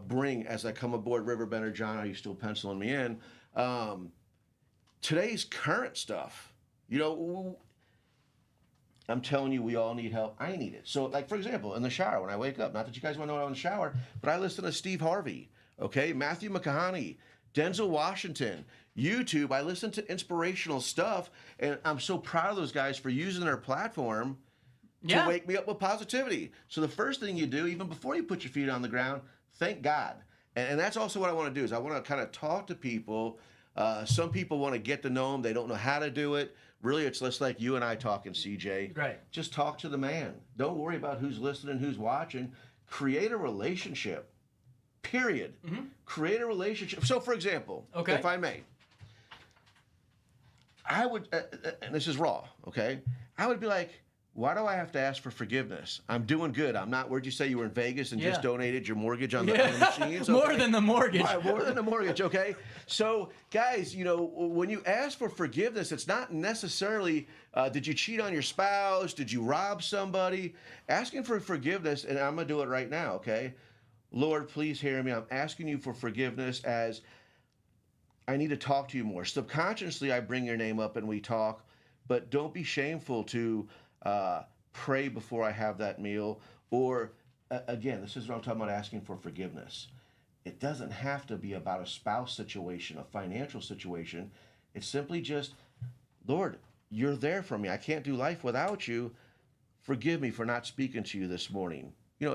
bring as I come aboard Riverbender. John, are you still penciling me in? Today's current stuff. I'm telling you, we all need help. I need it. So, like, for example, in the shower, when I wake up, not that you guys want to know I'm in the shower, but I listen to Steve Harvey, okay? Matthew McConaughey, Denzel Washington, YouTube. I listen to inspirational stuff, and I'm so proud of those guys for using their platform to wake me up with positivity. So the first thing you do, even before you put your feet on the ground, thank God. And that's also what I want to do is I want to kind of talk to people. Some people want to get to know them. They don't know how to do it. Really, it's just like you and I talking, CJ. Right. Just talk to the man. Don't worry about who's listening, who's watching. Create a relationship. Period. Mm-hmm. Create a relationship. So, for example, if I may, I would, and this is raw, okay? I would be like, why do I have to ask for forgiveness? I'm doing good. I'm not, where'd you say you were in Vegas and just donated your mortgage on the machines? Okay. More than the mortgage. Right, more than the mortgage, okay? So, guys, when you ask for forgiveness, it's not necessarily, did you cheat on your spouse? Did you rob somebody? Asking for forgiveness, and I'm going to do it right now, okay? Lord, please hear me. I'm asking you for forgiveness as I need to talk to you more. Subconsciously, I bring your name up and we talk, but don't be shameful to pray before I have that meal. Or, again, this is what I'm talking about, asking for forgiveness. It doesn't have to be about a spouse situation, a financial situation. It's simply just, Lord, you're there for me. I can't do life without you. Forgive me for not speaking to you this morning.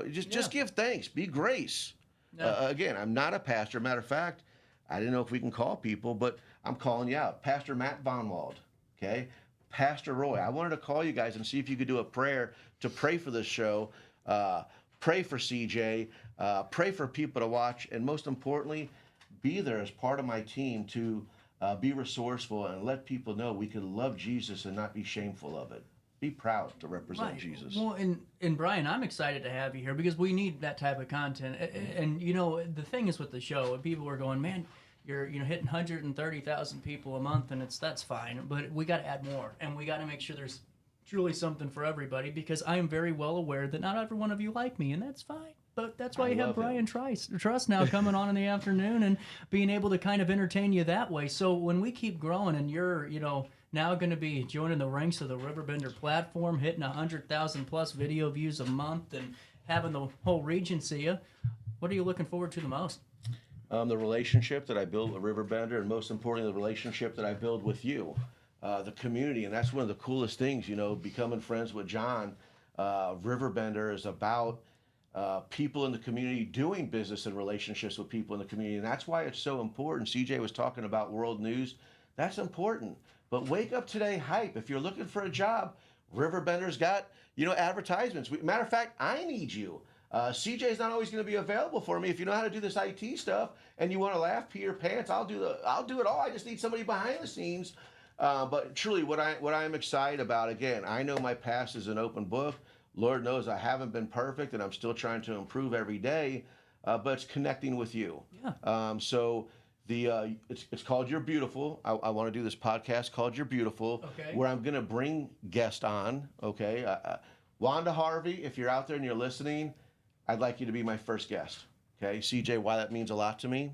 Just give thanks. Be grace. Again, I'm not a pastor. Matter of fact, I didn't know if we can call people, but I'm calling you out. Pastor Matt Vonwald, okay? Pastor Roy, I wanted to call you guys and see if you could do a prayer to pray for this show, pray for CJ, pray for people to watch, and most importantly, be there as part of my team to be resourceful and let people know we can love Jesus and not be shameful of it. Be proud to represent Jesus. Well, and Brian, I'm excited to have you here because we need that type of content. And the thing is with the show, people are going, man, you're hitting 130,000 people a month, and that's fine. But we got to add more, and we got to make sure there's truly something for everybody because I am very well aware that not every one of you like me, and that's fine. But that's why you have Brian Trust now coming on in the afternoon and being able to kind of entertain you that way. So when we keep growing and you're, now going to be joining the ranks of the RiverBender platform, hitting 100,000 plus video views a month and having the whole region see you, what are you looking forward to the most? The relationship that I build with RiverBender, and most importantly, the relationship that I build with you, the community. And that's one of the coolest things, becoming friends with John. RiverBender is about people in the community doing business and relationships with people in the community. And that's why it's so important. CJ was talking about world news. That's important. But wake up today hype. If you're looking for a job, RiverBender's got, advertisements. Matter of fact, I need you. CJ's not always going to be available for me. If you know how to do this IT stuff and you want to laugh, pee your pants, I'll do it all. I just need somebody behind the scenes. But truly, what I'm excited about, again, I know my past is an open book. Lord knows I haven't been perfect, and I'm still trying to improve every day. But it's connecting with you. Yeah. So it's called You're Beautiful. I want to do this podcast called You're Beautiful, where I'm going to bring guests on. Okay. Wanda Harvey, if you're out there and you're listening, I'd like you to be my first guest. Okay. CJ, why that means a lot to me.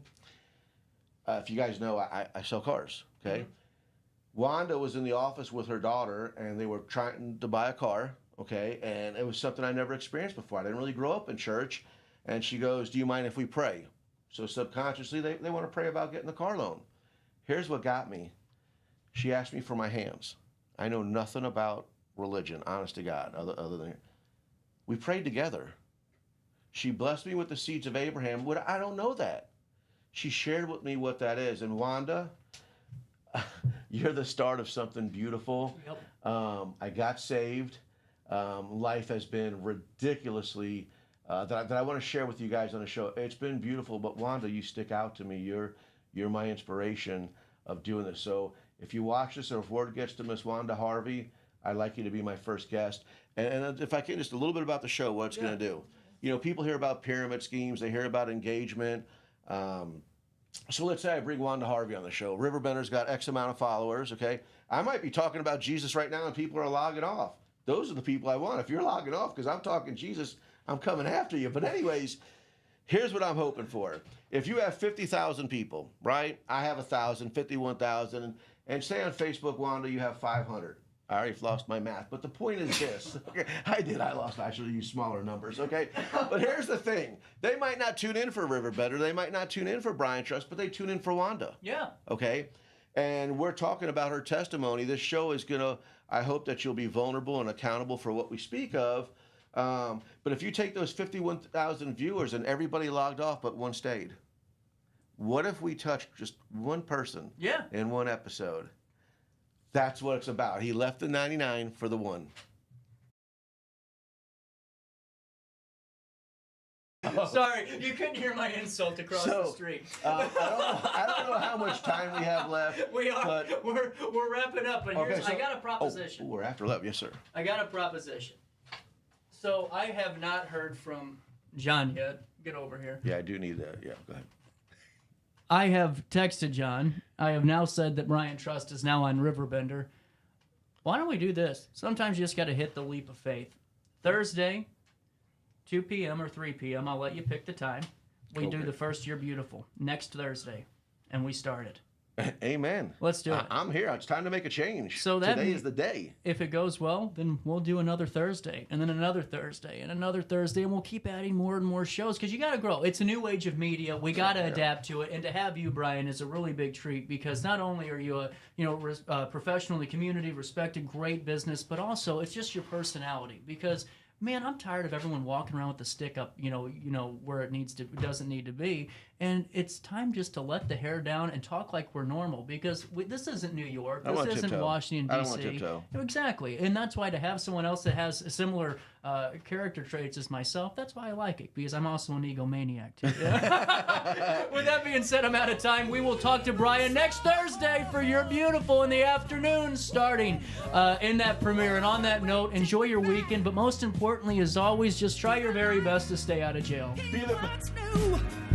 If you guys know, I sell cars. Okay. Mm-hmm. Wanda was in the office with her daughter, and they were trying to buy a car. Okay. And it was something I never experienced before. I didn't really grow up in church. And she goes, do you mind if we pray? So subconsciously, they want to pray about getting the car loan. Here's what got me. She asked me for my hands. I know nothing about religion, honest to God, other than we prayed together. She blessed me with the seeds of Abraham. I don't know that. She shared with me what that is. And Wanda, you're the start of something beautiful. Yep. I got saved. Life has been ridiculously that I want to share with you guys on the show. It's been beautiful, but Wanda, you stick out to me. You're my inspiration of doing this. So if you watch this, or if word gets to Miss Wanda Harvey, I'd like you to be my first guest. And if I can, just a little bit about the show, what it's going to do. People hear about pyramid schemes. They hear about engagement. So let's say I bring Wanda Harvey on the show. RiverBender's got X amount of followers, okay? I might be talking about Jesus right now and people are logging off. Those are the people I want. If you're logging off because I'm talking Jesus, I'm coming after you. But anyways, here's what I'm hoping for. If you have 50,000 people, right? I have 1,000, 51,000. And say on Facebook, Wanda, you have 500. I already lost my math. But the point is this. Okay, I should use smaller numbers, okay? But here's the thing. They might not tune in for RiverBender. They might not tune in for Brian Trust, but they tune in for Wanda. Yeah. Okay? And we're talking about her testimony. This show is going to, I hope that you'll be vulnerable and accountable for what we speak of. But if you take those 51,000 viewers and everybody logged off but one stayed, what if we touched just one person in one episode? That's what it's about. He left the 99 for the one. Sorry, you couldn't hear my insult across the street. I don't know how much time we have left. We are. But we're wrapping up, but I got a proposition. We're after 11, yes, sir. I got a proposition. So I have not heard from John yet. Get over here. Yeah, I do need that. Yeah, go ahead. I have texted John. I have now said that Brian Trust is now on RiverBender. Why don't we do this? Sometimes you just got to hit the leap of faith. Thursday, 2 p.m. or 3 p.m., I'll let you pick the time. We do the first You're Beautiful next Thursday, and we start it. Amen. Let's do it. I'm here. It's time to make a change. So today is the day. If it goes well, then we'll do another Thursday, and then another Thursday, and another Thursday, and we'll keep adding more and more shows because you got to grow. It's a new age of media. We got to adapt to it, and to have you, Brian, is a really big treat because not only are you a professional in the community, respected, great business, but also it's just your personality because. Man, I'm tired of everyone walking around with the stick up, where it doesn't need to be, and it's time just to let the hair down and talk like we're normal because this isn't New York, this isn't Washington D.C. I don't want tiptoe. Exactly, and that's why to have someone else that has similar character traits as myself, that's why I like it because I'm also an egomaniac too. With that being said, I'm out of time. We will talk to Brian next Thursday for You're Beautiful in the afternoon, starting in that premiere. And on that note, enjoy your weekend, but most importantly, as always, just try your very best to stay out of jail. Be the